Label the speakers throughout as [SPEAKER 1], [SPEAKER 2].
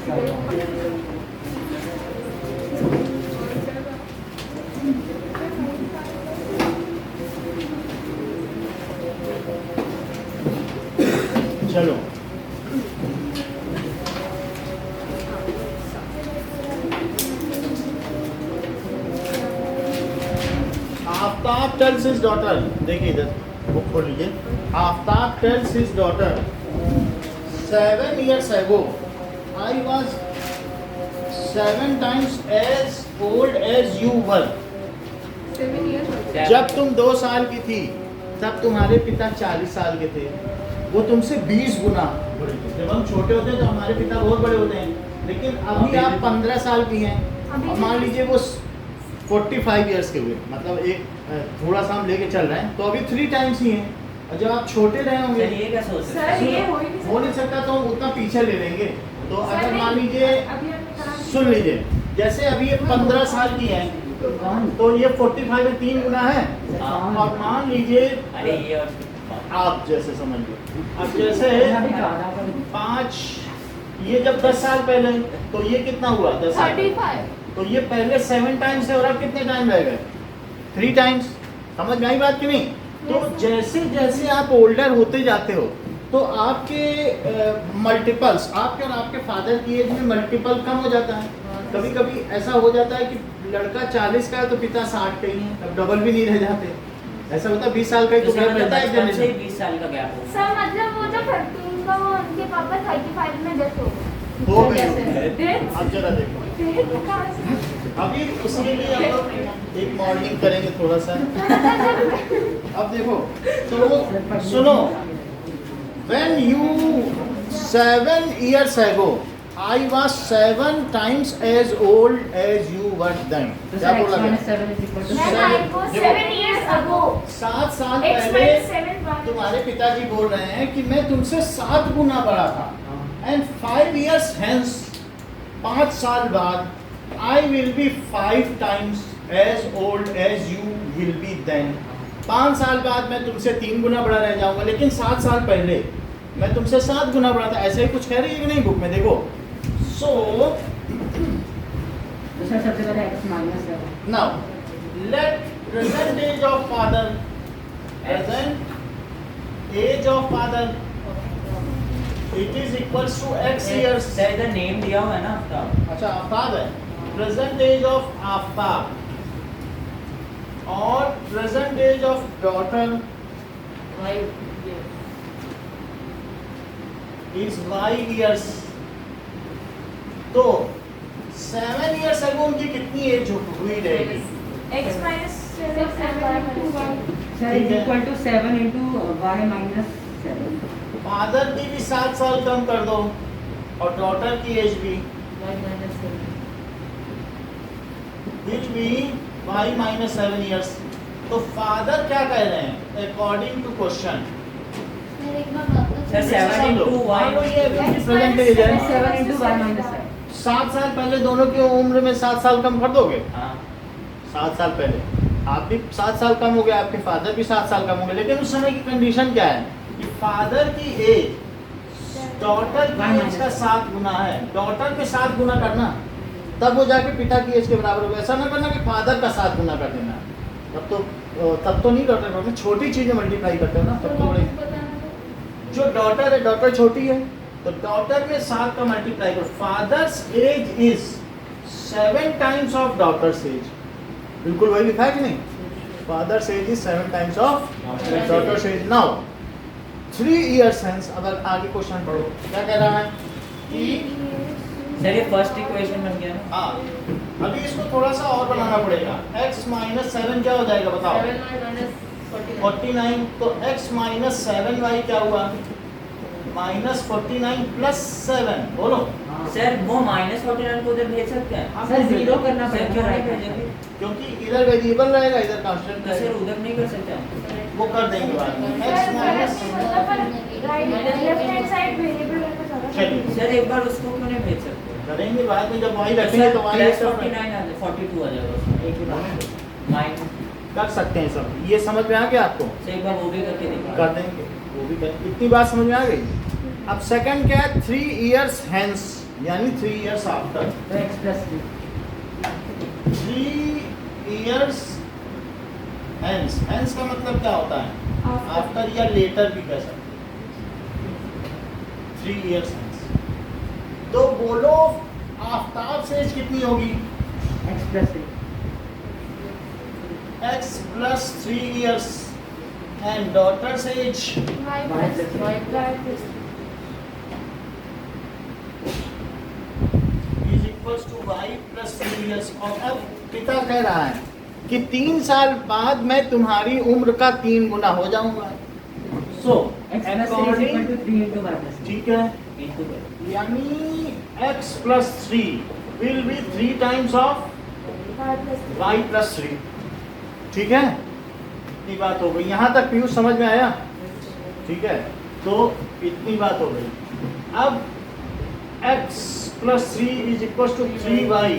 [SPEAKER 1] चलो Aftab tales his daughter, देखिए इधर बुक खोल लीजिए। Aftab tales his daughter 7 years ago I was 7 times as old as you were।
[SPEAKER 2] 7 years
[SPEAKER 1] जब तुम 2 साल की थी तब तुम्हारे पिता 40 साल के थे, वो तुमसे 20 गुना बड़े थे। जब हम छोटे होते हैं तो हमारे पिता बहुत बड़े होते हैं, लेकिन अभी आप 15 साल की हैं और मान लीजिए वो 45 ईयर्स के हुए, मतलब एक थोड़ा सा हम लेके चल रहे हैं तो अभी 3 टाइम्स ही हैं। और जब आप छोटे रहे होंगे
[SPEAKER 3] सर ये कैसे हो सकता
[SPEAKER 2] सर
[SPEAKER 3] है?
[SPEAKER 2] ये
[SPEAKER 1] हो नहीं सकता तो हम उतना पीछे ले लेंगे। तो अगर मान लीजिए,
[SPEAKER 2] अभी आपने कहा
[SPEAKER 1] सुन लीजिए, जैसे अभी ये 15 साल की है तो ये 45 में 3 गुना है। और मान लीजिए
[SPEAKER 3] अरे ये और
[SPEAKER 1] आप जैसे समझ लो, अब जैसे 5, ये जब 10 साल पहले तो ये कितना हुआ 10 साल पहले?
[SPEAKER 2] 35
[SPEAKER 1] तो ये पहले 7 टाइम्स है और अब कितने टाइम रह गए 3 टाइम्स। समझ में आई बात कि नहीं? तो जैसे जैसे आप ओल्डर होते जाते हो तो आपके मल्टीपल्स, आपके और आपके फादर की एज में मल्टीपल कम हो जाता है। कभी कभी ऐसा हो जाता है कि लड़का 40 का है तो पिता 60 का ही है, अब डबल भी नहीं रह जाते। ऐसा होता है 20 साल का ही तो गैप रहता है एक
[SPEAKER 3] बचपन से
[SPEAKER 1] जनरेशन।
[SPEAKER 3] 20 साल का गैप हो
[SPEAKER 4] सर मतलब वो जो 13 का वो उनके पापा 35 में डेथ हो गए।
[SPEAKER 1] हो गए
[SPEAKER 2] जैसे डेथ
[SPEAKER 1] अब जरा देखो,
[SPEAKER 4] डेथ कहाँ से?
[SPEAKER 1] अभी उसके लिए हम लोग एक मॉर्निंग करेंगे थोड़ा सा। अब देखो तो वो सुनो, when you 7 years ago I was 7 times as old as you were then। क्या बोला गया?
[SPEAKER 4] When I was 7 years ago
[SPEAKER 1] 7 साल
[SPEAKER 4] X
[SPEAKER 1] पहले
[SPEAKER 4] minus 7 1
[SPEAKER 1] तुम्हारे पिताजी बोल रहे हैं कि मैं तुमसे 7 गुना बड़ा था। एंड 5 years hence, 5 साल बाद I will be 5 times as old as you will be then। 5 साल बाद मैं तुमसे 3 गुना बड़ा रह जाऊंगा, लेकिन 7 साल पहले मैं तुमसे 7 गुना बड़ा था। ऐसे ही कुछ कह रही है कि नहीं बुक में? देखो सो
[SPEAKER 5] सबसे पहले x माइनस है।
[SPEAKER 1] Now let present age of father, present age of father it is equals to x years।
[SPEAKER 3] Sir इधर नेम दिया हुआ है ना आपका?
[SPEAKER 1] अच्छा आफ्ताब है, प्रेजेंट एज ऑफ आफ्ताब और present age of daughter is y years। तो 7 years ago उनकी कितनी एज हुई रहेगी?
[SPEAKER 2] X minus 7
[SPEAKER 5] sir is equal to 7 into y minus 7।
[SPEAKER 1] Father की भी 7 साल कम कर दो और डॉटर की एज भी विच भी y minus 7 years। तो फादर क्या कह रहे हैं according to question?
[SPEAKER 3] Sir 7 into y
[SPEAKER 1] present age है
[SPEAKER 5] 7 into y माइनस 7।
[SPEAKER 1] 7 साल पहले दोनों की उम्र में 7 साल कम कर दोगे।
[SPEAKER 3] हाँ
[SPEAKER 1] 7 साल पहले आप भी 7 साल कम हो गए, आपके फादर भी 7 साल कम हो गए, लेकिन उस समय की कंडीशन क्या है कि फादर की एज डॉटर की एज का 7 गुना है। डॉटर के 7 गुना करना तब वो जाके पिता की एज के बराबर होगा। ऐसा ना करना कि फादर का 7 गुना कर देना, तब तो नहीं करते, क्योंकि छोटी चीजें मल्टीप्लाई करते हो ना तब तो बड़े। जो डॉटर है, डॉटर छोटी है तो डॉटर में 7 का मल्टीप्लाई करो। Father's age is 7 times of daughters as. बिल्कुल वही लिखा है कि नहीं? Father's age is 7 times of daughters as. Now 3 years hence, अगर आगे क्वेश्चन पढ़ो क्या कह रहा है कि
[SPEAKER 3] सर ये फर्स्ट इक्वेशन बन गया ना?
[SPEAKER 1] हाँ अभी इसको थोड़ा सा और बनाना पड़ेगा। x माइनस 7 क्या हो जाएगा बताओ? 49। तो x माइनस 7y क्या हुआ? Minus 49 plus 7। बोलो
[SPEAKER 3] सर वो -49 को उधर भेज सकते हैं?
[SPEAKER 5] सर जीरो करना
[SPEAKER 3] सर क्यों नहीं
[SPEAKER 5] पड़ेगा।
[SPEAKER 3] भेजेंगे?
[SPEAKER 1] क्योंकि इधर वेरिएबल रहेगा, इधर कांस्टेंट
[SPEAKER 3] तो सर
[SPEAKER 1] रहेगा।
[SPEAKER 3] उधर नहीं कर सकते हम?
[SPEAKER 1] वो कर देंगे बाद में। x minus
[SPEAKER 4] left hand side variable रहना ज्यादा
[SPEAKER 1] चलिए
[SPEAKER 3] सर एक बार उसको क्यों नहीं भेज सकते?
[SPEAKER 1] करेंगे बाद में, जब y रखेंगे तो y
[SPEAKER 3] प्लस
[SPEAKER 1] सब
[SPEAKER 3] 49 आ जाए 42 आ जाएगा उसमें एक ही बार माइनस।
[SPEAKER 1] कर सकते हैं सब। ये समझ में आ गया आपको?
[SPEAKER 3] सर एक बार वो भी करके देखिए।
[SPEAKER 1] कर देंगे वो भी कर। इतनी बात समझ में आ गई। अब सेकंड क्या है? 3 years hence यानी 3 years आफ्टर।
[SPEAKER 5] तो x plus 3
[SPEAKER 1] 3 years hence, hence का मतलब क्या होता है? आफ्टर या लेटर भी कह सकते हैं। 3 years hence। तो बोलो आफ्ताब से एज कितनी होगी?
[SPEAKER 5] x plus 3
[SPEAKER 1] x plus 3 years and daughter से as
[SPEAKER 2] Y
[SPEAKER 5] Y
[SPEAKER 2] plus
[SPEAKER 5] plus
[SPEAKER 2] Y plus
[SPEAKER 1] is equals to y plus 3 years। और अब पिता कह रहा है कि 3 साल बाद मैं तुम्हारी उम्र का 3 गुना हो जाऊंगा। सो
[SPEAKER 5] x plus 3 is equal to 3 into y plus 3
[SPEAKER 1] ठीक है,
[SPEAKER 3] into
[SPEAKER 1] यानी x plus 3 will be 3 times of y plus 3। ठीक है, इतनी बात हो गई। यहाँ तक पीयूष समझ में आया? ठीक है, तो इतनी बात हो गई। अब x plus 3 is equals to 3y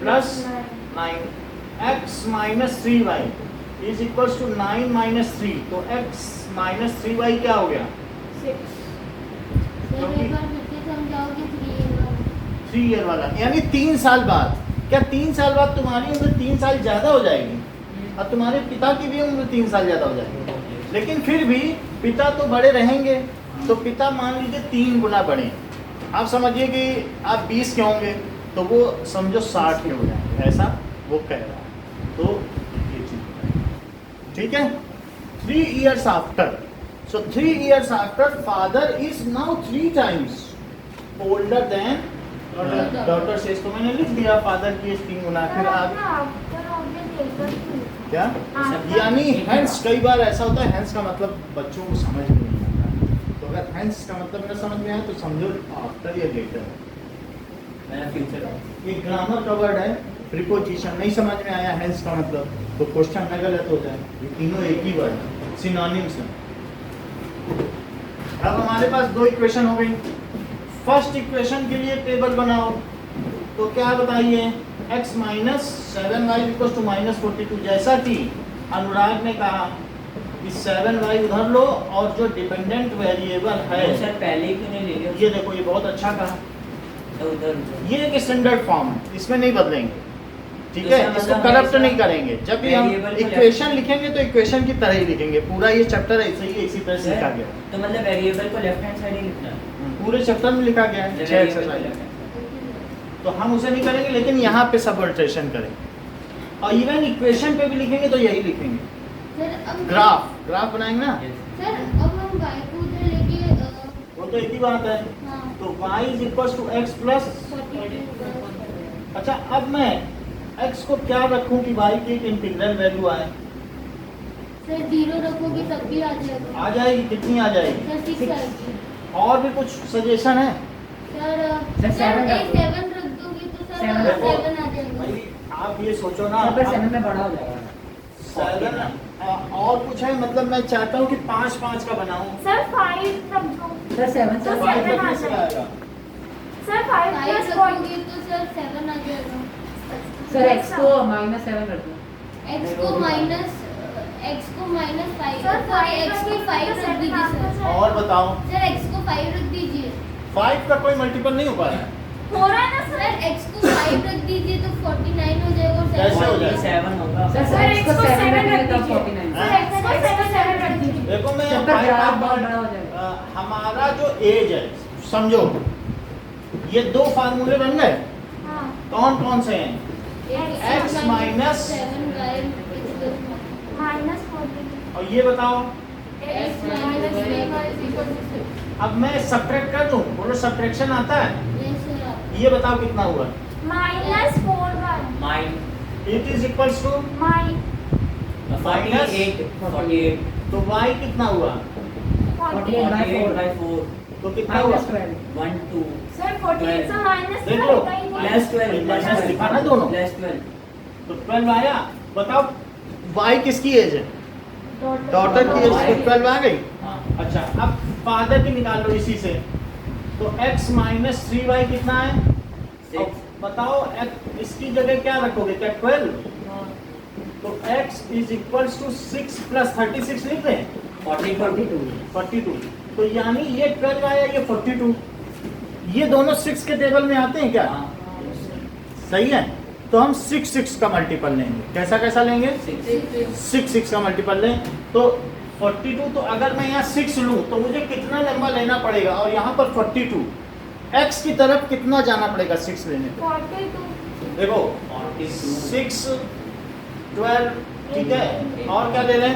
[SPEAKER 1] plus 9, x minus 3y is equals to 9 minus 3। तो x minus 3y क्या हो गया?
[SPEAKER 2] 6
[SPEAKER 4] सर एक बार फिर से समझाओगे 3 year वाला?
[SPEAKER 1] 3 ईयर वाला, यानी 3 साल बाद। क्या 3 साल बाद तुम्हारी उम्र 3 साल ज्यादा हो जाएगी और तुम्हारे पिता की भी उम्र 3 साल ज्यादा हो जाएगी, लेकिन फिर भी पिता तो बड़े रहेंगे। तो पिता मान लीजिए 3 गुना बढ़े। आप समझिए कि आप 20 के होंगे तो वो समझो 60 के हो जाएंगे, ऐसा वो कह रहा है। तो ये चीज ठीक है। 3 years after, so 3 years after father is now 3 times older than daughter says। तो मैंने लिख दिया फादर की एज 3 गुना। फिर आप क्या, यानी हेंस, कई बार ऐसा होता है हेंस का मतलब बच्चों को समझ में नहीं आता। तो अगर हेंस का मतलब न समझ में आए तो समझो आफ्टर या लेटर।
[SPEAKER 3] मेरा फ्यूचर
[SPEAKER 1] ये ग्रामर का वर्ड है, प्रीपोजिशन। नहीं समझ में आया हेंस का मतलब तो क्वेश्चन में गलत हो जाए। ये तीनों एक ही वर्ड है, सिनोनिम्स हैं। अब हमारे पास 2 इक्वेशन हो गई। फर्स्ट इक्वेशन के लिए टेबल बनाओ। तो क्या बताइए? x minus 7y equal to minus 42। जैसा कि अनुराग ने कहा कि 7y उधर लो और जो डिपेंडेंट वेरिएबल है
[SPEAKER 3] सर पहले ही क्यों नहीं ले लिया?
[SPEAKER 1] ये देखो, ये बहुत अच्छा कहा।
[SPEAKER 3] तो उधर
[SPEAKER 1] ये एक स्टैंडर्ड फॉर्म है, इसमें नहीं बदलेंगे। ठीक
[SPEAKER 3] तो
[SPEAKER 1] है,
[SPEAKER 3] इसका
[SPEAKER 1] इसको
[SPEAKER 3] मतलब
[SPEAKER 1] करप्ट
[SPEAKER 3] हमेशा
[SPEAKER 1] नहीं करेंगे। जब भी हम
[SPEAKER 3] variable को
[SPEAKER 1] इक्वेशन लिखेंगे तो इक्वेशन की तरह ही लिखेंगे। पूरा ये चैप्टर ऐसे ही इसी तरह से लिखा गया है।
[SPEAKER 3] तो मतलब वेरिएबल को लेफ्ट हैंड साइड ही लिखना है।
[SPEAKER 1] पूरे चैप्टर में लिखा गया है 6
[SPEAKER 3] Variable को
[SPEAKER 1] एक्सरसाइज।
[SPEAKER 3] left hand side।
[SPEAKER 1] तो हम उसे नहीं करेंगे, लेकिन यहाँ पे सब अल्टरेशन करेंगे। और इवन इक्वेशन पे भी लिखेंगे तो यही लिखेंगे।
[SPEAKER 4] सर अब
[SPEAKER 1] ग्राफ बनाएंगे ना,
[SPEAKER 3] Yes.
[SPEAKER 4] सर अब हम y को उधर लेके
[SPEAKER 1] वो तो एक ही बात है।
[SPEAKER 4] हाँ
[SPEAKER 1] तो y is equal to x plus.
[SPEAKER 4] 42
[SPEAKER 1] अच्छा, अब मैं x को क्या रखूं कि y की एक इंटीग्रल वैल्यू आए?
[SPEAKER 4] सर 0 रखोगे तब भी आ जाएगा।
[SPEAKER 1] आ जाएगी, कितनी आ जाएगी?
[SPEAKER 4] सर 6 आएगी।
[SPEAKER 1] और भी कुछ सजेशन है?
[SPEAKER 4] सर
[SPEAKER 5] सर, 7 रख दो।
[SPEAKER 4] 7 रख दोगे तो सर
[SPEAKER 5] 7
[SPEAKER 1] रखो।
[SPEAKER 4] 7 आ जाएगा।
[SPEAKER 1] भाई आप ये सोचो ना,
[SPEAKER 5] पर 7 में बड़ा हो जाएगा।
[SPEAKER 1] 7 और कुछ है? मतलब मैं चाहता हूँ कि 5 का बनाऊं।
[SPEAKER 2] सर 5 रख दो।
[SPEAKER 5] सर 7
[SPEAKER 2] तो
[SPEAKER 5] सर
[SPEAKER 1] 5
[SPEAKER 2] 7
[SPEAKER 1] रखने
[SPEAKER 2] आ
[SPEAKER 1] से
[SPEAKER 2] जाएगा।
[SPEAKER 1] आएगा।
[SPEAKER 2] सर 5
[SPEAKER 4] 5
[SPEAKER 2] plus 40
[SPEAKER 4] रखोगे तो सर 7 आ जाएगा।
[SPEAKER 5] सर x को -7 कर दो।
[SPEAKER 4] x को माइनस 5
[SPEAKER 2] सर,
[SPEAKER 4] सर x को 5 रख दीजिए सर।
[SPEAKER 1] और बताओ,
[SPEAKER 4] सर x को 5 रख दीजिए।
[SPEAKER 1] 5 का कोई मल्टीपल नहीं हो पा रहा है।
[SPEAKER 2] हो रहा है ना
[SPEAKER 4] सर
[SPEAKER 2] सर?
[SPEAKER 4] x को 5 रख दीजिए तो 49 हो जाएगा और
[SPEAKER 1] कैसे हो जाएगा?
[SPEAKER 3] 7 होगा।
[SPEAKER 5] सर
[SPEAKER 2] सर,
[SPEAKER 5] x को 7
[SPEAKER 2] 7
[SPEAKER 5] रख
[SPEAKER 2] रख
[SPEAKER 5] दीजिए तब
[SPEAKER 2] दीजिए।
[SPEAKER 5] 49।
[SPEAKER 2] सर x को 7 रख दीजिए।
[SPEAKER 1] देखो मैं
[SPEAKER 5] जब तक
[SPEAKER 1] बार
[SPEAKER 5] ग्राफ
[SPEAKER 1] बार
[SPEAKER 5] बहुत बड़ा हो जाएगा।
[SPEAKER 1] हमारा जो एज है, समझो ये 2 फार्मूले बन गए।
[SPEAKER 2] हाँ।
[SPEAKER 1] कौन कौन से हैं?
[SPEAKER 4] x
[SPEAKER 1] minus
[SPEAKER 4] 7y
[SPEAKER 2] -40
[SPEAKER 1] और ये बताओ।
[SPEAKER 4] x minus 3y
[SPEAKER 1] अब मैं सब्ट्रैक्ट कर दूं, बोलो सब्ट्रैक्शन आता है?
[SPEAKER 4] yes sir
[SPEAKER 1] ये बताओ कितना हुआ?
[SPEAKER 2] -4y
[SPEAKER 3] माइन
[SPEAKER 1] इट इज इक्वल्स टू,
[SPEAKER 3] 48
[SPEAKER 1] तो y कितना हुआ?
[SPEAKER 2] 40
[SPEAKER 3] 48/4
[SPEAKER 1] तो कितना हुआ?
[SPEAKER 5] -12
[SPEAKER 3] 1 2
[SPEAKER 2] सर 48 से माइनस
[SPEAKER 1] देख लो।
[SPEAKER 3] प्लस 12
[SPEAKER 1] माइनस दिखाना दोनों।
[SPEAKER 3] प्लस 12
[SPEAKER 1] तो 12 आया। बताओ y किसकी एज है? डॉटर की एज तो 12 आ गई।
[SPEAKER 3] हाँ
[SPEAKER 1] अच्छा, अब फादर की निकाल लो इसी से। तो x माइनस 3y कितना है? अब बताओ इसकी जगह क्या रखोगे? क्या 12? तो x is equals to 6 plus 36 लिख दें?
[SPEAKER 3] 42
[SPEAKER 1] 42। तो यानी ये 12 आया, ये 42। ये दोनों 6 के टेबल में आते हैं क्या?
[SPEAKER 3] हाँ
[SPEAKER 1] सही है। तो हम 6 का मल्टीपल लेंगे। कैसा कैसा लेंगे? 6 का मल्टीपल लें तो 42। तो अगर मैं यहाँ 6 लूँ तो मुझे कितना लंबा लेना पड़ेगा? और यहाँ पर 42, x की तरफ कितना जाना पड़ेगा 6 लेने पे?
[SPEAKER 4] 42
[SPEAKER 1] देखो
[SPEAKER 3] 42
[SPEAKER 1] 6 12, ठीक है। और क्या ले लें?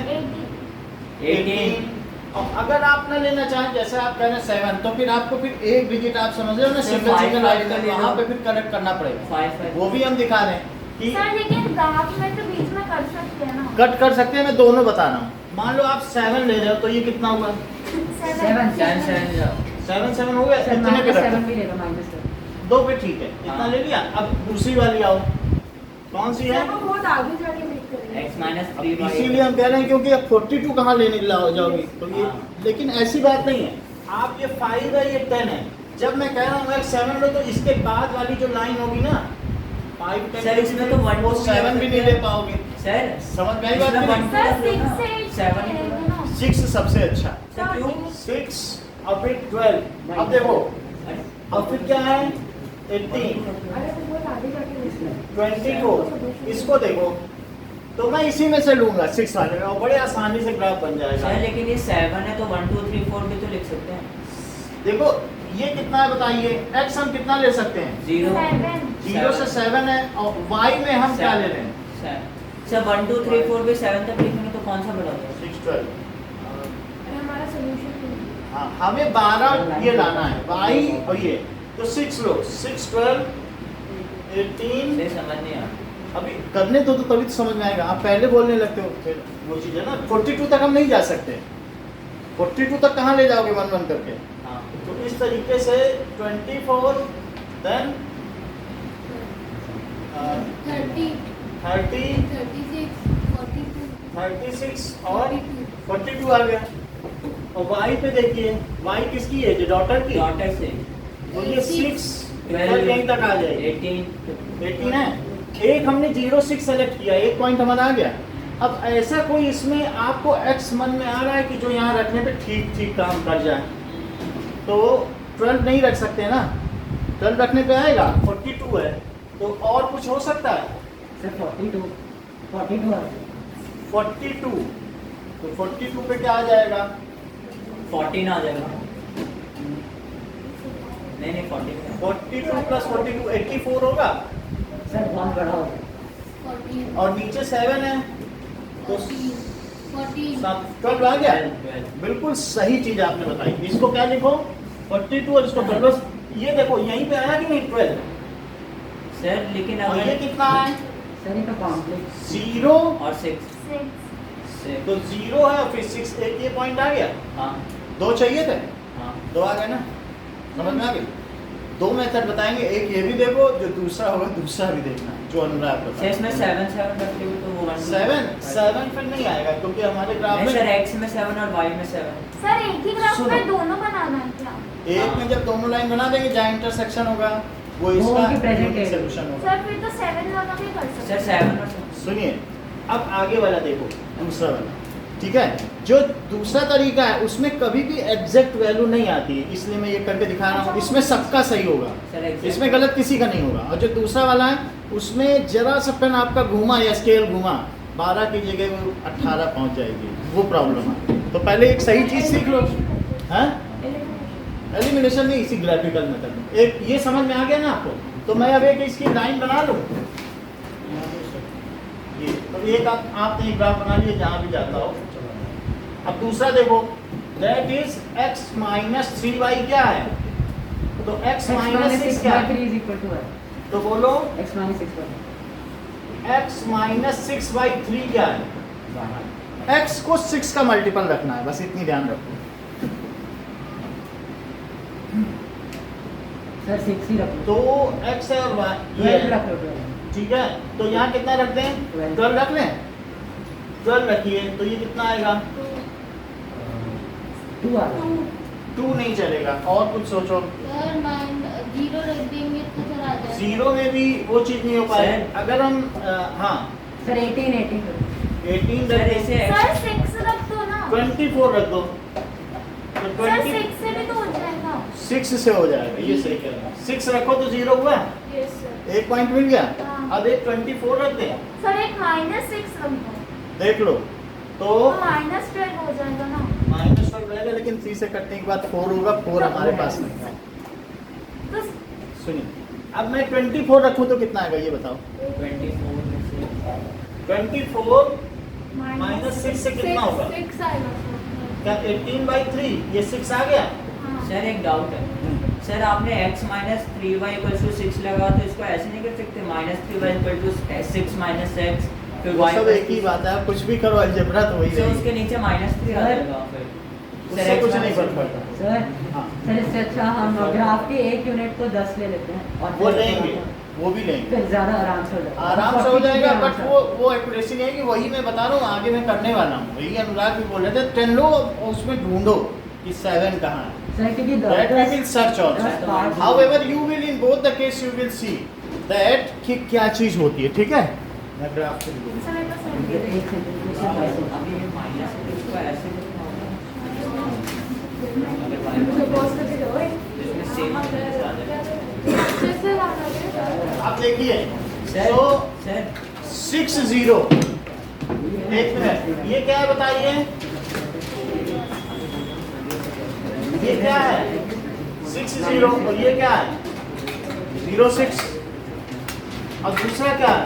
[SPEAKER 1] 18। और अगर आप ना लेना चाहें, जैसे आप कह रहे हैं 7, तो फिर आपको फिर एक डिजिट आप समझ रहे हो ना,
[SPEAKER 3] तो
[SPEAKER 1] सिंगल
[SPEAKER 3] 5
[SPEAKER 1] सिंगल आइटम
[SPEAKER 3] ले लो।
[SPEAKER 1] वहाँ पे फिर कनेक्ट करना पड़ेगा।
[SPEAKER 3] 5
[SPEAKER 1] वो भी हम दिखा रहे हैं कि
[SPEAKER 2] सर लेकिन ग्राफ में तो बीच में कर सकते हैं ना।
[SPEAKER 1] कट कर सकते हैं। मैं दोनों बता रहा हूँ। मान लो आप 7 ले रहे हो तो ये कितना हुआ?
[SPEAKER 2] 7
[SPEAKER 1] 7 हो गया।
[SPEAKER 5] सर
[SPEAKER 1] इतने पे रखो।
[SPEAKER 5] -7 भी लेगा -7।
[SPEAKER 1] 2 पे ठीक है, इतना
[SPEAKER 3] हाँ।
[SPEAKER 1] ले लिया। अब दूसरी वाली आओ, कौन सी है?
[SPEAKER 4] सर वो बहुत आगे जाके देख करेंगे।
[SPEAKER 3] x माइनस
[SPEAKER 1] अब
[SPEAKER 3] 3
[SPEAKER 1] इसीलिए हम कह रहे हैं क्योंकि अब 42 कहाँ लेने जाओगी तो ये,
[SPEAKER 3] हाँ।
[SPEAKER 1] लेकिन ऐसी बात नहीं है। आप ये 5 है, ये 10 है। जब मैं कह रहा हूँ 7 लो तो इसके बाद वाली जो लाइन होगी ना 5 10,
[SPEAKER 3] सर, इसमें तो 1
[SPEAKER 1] वो 7 भी नहीं ले पाओगे।
[SPEAKER 3] सर
[SPEAKER 1] समझ में आई बात
[SPEAKER 3] इसमें
[SPEAKER 1] मेरी?
[SPEAKER 3] 1
[SPEAKER 2] सर 6 से 8
[SPEAKER 3] 7
[SPEAKER 2] रहेगा ना।
[SPEAKER 1] 6 सबसे अच्छा।
[SPEAKER 3] सर क्यों?
[SPEAKER 1] 6 और फिर 12। अब देखो, अब फिर क्या है? 18
[SPEAKER 4] अरे वो बहुत आगे जाके देख करेंगे।
[SPEAKER 1] 24। इसको देखो तो मैं इसी में से लूंगा 6 वाले में, और बड़े आसानी से ग्राफ बन जाएगा।
[SPEAKER 3] सर लेकिन ये 7 है तो 1 2 3 4 भी तो लिख सकते हैं।
[SPEAKER 1] देखो ये कितना है बताइए? x हम कितना ले सकते हैं?
[SPEAKER 3] 0
[SPEAKER 1] 0 से 7 है। और y में हम क्या ले रहे हैं?
[SPEAKER 3] सर 1 2 3 4 भी 7 तक लिखेंगे तो कौन सा बड़ा होगा?
[SPEAKER 1] 6 12।
[SPEAKER 4] अरे हमारा सॉल्यूशन
[SPEAKER 1] हाँ, हमें 12 ये लाना है y और ये। तो 6 लो, 6 12 18।
[SPEAKER 3] ये समझ नहीं आ
[SPEAKER 1] अभी करने दो तो तभी तो समझ में आएगा। आप पहले बोलने लगते हो, फिर वो चीज़ है ना। 42 तक हम नहीं जा सकते। 42 तक कहाँ ले जाओगे 1 1 करके?
[SPEAKER 3] हाँ
[SPEAKER 1] तो इस तरीके से 24 देन
[SPEAKER 4] 30
[SPEAKER 1] 30
[SPEAKER 4] 36 42
[SPEAKER 1] 36 और 42 आ गया। और y पे देखिए, y किसकी है? जो डॉटर की।
[SPEAKER 3] डॉटर से
[SPEAKER 1] तो ये 6
[SPEAKER 3] 12
[SPEAKER 1] कहीं तक आ जाएगी।
[SPEAKER 3] 18
[SPEAKER 1] 18 है। एक हमने 0 6 सेलेक्ट किया, एक पॉइंट हमारा आ गया। अब ऐसा कोई इसमें आपको x मन में आ रहा है कि जो यहाँ रखने पे ठीक ठीक काम कर जाए, तो 12 नहीं रख सकते ना। 12 रखने पे आएगा। 42 है तो और कुछ हो सकता है?
[SPEAKER 5] सर 42 42 आ
[SPEAKER 1] 42 तो 42 पे क्या आ जाएगा?
[SPEAKER 3] 14 आ जाएगा। नहीं 14
[SPEAKER 1] 42 प्लस 42 84 होगा।
[SPEAKER 5] सर बहुत बड़ा होगा।
[SPEAKER 4] 14
[SPEAKER 1] और नीचे 7 है तो
[SPEAKER 4] 14
[SPEAKER 1] 12 आ गया।
[SPEAKER 3] 12
[SPEAKER 1] बिल्कुल सही चीज आपने बताई। इसको क्या लिखो? 42 और इसको 12। ये देखो यहीं पे आया कि नहीं 12?
[SPEAKER 3] सर लेकिन
[SPEAKER 1] और ये
[SPEAKER 3] अगर
[SPEAKER 1] कितना है?
[SPEAKER 5] सर ये तो कॉम्प्लेक्स
[SPEAKER 1] 0
[SPEAKER 3] और 6 से
[SPEAKER 1] तो 0 है और फिर 6 एक ये पॉइंट आ गया।
[SPEAKER 3] हाँ
[SPEAKER 1] 2 चाहिए थे,
[SPEAKER 3] हाँ
[SPEAKER 1] 2 आ गए ना। समझ में आ गई? 2 मेथड बताएंगे, एक ये भी देखो, जो दूसरा होगा दूसरा भी देखना, जो अनुराग
[SPEAKER 3] सर
[SPEAKER 1] बताया।
[SPEAKER 3] इसमें 7 7 रख लो तो वो
[SPEAKER 1] 7 फिर नहीं आएगा क्योंकि हमारे ग्राफ
[SPEAKER 3] नहीं सर
[SPEAKER 1] में
[SPEAKER 3] x में 7 और y में 7
[SPEAKER 2] सर एक ही ग्राफ
[SPEAKER 1] सुनो।
[SPEAKER 2] में दोनों बनाना है क्या?
[SPEAKER 1] एक में जब दोनों लाइन बना देंगे जहाँ इंटरसेक्शन होगा वो
[SPEAKER 5] वो
[SPEAKER 1] इसका
[SPEAKER 5] उनकी present है।
[SPEAKER 1] सोल्यूशन होगा।
[SPEAKER 2] सर फिर तो 7 वाला भी कर सकते
[SPEAKER 3] सर
[SPEAKER 2] हैं।
[SPEAKER 3] 7 और 7
[SPEAKER 1] सुनिए, अब आगे वाला देखो, दूसरा वाला, ठीक है। जो दूसरा तरीका है उसमें कभी भी एग्जैक्ट वैल्यू नहीं आती है, इसलिए मैं ये करके दिखा रहा हूँ। इसमें सबका सही होगा,
[SPEAKER 3] सर exact-
[SPEAKER 1] इसमें गलत किसी का नहीं होगा। और जो दूसरा वाला है उसमें जरा सा पेन आपका घूमा या स्केल घूमा, 12 की जगह वो 18 पहुंच जाएगी, वो प्रॉब्लम है। तो पहले एक सही चीज सीख लो। हाँ, एलिमिनेशन नहीं, इसी ग्राफिकल मेथड में। एक ये समझ में आ गया ना आपको? तो मैं अब एक इसकी लाइन बना लूँ। ये तो एक आपने एक ग्राफ बना लिया जहाँ भी जाता हो। अब दूसरा देखो, that is x minus 3y क्या है? तो x माइनस 6 क्या है?
[SPEAKER 5] 3 इक्वल टू है
[SPEAKER 1] तो बोलो
[SPEAKER 5] x माइनस 6 पर
[SPEAKER 1] x माइनस 6/3 क्या है? x को 6 का मल्टीपल रखना है, बस इतनी ध्यान रखो।
[SPEAKER 5] सर 6 ही रख लो।
[SPEAKER 1] तो x है और y ये
[SPEAKER 5] 12
[SPEAKER 1] है,
[SPEAKER 5] रख लो 12
[SPEAKER 1] ठीक है। तो यहाँ कितना रखते हैं?
[SPEAKER 5] 12
[SPEAKER 1] 12 रख लें। 12 रखिए तो ये कितना आएगा?
[SPEAKER 5] 2 आ रहा
[SPEAKER 1] 2 नहीं चलेगा, और कुछ सोचो।
[SPEAKER 4] सर मान 0 रख देंगे तो सर आ जाएगा।
[SPEAKER 1] 0 में भी वो चीज़ नहीं हो पाए।
[SPEAKER 3] सर।
[SPEAKER 1] अगर हम हाँ
[SPEAKER 5] सर 18 18
[SPEAKER 1] 18
[SPEAKER 3] सर
[SPEAKER 1] रख दें,
[SPEAKER 3] ऐसे
[SPEAKER 2] सर 6 रख दो ना।
[SPEAKER 1] 24 रख दो। तो
[SPEAKER 2] सर 6 से भी तो हो जाएगा।
[SPEAKER 1] 6 से हो जाएगा, ये सही कह रहा हूँ। 6 रखो तो 0 हुआ,
[SPEAKER 2] यस सर।
[SPEAKER 1] 1 पॉइंट मिल गया।
[SPEAKER 2] हाँ।
[SPEAKER 1] अब एक 24 रख दें,
[SPEAKER 2] सर एक -6 रख दो,
[SPEAKER 1] देख लो तो
[SPEAKER 2] तो -12 हो जाएगा ना।
[SPEAKER 1] -12 रहेगा, लेकिन 3 से कटने के बाद 4 होगा, 4 हमारे पास नहीं है।
[SPEAKER 2] तो
[SPEAKER 1] सुनिए, अब मैं 24 रखूँ तो कितना आएगा ये बताओ।
[SPEAKER 3] 24 में से
[SPEAKER 1] 24 -6 से कितना होगा?
[SPEAKER 2] 6 आएगा सर।
[SPEAKER 1] क्या 18/3 ये 6 आ गया?
[SPEAKER 2] हाँ।
[SPEAKER 3] सर एक डाउट है सर, आपने x minus 3y equal to 6 लगा, तो इसको ऐसे नहीं कर सकते -3y equal to 6 minus x फिर
[SPEAKER 1] वो
[SPEAKER 3] y
[SPEAKER 1] सब एक ही बात है, आप कुछ भी करो, अलजेब्रा तो वही
[SPEAKER 3] सर
[SPEAKER 1] रहेगी।
[SPEAKER 3] उसके नीचे -3 आ जाएगा फिर।
[SPEAKER 1] उससे
[SPEAKER 3] x
[SPEAKER 1] कुछ नहीं
[SPEAKER 3] माइनस
[SPEAKER 1] फर्क पड़ता।
[SPEAKER 5] सर
[SPEAKER 1] हाँ,
[SPEAKER 5] सर इससे अच्छा हम ग्राफ के एक यूनिट को 10 ले लेते हैं और
[SPEAKER 1] वो
[SPEAKER 5] फिर
[SPEAKER 1] लेंगे, वो भी लेंगे,
[SPEAKER 5] फिर ज़्यादा आराम से हो जाएगा।
[SPEAKER 1] आराम से हो जाएगा।
[SPEAKER 5] आराम
[SPEAKER 1] बट
[SPEAKER 5] से।
[SPEAKER 1] वो एक्यूरेसी नहीं है कि वही मैं बता रहा हूँ, आगे मैं करने वाला हूँ। वही अनुराग भी बोल रहे थे, 10 लो और उसमें ढूंढो कि 7 कहाँ है।
[SPEAKER 5] सर क्योंकि
[SPEAKER 1] That we will search also.
[SPEAKER 5] 10 parts
[SPEAKER 1] However, you will in both the case you will see that कि क्या चीज होती है, ठीक है? मैं ग्राफ से लिखूंगा।
[SPEAKER 2] सर मेरे पास है।
[SPEAKER 5] एक सेकंड
[SPEAKER 3] अभी ये माइनस इसको ऐसे लिखना होगा, अगर
[SPEAKER 2] मुझे
[SPEAKER 3] y
[SPEAKER 2] पॉज करके दो।
[SPEAKER 3] इसमें सेम आ जाएगा।
[SPEAKER 2] कैसे लाना है?
[SPEAKER 1] आप देखिए,
[SPEAKER 3] सर
[SPEAKER 1] so
[SPEAKER 3] सर
[SPEAKER 1] 6 0 एक मिनट, ये क्या है बताइए? ये क्या है? 6 0 और ये क्या है? 0 6 और दूसरा क्या है?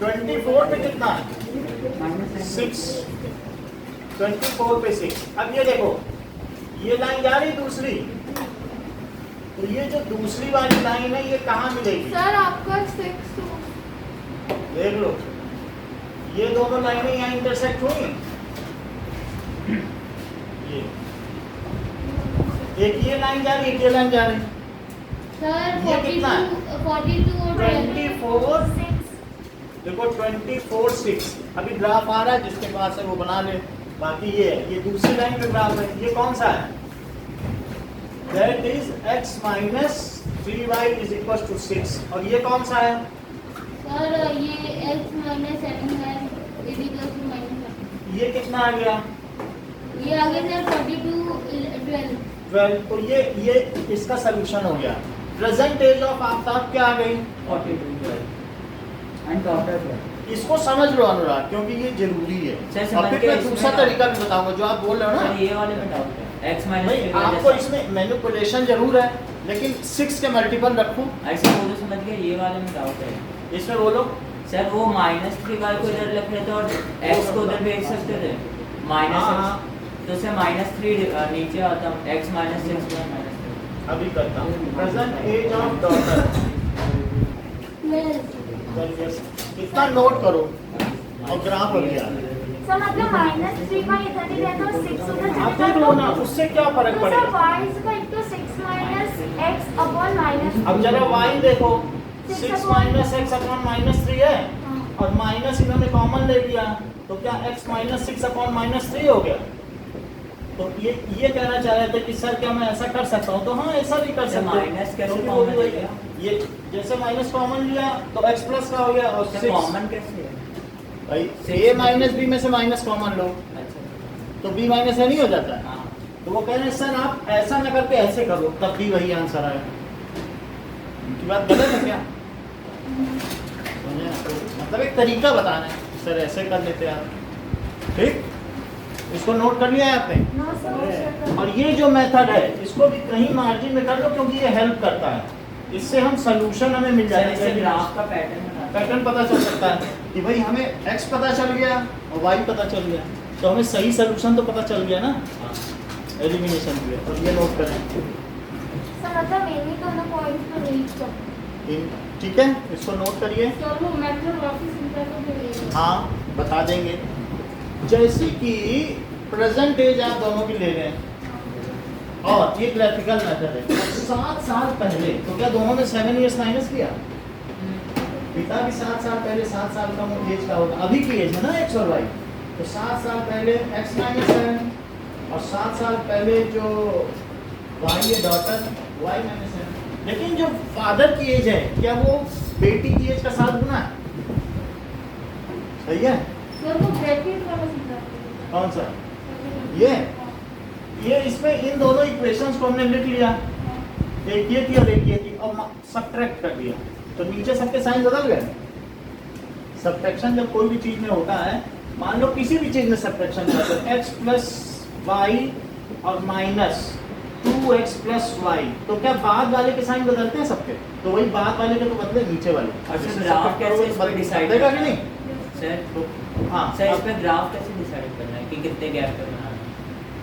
[SPEAKER 1] 24 पे कितना है? 6 24 पे 6। अब ये देखो, ये लाइन जा रही दूसरी, तो ये जो दूसरी वाली लाइन है ये कहाँ मिलेगी?
[SPEAKER 2] सर आपका 6
[SPEAKER 1] देख लो, ये दोनों लाइनें यहाँ इंटरसेक्ट हुई। ये एक ये लाइन जा रही है, एक ये लाइन जा रही है।
[SPEAKER 2] सर
[SPEAKER 1] ये कितना है?
[SPEAKER 2] 42 और
[SPEAKER 1] 24 देखो 24 6। अभी ग्राफ आ रहा है, जिसके पास है वो बना ले। बाकी ये है, ये दूसरी लाइन पे ग्राफ है। ये कौन सा है? That is x minus 3y is equal to 6। और ये कौन सा है?
[SPEAKER 2] सर ये x माइनस 7 है, ये भी प्लस माइनस
[SPEAKER 1] ये कितना आ गया?
[SPEAKER 2] ये आगे सर 42 12।
[SPEAKER 1] 12। तो ये इसका सोल्यूशन हो गया। प्रेजेंट एज ऑफ आफ्ताब क्या आ गई?
[SPEAKER 3] 42
[SPEAKER 5] एंड डॉटर
[SPEAKER 1] इसको समझ लो अनुराग, क्योंकि ये जरूरी है।
[SPEAKER 3] सर,
[SPEAKER 1] और
[SPEAKER 3] समझ
[SPEAKER 1] फिर
[SPEAKER 3] के
[SPEAKER 1] मैं
[SPEAKER 3] इसमें
[SPEAKER 1] दूसरा
[SPEAKER 3] ना-
[SPEAKER 1] तरीका भी बताऊंगा जो आप बोल रहे हो
[SPEAKER 3] सर
[SPEAKER 1] ना।
[SPEAKER 3] ये वाले में डाउट है, x माइनस
[SPEAKER 1] भाई आपको इसमें मैनिपुलेशन जरूर है, लेकिन 6 के मल्टीपल रखूं
[SPEAKER 3] ऐसे बोलो, समझ गए, ये वाले में डाउट है।
[SPEAKER 1] इसमें बोलो।
[SPEAKER 3] सर वो -3y को इधर रख रहे थे और x को उधर भेज सकते थे
[SPEAKER 1] हाँ,
[SPEAKER 3] -x,
[SPEAKER 1] हाँ।
[SPEAKER 3] तो से -3 नीचे आता, x माइनस 6 -3।
[SPEAKER 1] अभी करता हूँ। प्रेजेंट एज ऑफ डॉटर, इतना नोट करो और ग्राफ अभी आ रहा है।
[SPEAKER 2] सर मतलब -3 का इधर ही रहता और 6 उधर
[SPEAKER 1] आप
[SPEAKER 2] चले
[SPEAKER 1] देख लो ना, उससे क्या फर्क
[SPEAKER 2] तो सर
[SPEAKER 1] पड़ेगा?
[SPEAKER 2] y is equal to 6 minus x upon minus
[SPEAKER 1] अब जरा y देखो, 6 माइनस एक्स अपॉन -3 है,
[SPEAKER 2] हाँ।
[SPEAKER 1] और माइनस इन्होंने कॉमन ले लिया, तो क्या x माइनस 6 अपॉन -3 हो गया? तो ये कहना चाह रहे थे कि सर क्या मैं ऐसा कर सकता हूँ? तो हाँ, ऐसा भी कर
[SPEAKER 3] सर,
[SPEAKER 1] सकते हो।
[SPEAKER 3] माइनस कैसे
[SPEAKER 1] क्योंकि वो
[SPEAKER 3] कॉमन
[SPEAKER 1] भी वही
[SPEAKER 3] लिया?
[SPEAKER 1] है। ये जैसे माइनस कॉमन लिया तो x प्लस का हो गया, और
[SPEAKER 3] सर
[SPEAKER 1] 6
[SPEAKER 3] कॉमन कैसे है?
[SPEAKER 1] भाई a माइनस b में से माइनस कॉमन लो
[SPEAKER 3] अच्छा
[SPEAKER 1] तो b माइनस a नहीं हो जाता है?
[SPEAKER 3] हाँ
[SPEAKER 1] तो वो कह रहे हैं सर आप ऐसा ना करके ऐसे करो, तब भी वही आंसर आएगा। उनकी बात गलत है क्या? समझे ना? तो मतलब एक तरीका बताना है, सर ऐसे कर लेते हैं आप। ठीक, इसको नोट कर लिया है आपने?
[SPEAKER 2] नो सर
[SPEAKER 1] और ये जो मेथड है इसको भी कहीं मार्जिन में कर लो, क्योंकि ये हेल्प करता है। इससे हम सोल्यूशन हमें मिल
[SPEAKER 3] सर इससे
[SPEAKER 1] जाएगा,
[SPEAKER 3] ग्राफ का पैटर्न बना
[SPEAKER 1] पैटर्न पता चल सकता है कि भाई हमें x पता चल गया और y पता चल गया, तो हमें सही सोल्यूशन तो पता चल गया ना, एलिमिनेशन के लिए। तो ये नोट करें,
[SPEAKER 2] सर मतलब इन्हीं दोनों पॉइंट्स पर रीच कर।
[SPEAKER 1] ठीक है? इसको नोट करिए।
[SPEAKER 2] सर वो मेथड वापस इंटरव्यू के लिए
[SPEAKER 1] हाँ, बता देंगे। जैसे कि प्रेजेंट एज आप दोनों की ले रहे हैं और ये ग्राफिकल मेथड है। 7 साल पहले तो क्या दोनों ने 7 इयर्स माइनस किया? पिता भी 7 साल पहले 7 साल का एज का होगा, अभी की एज है ना x और y, तो 7 साल पहले x माइनस 7 और 7 साल पहले जो y है डॉटर y माइनस 7। लेकिन जो फादर की एज है क्या वो बेटी की एज का 7 गुना है? सही है?
[SPEAKER 2] सर वो ब्रैकेट वाला सीखा
[SPEAKER 1] कौन सा? ये इसमें इन दोनों इक्वेशंस को हमने लिख लिया। एक ये थी और एक ये थी और सब्ट्रैक्ट कर दिया, तो नीचे सबके साइन बदल गए। सब्ट्रैक्शन जब कोई भी चीज में होता है, मान लो किसी भी चीज में सब्ट्रैक्शन होता है, तो x प्लस वाई और माइनस 2x प्लस वाई, तो क्या बाद वाले के साइन बदलते हैं सबके? तो वही बाद वाले के तो बदले नीचे वाले।
[SPEAKER 3] और
[SPEAKER 1] जैसे
[SPEAKER 3] सर ग्राफ
[SPEAKER 1] subtract
[SPEAKER 3] कैसे
[SPEAKER 1] करोगे
[SPEAKER 3] इस
[SPEAKER 1] तो
[SPEAKER 3] पर डिसाइड
[SPEAKER 1] बदलेगा कि नहीं?
[SPEAKER 3] सर
[SPEAKER 1] तो हाँ,
[SPEAKER 3] सर
[SPEAKER 1] अब-
[SPEAKER 3] इस पे ग्राफ कैसे डिसाइड करना है कि कितने गैप पे बनाना है?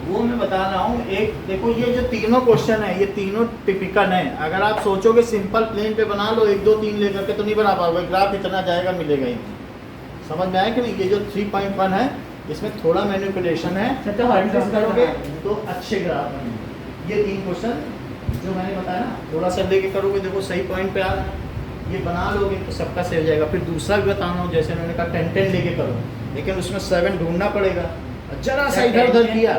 [SPEAKER 1] वो मैं बता रहा हूँ। एक देखो, ये जो तीनों क्वेश्चन है ये तीनों टिपिकल हैं। अगर आप सोचोगे सिंपल प्लेन पे बना लो 1 2 3 लेकर के, तो नहीं बना पाओगे, ग्राफ इतना जाएगा मिलेगा ही नहीं। समझ में आया कि नहीं? ये जो 3.1 है इसमें थोड़ा मैनिपुलेशन है,
[SPEAKER 5] सर, तो हर
[SPEAKER 1] प्रैक्टिस
[SPEAKER 5] नंबर
[SPEAKER 1] करोगे
[SPEAKER 5] बना।
[SPEAKER 1] तो अच्छे ग्राफ बनेंगे। ये 3 क्वेश्चन जो मैंने बताया ना, थोड़ा सा लेके करोगे, देखो सही पॉइंट पे आ रहा है, ये बना लोगे तो सबका सही हो जाएगा। फिर दूसरा भी बता रहा हूँ, जैसे मैंने कहा 10 10 लेके करो, लेकिन उसमें 7 ढूंढना पड़ेगा। और जरा सा इधर उधर किया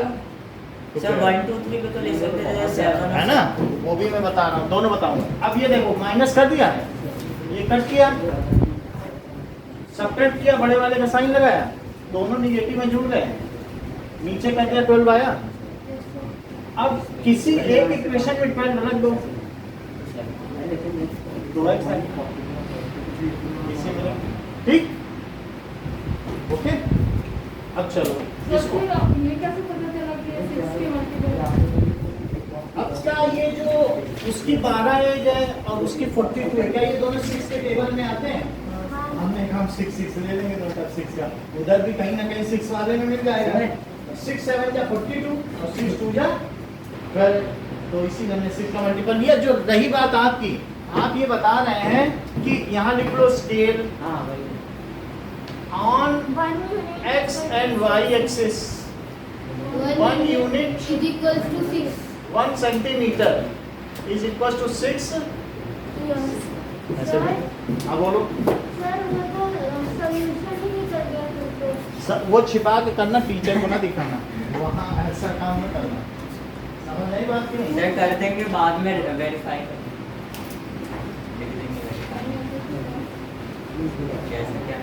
[SPEAKER 1] तो
[SPEAKER 3] सर
[SPEAKER 1] क्या?
[SPEAKER 3] 1 2 3 पे तो ले सकते थे 7
[SPEAKER 1] है ना, वो भी मैं बता रहा हूँ, दोनों बताऊंगा। अब ये देखो माइनस कर दिया, ये कट किया, सब्ट्रैक्ट किया, बड़े वाले का साइन लगाया, दोनों निगेटिव में जुड़ गए, नीचे कर दिया 12 आया। अब किसी एक इक्वेशन में 12 रख दो, 2x आएगा। इसी में रख- ठीक, ओके। अब चलो इसको,
[SPEAKER 4] ये कैसे पता चला कि ये 6 के मल्टीपल?
[SPEAKER 1] अब क्या ये जो उसकी 12 एज है और उसकी 42 है, क्या ये दोनों 6 के टेबल में आते हैं? हमने कहा हम 6 ले लेंगे, तो तब 6 का उधर भी कहीं ना कहीं 6 वाले में मिल जाएगा। 6 7 जा 42 और 6 2 जा 12, तो इसी हमने 6 का मल्टीपल लिया। जो रही बात आपकी, आप ये बता रहे हैं कि यहाँ लिख लो स्केल
[SPEAKER 5] हाँ वही।
[SPEAKER 1] On
[SPEAKER 4] 1 unit
[SPEAKER 1] x and y axis 1 unit
[SPEAKER 2] is equals to 6.
[SPEAKER 1] 1 centimeter is equals to 6। ऐसे भी अब बोलो,
[SPEAKER 4] सर वो तो सॉल्यूशन ही निकल गया फिर तो।
[SPEAKER 1] वो छिपा के करना, टीचर को ना दिखाना, वहाँ ऐसा काम न करना। समझ नहीं बात की?
[SPEAKER 3] सर कर देंगे बाद में वेरीफाई कर लिख देंगे verify। कैसे क्या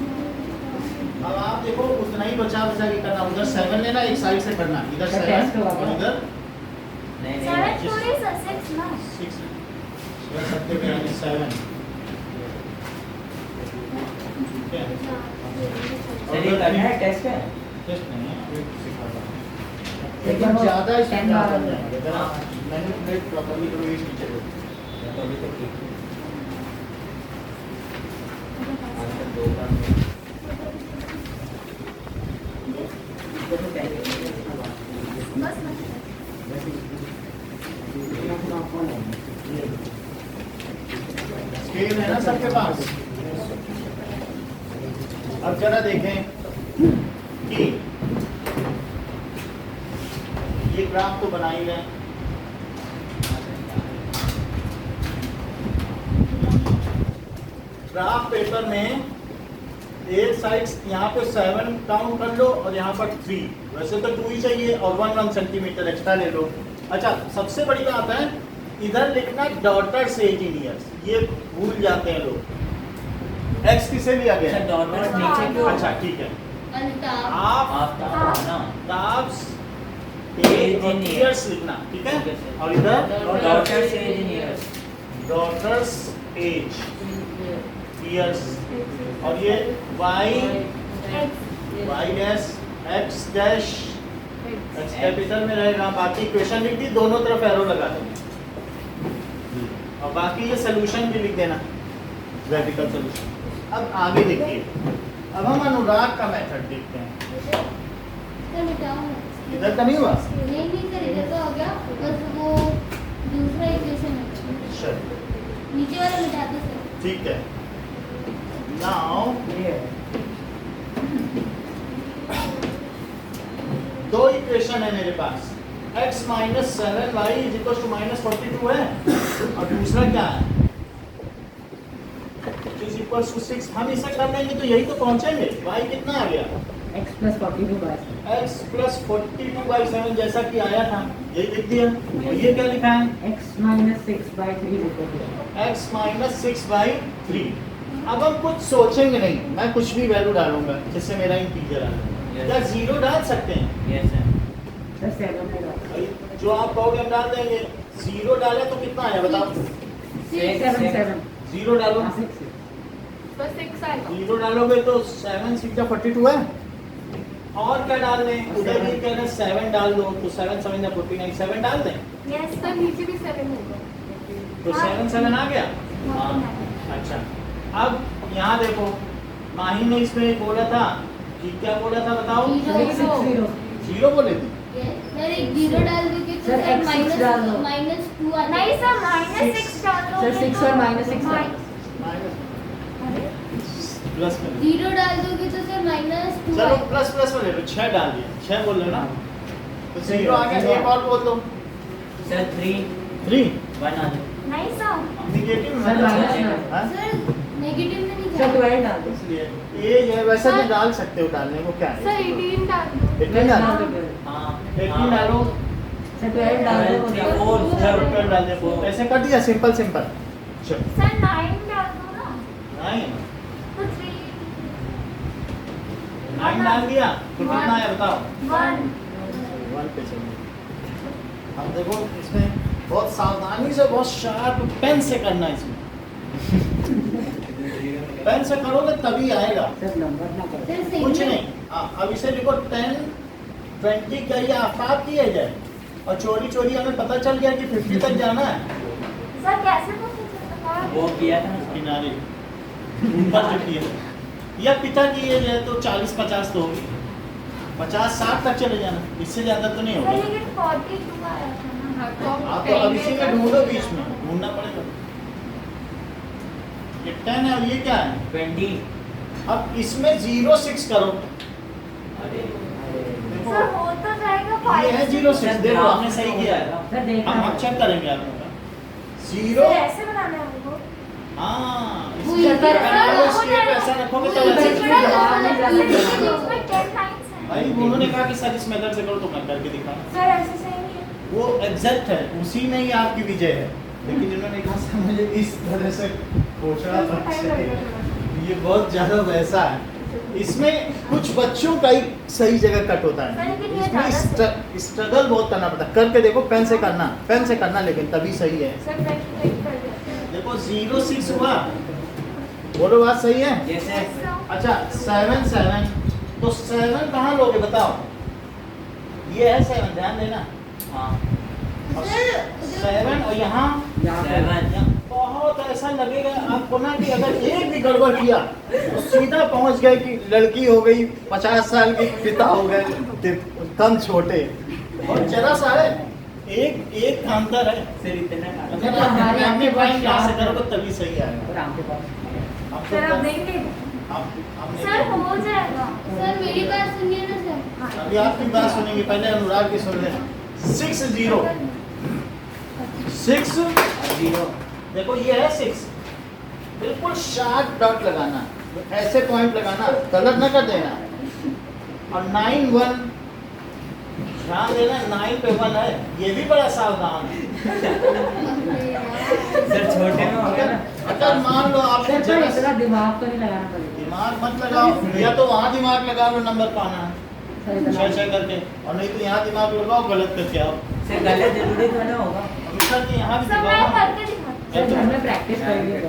[SPEAKER 1] अब आप देखो उतना ही बचा बचा के करना, उधर 7 लेना, एक साइड से करना, इधर
[SPEAKER 5] अच्छा,
[SPEAKER 1] 7
[SPEAKER 5] टेस्ट होगा
[SPEAKER 1] और
[SPEAKER 5] क्या?
[SPEAKER 1] इधर
[SPEAKER 3] नहीं नहीं
[SPEAKER 4] 7 थोड़ी 6 ना।
[SPEAKER 1] 6। यह सबके में यानी 7। ठीक है,
[SPEAKER 3] सर ये करना है टेस्ट है
[SPEAKER 1] टेस्ट नहीं है, अभी सिखा रहा हूँ।
[SPEAKER 5] लेकिन
[SPEAKER 1] लेकिन
[SPEAKER 5] वो
[SPEAKER 1] ज़्यादा इसमें
[SPEAKER 5] 10
[SPEAKER 1] क्या
[SPEAKER 5] बार
[SPEAKER 1] कर जाएंगे, अगर आप मैनिपुलेट प्रॉपर्ली करोगे इस टीचर को।
[SPEAKER 3] तो अभी तो ठीक है आंसर 2 का
[SPEAKER 4] बस ना।
[SPEAKER 1] स्केल है ना सबके पास। अब जरा देखें कि ये ग्राफ तो बना ही रहे, ग्राफ पेपर में एक साइड यहाँ पे 7 काउंट कर लो और यहाँ पर 3, वैसे तो 2 ही चाहिए और 1 सेंटीमीटर एक्स्ट्रा ले लो। अच्छा, सबसे बड़ी बात है इधर लिखना डॉटर्स एज इन ईयर्स, ये भूल जाते हैं लोग। एक्स किसे लिया गया
[SPEAKER 3] सर
[SPEAKER 1] है?
[SPEAKER 3] डॉटर नीचे क्यों
[SPEAKER 1] अच्छा ठीक है,
[SPEAKER 2] अल्ताफ
[SPEAKER 1] आप
[SPEAKER 3] आप ना
[SPEAKER 1] ताब्स
[SPEAKER 3] Age
[SPEAKER 1] एज
[SPEAKER 3] in
[SPEAKER 1] ईयर्स लिखना, ठीक
[SPEAKER 3] ठीक है
[SPEAKER 1] है।
[SPEAKER 3] सर।
[SPEAKER 1] और इधर
[SPEAKER 3] डॉटर से इंजीनियर्स
[SPEAKER 1] डॉटर्स एज ईयर्स, और ये y dash x dash x capital में रहेगा। बाकी इक्वेशन लिख दी, दोनों तरफ एरो लगा देंगे। और बाकी ये सोल्यूशन भी लिख देना, ग्राफिकल सोल्यूशन। अब आगे देखिए, अब हम अनुराग का मेथड देखते हैं।
[SPEAKER 2] सर मिटाओ ना।
[SPEAKER 1] इधर का नहीं हुआ?
[SPEAKER 2] नहीं सर, इधर का हो गया, बस वो दूसरा इक्वेशन है,
[SPEAKER 1] चलो
[SPEAKER 2] नीचे वाला मिटा दो सर।
[SPEAKER 1] ठीक है। नाउ
[SPEAKER 3] ये
[SPEAKER 1] दो इक्वेशन है मेरे पास, x minus 7y is equal to minus 42 है, और दूसरा क्या है, इज इक्वल टू 6। हम इसे कर लेंगे तो यही तो पहुंचेंगे। y कितना आ गया,
[SPEAKER 5] x plus 42 by 7.
[SPEAKER 1] x plus 42/7 जैसा कि आया था, यही लिख दिया। और ये क्या लिखा है,
[SPEAKER 5] x minus 6 by 3 is equal to
[SPEAKER 1] x minus 6/3। अब हम कुछ सोचेंगे नहीं, मैं कुछ भी वैल्यू डालूंगा जिससे मेरा इंटीजर आ जाए।
[SPEAKER 3] Yes.
[SPEAKER 1] क्या जीरो डाल सकते हैं?
[SPEAKER 3] Yes sir.
[SPEAKER 5] sir 7 होगा.
[SPEAKER 1] भाई, जो आप कहोगे हम डाल देंगे। जीरो डाले तो कितना आया बताओ,
[SPEAKER 5] 7
[SPEAKER 1] जीरो डालो,
[SPEAKER 5] 6
[SPEAKER 4] तो 6 आएगा।
[SPEAKER 1] जीरो डालोगे तो 7 6 42 है। और क्या डाल दें, उधर भी कह रहे 7 डाल दो, तो 7 7 49, 7 डाल दें
[SPEAKER 4] यस सर, नीचे भी 7 होगा।
[SPEAKER 1] तो 7 7 आ गया।
[SPEAKER 4] हाँ।
[SPEAKER 1] अच्छा, अब यहाँ देखो, माही ने इसमें बोला था कि क्या बोला था बताओ,
[SPEAKER 2] जीरो।
[SPEAKER 5] 6
[SPEAKER 1] जीरो बोले थे।
[SPEAKER 2] सर एक जीरो डाल दोगे तो
[SPEAKER 5] सर,
[SPEAKER 2] सर
[SPEAKER 5] x six डाल दो।
[SPEAKER 2] -2 आ
[SPEAKER 4] नहीं
[SPEAKER 2] जाएगा।
[SPEAKER 4] सर, -6 डाल दो।
[SPEAKER 5] सर, 6 और -6 डाल।
[SPEAKER 1] प्लस में ले।
[SPEAKER 2] जीरो डाल दोगे तो सर -2
[SPEAKER 1] चलो
[SPEAKER 2] आएगा।
[SPEAKER 1] प्लस प्लस में ले लो, 6 डाल दिया, 6 बोल रहे हो ना, तो जीरो आ गया। एक और बोल दो,
[SPEAKER 3] सर 3
[SPEAKER 1] 3
[SPEAKER 3] 1 आ जाए।
[SPEAKER 4] नहीं सर,
[SPEAKER 1] निगेटिव में
[SPEAKER 5] सर,
[SPEAKER 1] ना
[SPEAKER 5] माइनस
[SPEAKER 1] जाए।
[SPEAKER 5] में।
[SPEAKER 1] हाँ?
[SPEAKER 2] सर नेगेटिव में नहीं
[SPEAKER 5] सर
[SPEAKER 2] जाएगा।
[SPEAKER 5] 12 डाल दो.
[SPEAKER 1] इसलिए ये है, वैसे भी डाल सकते हो, डालने को क्या
[SPEAKER 4] सर
[SPEAKER 1] है।
[SPEAKER 4] 18 डाल दो।
[SPEAKER 1] 18 डालो,
[SPEAKER 3] हाँ
[SPEAKER 1] 18 डालो,
[SPEAKER 5] सर 12 डाल दो.
[SPEAKER 3] 12 4
[SPEAKER 1] 12 डाल दे, ऐसे कर दिया, सिंपल सिंपल। चलो
[SPEAKER 4] सर 9 डाल दो ना।
[SPEAKER 1] 9
[SPEAKER 4] तो 3
[SPEAKER 1] 9 डाल दिया तो कितना है बताओ,
[SPEAKER 4] 1
[SPEAKER 1] 1 पे चलिए। अब देखो इसमें बहुत सावधानी से, बहुत शार्प पेन से करना है इसमें। पेन से करोगे तभी आएगा,
[SPEAKER 5] सर नंबर ना करो.
[SPEAKER 2] सर सही
[SPEAKER 1] कुछ
[SPEAKER 2] में-
[SPEAKER 1] नहीं। हाँ, अब इसे लिखो 10 20 का ये आफात किया जाए, और चोरी चोरी हमें पता चल गया कि 50 तक जाना है।
[SPEAKER 4] सर कैसे पता चलता
[SPEAKER 3] वो किया था ना।
[SPEAKER 1] किनारे ऊपर जो किया, या पिता की ये है तो 40 50 तो होगी, 50 60 तक चले जाना, इससे ज्यादा तो नहीं
[SPEAKER 4] सर
[SPEAKER 1] होगा।
[SPEAKER 4] लेकिन 42 आया था ना।
[SPEAKER 1] आप तो अब इसी में ढूंढो, बीच में ढूंढना पड़ेगा। ये 10 है और ये क्या है,
[SPEAKER 3] 20।
[SPEAKER 1] अब इसमें 0 6 करो,
[SPEAKER 3] अरे
[SPEAKER 1] देखो
[SPEAKER 4] सर हो तो जाएगा
[SPEAKER 1] ये है 0 6, देखो आपने सही किया है।
[SPEAKER 5] सर देखना.
[SPEAKER 1] हम चेक करेंगे आपका 0।
[SPEAKER 4] सर ऐसे बनाना है हमको।
[SPEAKER 1] हाँ,
[SPEAKER 2] वो
[SPEAKER 1] इसलिए
[SPEAKER 2] इधर
[SPEAKER 1] अगर
[SPEAKER 4] हो
[SPEAKER 1] वो स्टेप
[SPEAKER 4] जाएगा।
[SPEAKER 1] ऐसा रखोगे
[SPEAKER 2] वो
[SPEAKER 1] तो
[SPEAKER 2] इधर
[SPEAKER 1] ऐसे
[SPEAKER 2] थोड़ा
[SPEAKER 1] चलेगा।
[SPEAKER 4] इसमें 10 लाइन्स हैं।
[SPEAKER 1] भाई उन्होंने कहा कि सर इस मेथड से करो, तो मैं करके दिखा।
[SPEAKER 4] सर ऐसे सही नहीं है।
[SPEAKER 1] वो एग्जैक्ट है, उसी में ही आपकी विजय है, लेकिन इन्होंने कहा सर मुझे इस तरह से पूछना
[SPEAKER 4] सर, इसमें टाइम लगेगा थोड़ा।
[SPEAKER 1] ये बहुत ज्यादा वैसा है। इसमें कुछ बच्चों का ही सही जगह कट होता
[SPEAKER 4] सर,
[SPEAKER 1] है,
[SPEAKER 4] लेकिन ये
[SPEAKER 1] इसमें
[SPEAKER 4] ज्यादा
[SPEAKER 1] स्ट्रगल बहुत करना पड़ता है। करके देखो, पेन से करना, पेन से करना, लेकिन तभी सही है।
[SPEAKER 4] सर प्रैक्टिस कर देते हैं।
[SPEAKER 1] देखो 0 6 हुआ, बोलो बात सही है।
[SPEAKER 3] जैसे
[SPEAKER 1] अच्छा 7 7, तो 7 कहाँ लोगे बताओ, ये है 7, ध्यान देना।
[SPEAKER 3] हाँ
[SPEAKER 1] और
[SPEAKER 2] सर
[SPEAKER 1] 7 और यहाँ
[SPEAKER 3] 7
[SPEAKER 1] बहुत ऐसा लगेगा आपको ना कि अगर एक भी गड़बड़ किया तो सीधा पहुंच गए कि लड़की हो गई 50 साल की, पिता हो गए कम छोटे, और जरा सा है, एक का अंतर है।
[SPEAKER 3] फिर इतना का
[SPEAKER 1] अगर आप
[SPEAKER 5] हमारे
[SPEAKER 1] अपने
[SPEAKER 5] आपके
[SPEAKER 1] टाइम
[SPEAKER 5] पास
[SPEAKER 1] यहाँ से
[SPEAKER 5] चार-
[SPEAKER 1] करोगे तभी सही आएगा।
[SPEAKER 5] सर आपके पास.
[SPEAKER 1] आप
[SPEAKER 4] सर
[SPEAKER 1] तो
[SPEAKER 4] अब देंगे।
[SPEAKER 1] आपने
[SPEAKER 4] सर हो जाएगा।
[SPEAKER 2] सर मेरी बात सुनिए ना सर।
[SPEAKER 1] अभी आपकी बात सुनेंगे, पहले अनुराग की सुन लें। 6 0 6,
[SPEAKER 3] 0
[SPEAKER 1] देखो ये है 6, बिल्कुल शार्प डॉट लगाना, ऐसे पॉइंट लगाना, गलत ना कर देना। और 9 1, ध्यान देना 9 पे 1 है, ये भी बड़ा सावधान है।
[SPEAKER 3] सर छोटे में हो गया ना।
[SPEAKER 1] अगर मान लो आपने
[SPEAKER 5] सर
[SPEAKER 1] जरा
[SPEAKER 5] इतना दिमाग तो नहीं लगाना पड़ेगा.
[SPEAKER 1] दिमाग मत लगाओ, या तो वहाँ दिमाग लगा लो नंबर पाना है
[SPEAKER 5] सर इतना
[SPEAKER 1] 6 करके, और नहीं तो यहाँ दिमाग लगाओ गलत करके आओ।
[SPEAKER 3] सर गलत जरूरी तो ना होगा।
[SPEAKER 1] अभी सर कि यहाँ भी
[SPEAKER 4] सर मैं
[SPEAKER 1] दिखाओ,
[SPEAKER 4] करके दिखाती
[SPEAKER 5] सर हमने प्रैक्टिस कर ली है.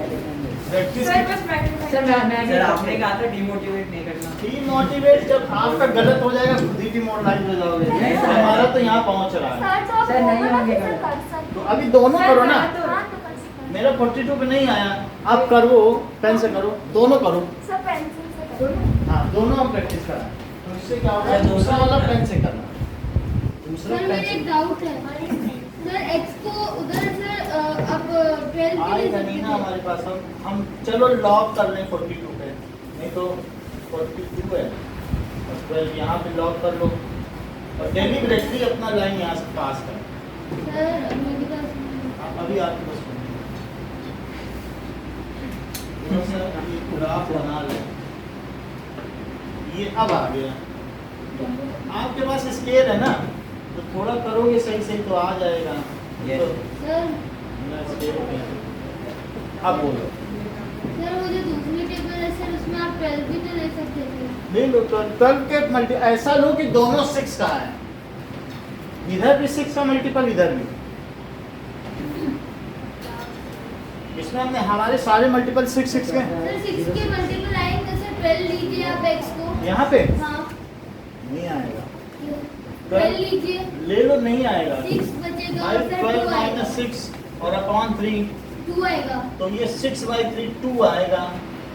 [SPEAKER 1] प्रैक्टिस
[SPEAKER 4] हूँ। सर बस प्रैक्टिस
[SPEAKER 5] सर मैं
[SPEAKER 3] सर आपने कहा था डिमोटिवेट नहीं करना।
[SPEAKER 1] डिमोटिवेट, जब आपका गलत हो जाएगा खुद ही डिमोटिवेट हो जाओगे।
[SPEAKER 4] नहीं, सर।
[SPEAKER 1] हमारा तो यहाँ पहुँच रहा है।
[SPEAKER 4] सर तो आप
[SPEAKER 5] सर, नहीं
[SPEAKER 4] बोलो ना
[SPEAKER 5] होंगे
[SPEAKER 4] कि सर
[SPEAKER 5] गलत।
[SPEAKER 4] कर सकते
[SPEAKER 1] तो अभी दोनों
[SPEAKER 4] सर,
[SPEAKER 1] करो ना,
[SPEAKER 4] हाँ, तो कर सकते हैं।
[SPEAKER 1] मेरा 42 पे नहीं आया, आप करो पेन से करो, दोनों करो।
[SPEAKER 4] सर पेंसिल से करो।
[SPEAKER 1] हाँ दोनों हम प्रैक्टिस करा, तो इससे क्या होगा,
[SPEAKER 3] सर,
[SPEAKER 1] दूसरा वाला
[SPEAKER 3] दूसरा
[SPEAKER 1] पेन से करना, दूसरा
[SPEAKER 2] सर
[SPEAKER 1] पेन
[SPEAKER 2] मेरे एक
[SPEAKER 1] से।
[SPEAKER 2] डाउट है सर, एक्स को उधर सर अब 12 के
[SPEAKER 1] आएगा
[SPEAKER 2] लिए
[SPEAKER 1] नहीं ना हमारे पास, हम चलो लॉक कर लें 42 पे, नहीं तो 42 है और 12 यहाँ पे लॉक कर लो और डेलिबरेटली अपना लाइन यहाँ से पास कर।
[SPEAKER 2] सर मेरे पास
[SPEAKER 1] अभी आपके पास ये ग्राफ बना ले, ये अब आ गया, आपके पास स्केल है ना, तो थोड़ा करोगे सही सही तो आ जाएगा।
[SPEAKER 3] Yes.
[SPEAKER 1] तो
[SPEAKER 2] सर
[SPEAKER 1] मेरा स्केल हो गया। अब बोलो,
[SPEAKER 2] सर वो जो दूसरी टेबल है सर, उसमें आप 12 भी तो ले सकते थे।
[SPEAKER 1] नहीं लो, 12 के मल्टी ऐसा लो कि दोनों 6 का है, इधर भी 6 का मल्टीपल इधर भी, इसमें हमने हमारे सारे मल्टीपल 6 6 के हैं।
[SPEAKER 2] सर 6 के मल्टीपल आएंगे सर, 12 लीजिए आप एक्स को।
[SPEAKER 1] यहाँ पे
[SPEAKER 2] हाँ
[SPEAKER 1] नहीं आएगा,
[SPEAKER 2] 12 लीजिए,
[SPEAKER 1] ले लो, नहीं आएगा।
[SPEAKER 2] 6 बचेगा और सर
[SPEAKER 1] 12
[SPEAKER 2] 2 आएगा,
[SPEAKER 1] माइनस 6 और अपॉन 3,
[SPEAKER 2] 2 आएगा।
[SPEAKER 1] तो ये 6/3 2 आएगा।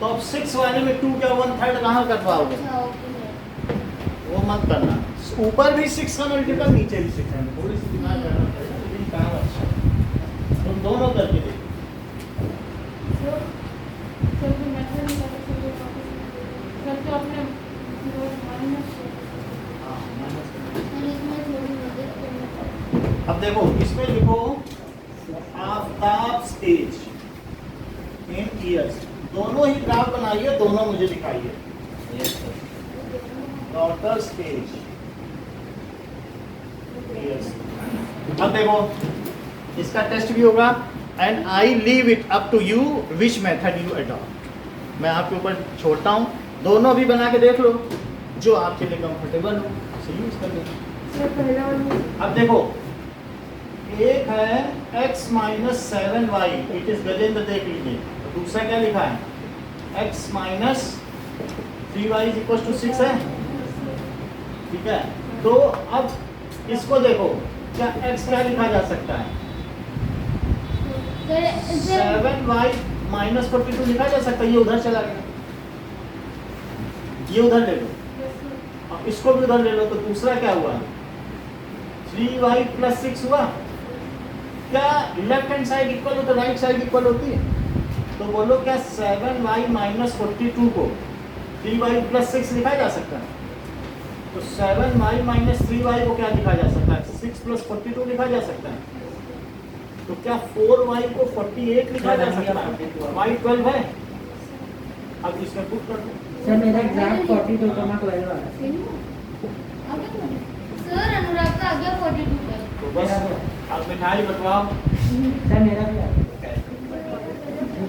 [SPEAKER 1] तो अब 6 वाले में 2 क्या 1/3 कहाँ कर पाओगे,
[SPEAKER 2] अच्छा ओके सर।
[SPEAKER 1] वो मत करना। ऊपर भी 6 का मल्टीपल, नीचे भी 6 है, थोड़ी सी दिमाग करना पड़ेगा, लेकिन काम अच्छा है। तुम दोनों करके देखो। हाँ, minus करना।
[SPEAKER 2] सर इसमें थोड़ी मदद करना।
[SPEAKER 1] अब देखो इसमें लिखो आफ्ताब स्टेज इन ईयर्स, दोनों ही ग्राफ बनाइए, दोनों मुझे दिखाइए।
[SPEAKER 3] Yes, sir.
[SPEAKER 1] Daughter stage years. अब देखो इसका टेस्ट भी होगा, and I leave it up to you which method you adopt. मैं आपके ऊपर छोड़ता हूँ, दोनों भी बना के देख लो, जो आपके लिए कंफर्टेबल हो उसे यूज कर लो। अब देखो एक है x minus 7y, it is Gajendra, देख लीजिए। तो दूसरा क्या लिखा है, x minus 3y is equal to 6 है, ठीक है। तो अब इसको देखो, क्या x क्या लिखा जा सकता है,
[SPEAKER 2] सर
[SPEAKER 1] 7y माइनस 42 लिखा जा सकता है, ये उधर चला गया, ये उधर ले लो, अब इसको भी उधर ले लो, तो दूसरा क्या हुआ, 3y प्लस 6 हुआ। क्या लेफ्ट हैंड साइड इक्वल हो तो राइट साइड इक्वल होती है, तो बोलो क्या 7y माइनस 42 को 3y प्लस 6 लिखा जा सकता है, तो 7y माइनस 3y को क्या लिखा जा सकता है, 6 प्लस 42 लिखा जा सकता है। तो क्या 4y को 48 लिखा जा सकता है, y 12 है। अब इसमें पुट कर दो,
[SPEAKER 5] सर मेरा एग्जैक्ट 42,12 आ रहा है।
[SPEAKER 2] सर अनुराग का आ गया 42 पे।
[SPEAKER 1] तो बस आप मिठाई बटवाओ।
[SPEAKER 5] सर मेरा भी आ रहा है।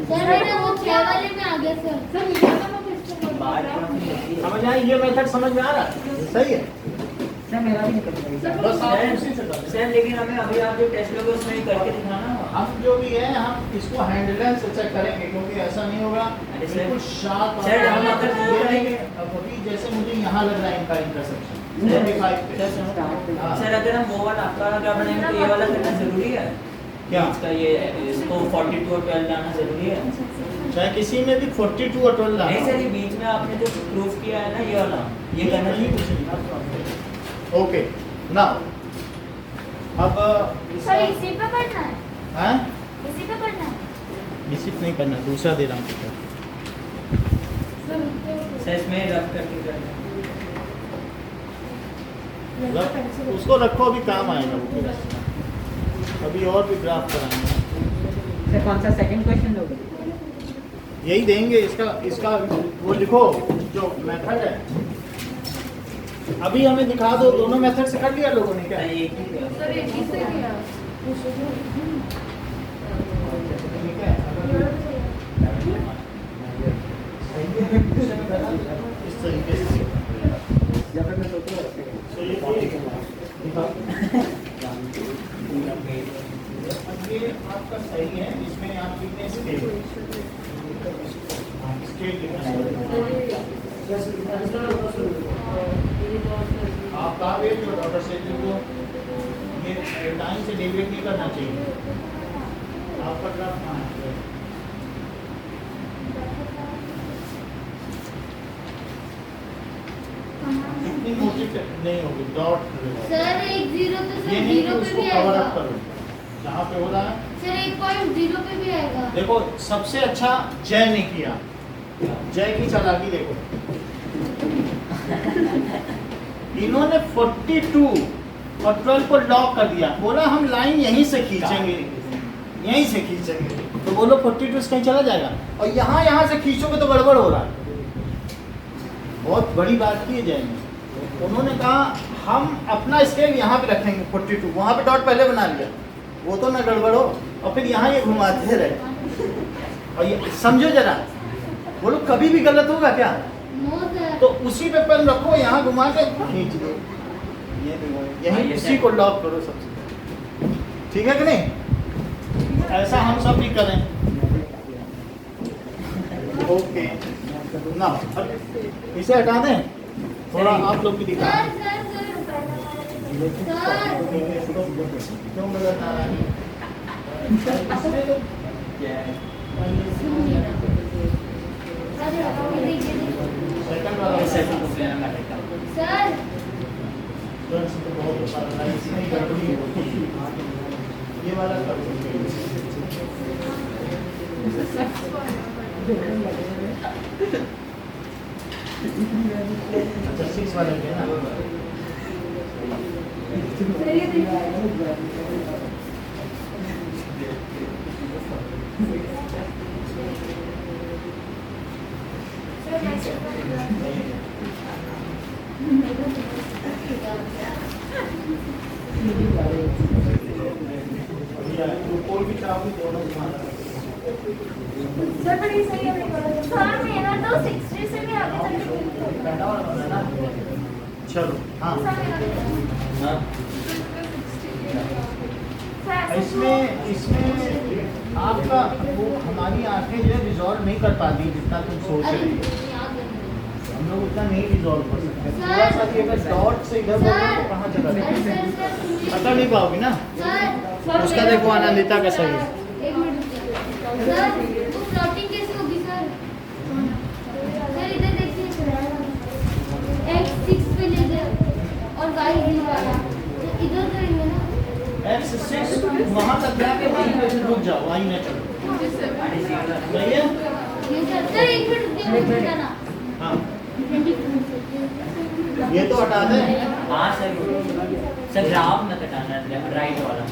[SPEAKER 2] सर मेरा वो 6 वाले में आ गया सर।
[SPEAKER 1] समझ आए, ये मेथड समझ में आ रहा है, सही है।
[SPEAKER 5] सर मेरा भी निकल गया।
[SPEAKER 1] बस आप उसी से कर
[SPEAKER 3] सर लेकिन हमें अभी आप जो टेस्ट लोगे उसमें ही करके दिखाना होगा।
[SPEAKER 1] हम जो भी है हम इसको हैंडलेंस से चेक करेंगे, क्योंकि ऐसा नहीं होगा
[SPEAKER 3] अरे सर,
[SPEAKER 1] बिल्कुल शार्प।
[SPEAKER 3] सर, हम अगर वो करेंगे-
[SPEAKER 1] अब अभी जैसे मुझे यहाँ लग रहा है इनका इंटरसेप्शन
[SPEAKER 3] सर,
[SPEAKER 1] 45 पे।
[SPEAKER 3] सर, सुनो।
[SPEAKER 1] हाँ।
[SPEAKER 3] सर अगर हम वो वाला आपका वाला ग्राफ बनाएंगे तो ये वाला करना जरूरी है
[SPEAKER 1] क्या?
[SPEAKER 3] इसका, ये इसको 42 और 12 लाना जरूरी है।
[SPEAKER 1] चाहे किसी में भी 42 और 12
[SPEAKER 3] नहीं सर, ये
[SPEAKER 1] लाना
[SPEAKER 3] बीच में आपने जो प्रूफ किया है ना ये वाला, ये करना
[SPEAKER 1] नहीं
[SPEAKER 3] चाहिए।
[SPEAKER 1] कुछ नहीं। ओके नाउ अब
[SPEAKER 4] सर इसी पे करना है,
[SPEAKER 1] हाँ
[SPEAKER 4] इसी पे करना है।
[SPEAKER 1] रिसीव नहीं करना, दूसरा दे रहा हूँ।
[SPEAKER 3] सर इसमें रफ करके करना।
[SPEAKER 1] मतलब उसको रखो, अभी काम आएगा वो फिर। अभी और भी ग्राफ कराएंगे,
[SPEAKER 5] सर कौन सा सेकंड क्वेश्चन लोगे?
[SPEAKER 1] यही देंगे। इसका वो लिखो जो मेथड है, अभी हमें दिखा दो। दोनों मेथड से कर लिया लोगों ने क्या?
[SPEAKER 3] सर एक ही है।
[SPEAKER 2] सर एक ही से किया।
[SPEAKER 1] ठीक है, इस तरीके से तो ये अब ये आपका सही है, इसमें आप लिखते हैं स्केल लिखना आप कहा गए जो डॉक्टर से को ये टाइम से डेविएट नहीं करना चाहिए। आपका ग्राफ कहाँ है? इतनी मोटी नहीं होगी, डॉट
[SPEAKER 2] सर 1 0 तो सर
[SPEAKER 1] ये नहीं कि
[SPEAKER 2] 0 पे
[SPEAKER 1] उसको
[SPEAKER 2] भी
[SPEAKER 1] कवर
[SPEAKER 2] आएगा।
[SPEAKER 1] अप करो जहाँ पे हो रहा है।
[SPEAKER 2] सर 1.0 पे भी आएगा।
[SPEAKER 1] देखो सबसे अच्छा जय ने किया, जय की चालाकी देखो। इन्होंने 42 और 12 को लॉक कर दिया, बोला हम लाइन यहीं से खींचेंगे, यहीं से खींचेंगे, तो बोलो 42 कहीं चला जाएगा, और यहाँ से खींचोगे तो गड़बड़ हो रहा है। बहुत बड़ी बात की है जय ने। उन्होंने कहा हम अपना स्केल यहाँ पे रखेंगे 42, वहाँ पे डॉट पहले बना लिया, वो तो ना गड़बड़ हो, और फिर यहाँ ये घुमाते रहे। और ये समझो जरा, बोलो कभी भी गलत होगा क्या?
[SPEAKER 2] No sir.
[SPEAKER 1] तो उसी पे पेन रखो, यहाँ घुमा के खींच दो, ये यही उसी को लॉक करो सबसे पहले। ठीक है कि नहीं? ऐसा हम सब भी करें। ओके ना, अब इसे हटा दें, थोड़ा आप लोग भी दिखा।
[SPEAKER 2] सर सर सर
[SPEAKER 1] क्यों गलत आ रहा है? इसमें तो सेकंड वाला
[SPEAKER 3] सेकंड को लेना पड़ेगा।
[SPEAKER 2] सर
[SPEAKER 1] फ्रेंड्स तो बहुत अच्छा लगा, इसमें ही गड़बड़ी होती है। ये वाला कर सकते अच्छा 6 वाले के ना। कोई भी चाहोगे दोनों घुमाना।
[SPEAKER 4] सर बड़ी सही है सर, मेरा तो 60 से भी आगे तक
[SPEAKER 1] पहला वाला बनाना। चलो हाँ,
[SPEAKER 3] हाँ
[SPEAKER 1] इसमें आपका वो हमारी आंखें जो है रिजॉल्व नहीं कर पाती जितना तुम सोच
[SPEAKER 2] अरे
[SPEAKER 1] रही हो।
[SPEAKER 2] याद है।
[SPEAKER 1] हम लोग उतना नहीं रिजॉल्व कर सकते।
[SPEAKER 2] सर,
[SPEAKER 1] थोड़ा सा भी अगर डॉट से इधर बोलो तो कहाँ चला
[SPEAKER 2] अरे
[SPEAKER 1] जाएगा?
[SPEAKER 2] सर सुनिए।
[SPEAKER 1] पता नहीं पाओगी ना।
[SPEAKER 2] सर
[SPEAKER 1] उसका देखो आनंदिता का सही।
[SPEAKER 2] एक मिनट सर, वो प्लॉटिंग कैसे होगी सर? सर इधर देखिए, x 6 पे ले गए और y 0 वाला, तो इधर करेंगे ना?
[SPEAKER 1] X6 वहाँ तक जाके वहीं पे से रुक जाओ, वहीं न चलो। सही है?
[SPEAKER 2] ये सर एक मिनट रुकिए, मुझे बताना।
[SPEAKER 1] हाँ, ये तो हटा दें।
[SPEAKER 3] हाँ सर ग्राफ में कटाना है, राइट वाला।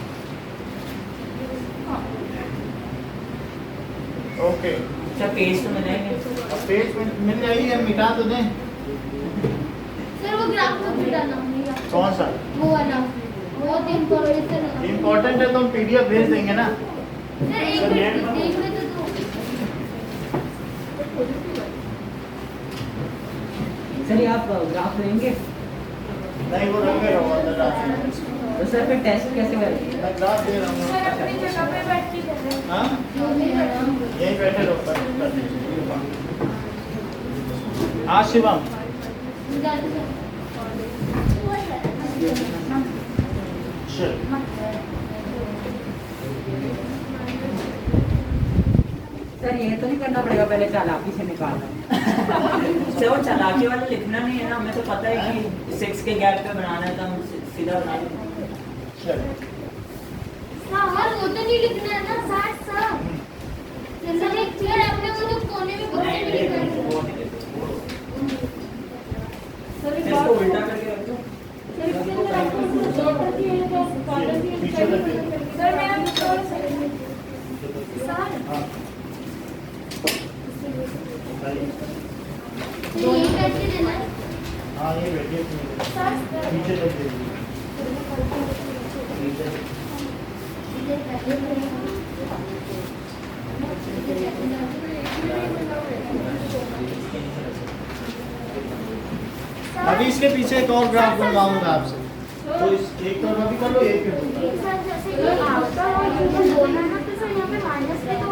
[SPEAKER 1] ओके,
[SPEAKER 3] सर पेज तो मिलेंगे।
[SPEAKER 1] अब पेज मिल जाएगी, हम मिटा तो दें।
[SPEAKER 2] सर वो ग्राफ को मिटाना,
[SPEAKER 1] कौन सा
[SPEAKER 2] वो वाला, बहुत इंपॉर्टेंट है।
[SPEAKER 1] इम्पोर्टेंट है तो हम PDF भेज देंगे ना।
[SPEAKER 2] सर एक मिनट देखने तो दो।
[SPEAKER 5] सर ये आप ग्राफ लेंगे
[SPEAKER 1] नहीं वो रखे रहो अंदर रात में।
[SPEAKER 5] तो सर फिर टेस्ट कैसे करेंगे?
[SPEAKER 1] मैं ग्राफ दे रहा हूँ।
[SPEAKER 4] सर अपनी जगह पे बैठ के कर रहे हैं।
[SPEAKER 1] हाँ,
[SPEAKER 2] जो भी है ना।
[SPEAKER 1] यहीं बैठे रहो कर दीजिए। हाँ शिवम,
[SPEAKER 2] निकाल दो सर।
[SPEAKER 1] चल
[SPEAKER 5] सर ये तो नहीं करना पड़ेगा, पहले चालाकी से निकालना।
[SPEAKER 3] सर वो चालाकी वाला लिखना नहीं है ना, हमें तो पता है कि 6 के गैप पे बनाना है, तो हम सीधा बना देंगे।
[SPEAKER 1] चल
[SPEAKER 2] सर वो तो नहीं लिखना है ना सर। सर एक चेयर आपने वो जो कोने में बोतल
[SPEAKER 3] नहीं,
[SPEAKER 2] में लिखा
[SPEAKER 3] नहीं,
[SPEAKER 2] है।
[SPEAKER 3] वो नहीं लिखते, वो-
[SPEAKER 4] सर एक
[SPEAKER 3] इसको
[SPEAKER 4] बात
[SPEAKER 3] उल्टा करके रख दो।
[SPEAKER 4] सर इसके अंदर आपको शॉर्टर की है तो कॉलर की है।
[SPEAKER 1] पीछे रख दे।
[SPEAKER 4] सर मेरा सर
[SPEAKER 1] हाँ
[SPEAKER 2] तो ये कैसे देना है?
[SPEAKER 1] हाँ, ये बैठिए पीछे रख दीजिए।
[SPEAKER 2] इधर कैसे करेंगे?
[SPEAKER 1] अभी इसके पीछे एक और ग्राफ बनवाऊंगा आपसे, तो इस एक तो अभी कर लो, एक फिर दूसरा।
[SPEAKER 4] सर जैसे ये आफ्टर और ये बोलना है ना, तो सर यहाँ पे माइनस के तो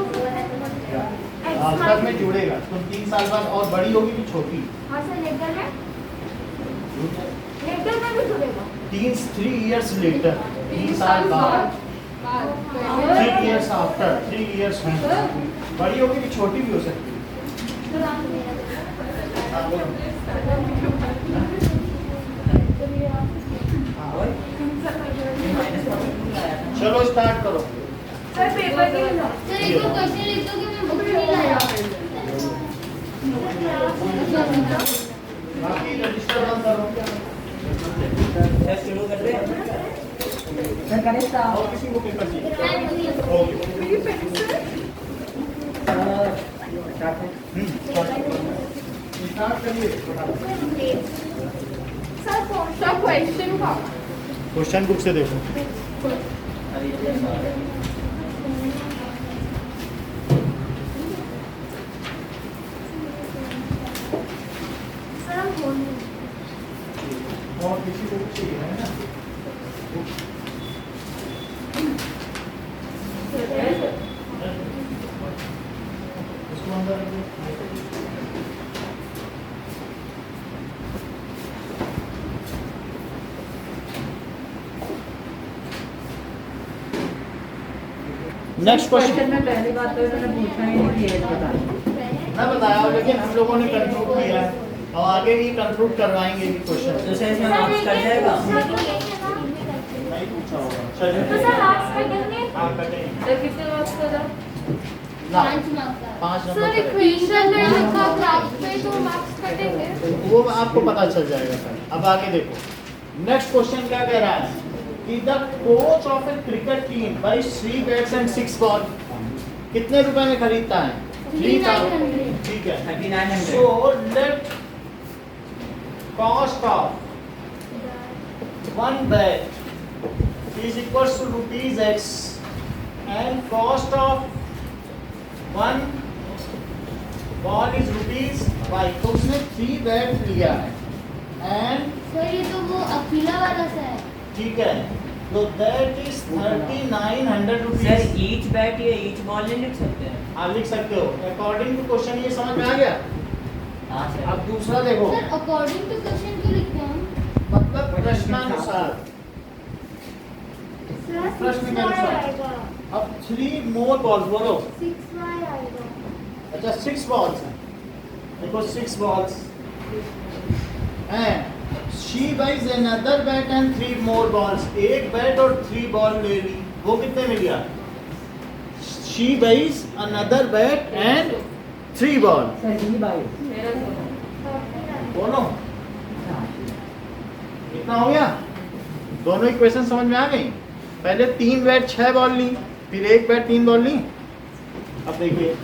[SPEAKER 1] आफ्टर में जुड़ेगा, तुम 3 साल बाद और बड़ी होगी कि छोटी?
[SPEAKER 4] हाँ सर लेटर में भी जुड़ेगा।
[SPEAKER 1] 3 years later, 3 साल बाद, 3 years after, 3 years hence, बड़ी होगी कि छोटी भी हो सकती है। हाँ, बोलो।
[SPEAKER 3] और ये माइनस का क्यों लाया था?
[SPEAKER 1] चलो स्टार्ट करो।
[SPEAKER 4] सर पेपर के लिए
[SPEAKER 2] सर एक और क्वेश्चन लिख दो कि मैं बुक नहीं लाया।
[SPEAKER 1] बाकी रजिस्टर बंद करो।
[SPEAKER 3] सर शुरू कर दे।
[SPEAKER 5] सर करें स्टार्ट।
[SPEAKER 1] और किसी को पेपर चाहिए?
[SPEAKER 2] मैं बोली
[SPEAKER 1] ओके।
[SPEAKER 4] मेरी पेंसिल
[SPEAKER 5] स्टार्ट है।
[SPEAKER 1] स्टार्ट करिए।
[SPEAKER 4] सर कौन सा क्वेश्चन का
[SPEAKER 1] क्वेश्चन बुक से देखो।
[SPEAKER 3] अरे ये
[SPEAKER 4] सर हम कौन
[SPEAKER 1] और किसी को चाहिए है ना? उसको अंदर रख दो। नेक्स्ट क्वेश्चन
[SPEAKER 5] में पहली बात तो इन्होंने पूछा ही नहीं कि एज बता।
[SPEAKER 1] मैं बताया, लेकिन हम लोगों ने कंक्लूड किया है और आगे भी कंक्लूड करवाएंगे भी क्वेश्चन।
[SPEAKER 3] तो सर इसमें मार्क्स कट जाएगा।
[SPEAKER 1] नहीं पूछा होगा।
[SPEAKER 4] तो
[SPEAKER 1] चलिए
[SPEAKER 4] सर लास्ट कटेंगे
[SPEAKER 1] हाँ कटेंगे।
[SPEAKER 4] सर कितने मार्क्स का था
[SPEAKER 2] 5 मार्क्स का।
[SPEAKER 1] 5
[SPEAKER 4] सर
[SPEAKER 1] नंबर
[SPEAKER 4] इक्वेशन में लिखा ग्राफ पे तो मार्क्स कटेंगे
[SPEAKER 1] करेंगे। वो आपको पता चल जाएगा सर। अब आगे देखो नेक्स्ट क्वेश्चन क्या कह रहा है कि the coach of a cricket team buy 3 bats and 6 ball कितने रुपए में खरीदता है?
[SPEAKER 2] 3,900।
[SPEAKER 1] ठीक है।
[SPEAKER 3] 3900।
[SPEAKER 1] So let cost of 1 bat is equals to rupees x and cost of 1 ball is rupees y। तो उसने 3 बैट लिया है एंड
[SPEAKER 2] सर ये तो वो अकेला वाला सा है।
[SPEAKER 1] ठीक है, तो that is 3900
[SPEAKER 3] sir
[SPEAKER 1] rupees.
[SPEAKER 3] Each bat या ईच बॉल नहीं लिख सकते हैं?
[SPEAKER 1] आप लिख सकते हो अकॉर्डिंग टू क्वेश्चन। ये समझ में आ गया?
[SPEAKER 3] हाँ सर।
[SPEAKER 1] अब दूसरा देखो,
[SPEAKER 2] सर अकॉर्डिंग टू क्वेश्चन क्यों लिखते हैं हम?
[SPEAKER 1] मतलब प्रश्नानुसार।
[SPEAKER 4] सर
[SPEAKER 1] प्रश्न
[SPEAKER 4] 6
[SPEAKER 1] के अनुसार।
[SPEAKER 4] आएगा
[SPEAKER 1] अब 3 मोर बॉल्स बोलो।
[SPEAKER 4] 6y आएगा
[SPEAKER 1] अच्छा 6 बॉल्स हैं, देखो 6 बॉल्स हैं। She buys another bat and 3 more balls. एक बैट और 3 बॉल ले ली, वो कितने में लिया? She buys another bat and 3 ball.
[SPEAKER 5] Sir ji भाई।
[SPEAKER 1] दोनों कितना हो गया? दोनों इक्वेशन समझ में आ गई? पहले 3 बैट 6 बॉल ली, फिर एक बैट 3 बॉल ली। अब देखिए,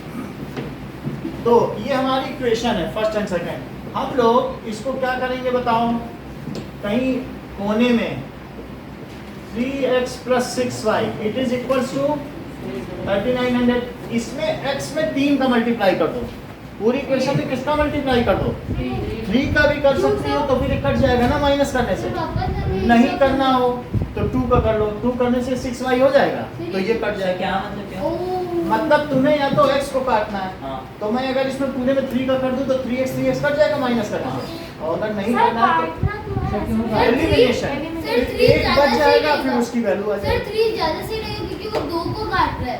[SPEAKER 1] तो ये हमारी इक्वेशन है फर्स्ट एंड सेकंड। हम लोग इसको क्या करेंगे बताओ? कहीं कोने में 3x + 6y it is equal to 3900। इसमें x में 3 का मल्टीप्लाई कर दो, पूरी इक्वेशन में किसका मल्टीप्लाई कर दो? 3 का भी कर सकते हो, तो फिर ये कट जाएगा ना माइनस करने से।
[SPEAKER 2] सर वापस हमें
[SPEAKER 1] नहीं करना हो तो 2 का कर लो, 2 करने से 6y हो जाएगा, तो ये कट
[SPEAKER 3] सर
[SPEAKER 1] जाएगा।
[SPEAKER 3] क्या मतलब क्या?
[SPEAKER 2] ओ
[SPEAKER 1] मतलब तुम्हें या तो x को काटना है,
[SPEAKER 3] हाँ।
[SPEAKER 1] तो मैं अगर इसमें पूरे में 3 का कर दूं तो 3x कट जाएगा माइनस करने से। और अगर नहीं
[SPEAKER 4] सर
[SPEAKER 1] करना है
[SPEAKER 4] काटना क्यों
[SPEAKER 5] सर, क्यों
[SPEAKER 4] है
[SPEAKER 5] काटना?
[SPEAKER 1] एलिमिनेशन,
[SPEAKER 2] सर 3
[SPEAKER 1] एक बच जाएगा फिर उसकी वैल्यू आ
[SPEAKER 2] सर
[SPEAKER 1] जाएगी।
[SPEAKER 2] 3 ज्यादा सही लगेगा क्योंकि वो 2 को काट रहा है।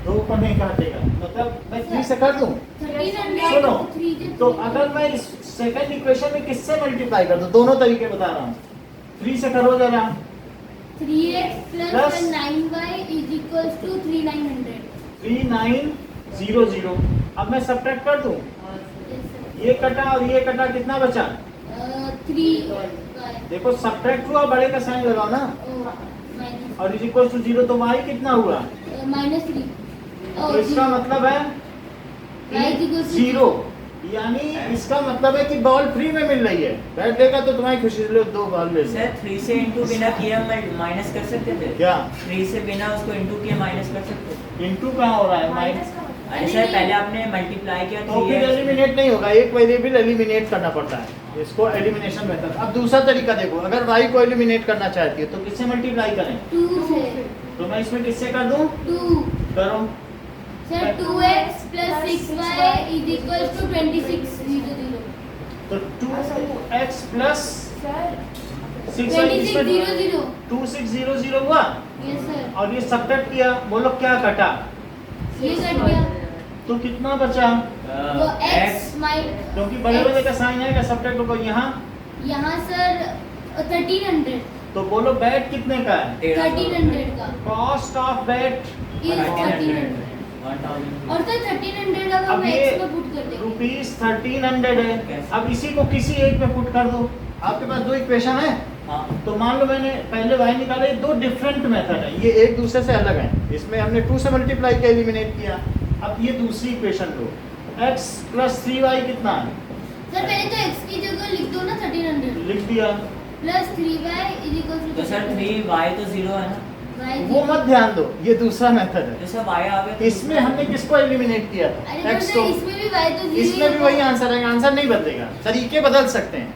[SPEAKER 1] 2 को नहीं काटेगा, मतलब मैं 3 से कर दूं।
[SPEAKER 2] 1300
[SPEAKER 1] सुनो,
[SPEAKER 2] 3
[SPEAKER 1] तो अगर मैं इस सेकंड इक्वेशन में किससे मल्टीप्लाई कर दूं? दोनों तरीके बता रहा हूँ। 3 से करो जरा।
[SPEAKER 2] 3x
[SPEAKER 1] Plus
[SPEAKER 2] + 9y = 3900।
[SPEAKER 1] 3900। अब मैं सब्ट्रैक्ट कर दूं, ये कटा और ये कटा, कितना बचा?
[SPEAKER 2] 3y
[SPEAKER 1] देखो सब्ट्रैक्ट हुआ, बड़े का साइन लगाओ ना,
[SPEAKER 2] माइनस
[SPEAKER 1] और इज इक्वल टू 0, तो y कितना हुआ?
[SPEAKER 2] -3।
[SPEAKER 1] तो इसका मतलब है
[SPEAKER 2] y =
[SPEAKER 1] 0, यानी इसका मतलब है कि बॉल फ्री में मिल रही है। बैट देगा तो तुम्हारी खुशी से लो, 2 बॉल ले लो।
[SPEAKER 3] सर 3 से इंटू बिना किए हम माइनस कर सकते थे
[SPEAKER 1] क्या
[SPEAKER 3] 3 से बिना उसको इंटू किए माइनस कर सकते थे?
[SPEAKER 1] इनटू कहाँ हो रहा है?
[SPEAKER 4] Minus
[SPEAKER 1] minus.
[SPEAKER 4] का मतलब
[SPEAKER 3] अरे सर पहले आपने मल्टीप्लाई किया
[SPEAKER 1] तो फिर
[SPEAKER 3] 3x
[SPEAKER 1] एलिमिनेट नहीं होगा, एक वेरिएबल एलिमिनेट करना पड़ता है, इसको एलिमिनेशन मेथड। अब दूसरा तरीका देखो, अगर y को एलिमिनेट करना चाहती हो तो किससे मल्टीप्लाई करें?
[SPEAKER 2] 2 से
[SPEAKER 1] तो मैं इसमें किससे कर दूं?
[SPEAKER 2] 2
[SPEAKER 1] करो।
[SPEAKER 2] Sir 2x + 6y = 2600।
[SPEAKER 1] तो 2x +
[SPEAKER 4] सर
[SPEAKER 1] 6y इसमें
[SPEAKER 2] 2600।
[SPEAKER 1] 2600 हुआ,
[SPEAKER 2] यस सर,
[SPEAKER 1] और ये सब्ट्रैक्ट किया, बोलो क्या कटा?
[SPEAKER 2] ये कट गया।
[SPEAKER 1] तो कितना बचा?
[SPEAKER 2] वो x
[SPEAKER 1] क्योंकि बड़े वाले का साइन है, क्या सब्ट्रैक्ट होगा यहाँ?
[SPEAKER 2] यहाँ सर 1300।
[SPEAKER 1] तो बोलो बेड कितने का है?
[SPEAKER 2] 1300 का।
[SPEAKER 1] कॉस्ट ऑफ बेड
[SPEAKER 2] इज 1300 और सर 1300 अगर
[SPEAKER 1] अब
[SPEAKER 2] हम
[SPEAKER 1] ये
[SPEAKER 2] एक्स में पुट कर देंगे
[SPEAKER 1] रुपीज 1300 है।
[SPEAKER 3] कैसे?
[SPEAKER 1] अब इसी को किसी एक में पुट कर दो। आपके पास दो इक्वेशन है,
[SPEAKER 3] हाँ
[SPEAKER 1] तो मान लो मैंने पहले y निकाला, ये दो डिफरेंट मेथड है, ये एक दूसरे से अलग है। इसमें हमने 2 से मल्टीप्लाई किया, एलिमिनेट किया। अब ये दूसरी इक्वेशन लो, x प्लस 3y कितना है?
[SPEAKER 2] सर पहले तो एक्स की जगह लिख दो ना 1300
[SPEAKER 1] लिख दिया।
[SPEAKER 2] Plus 3y is equal to
[SPEAKER 3] तो सर 3y तो 0 है ना,
[SPEAKER 1] वो मत ध्यान दो, ये दूसरा मेथड है।
[SPEAKER 3] जैसे y आ गया तो
[SPEAKER 1] इसमें हमने किसको एलिमिनेट किया था?
[SPEAKER 2] अरे
[SPEAKER 1] x
[SPEAKER 2] सर
[SPEAKER 1] को।
[SPEAKER 2] इसमें भी y तो 0
[SPEAKER 1] इसमें भी वही आंसर है, आंसर नहीं बदलेगा, तरीके बदल सकते हैं।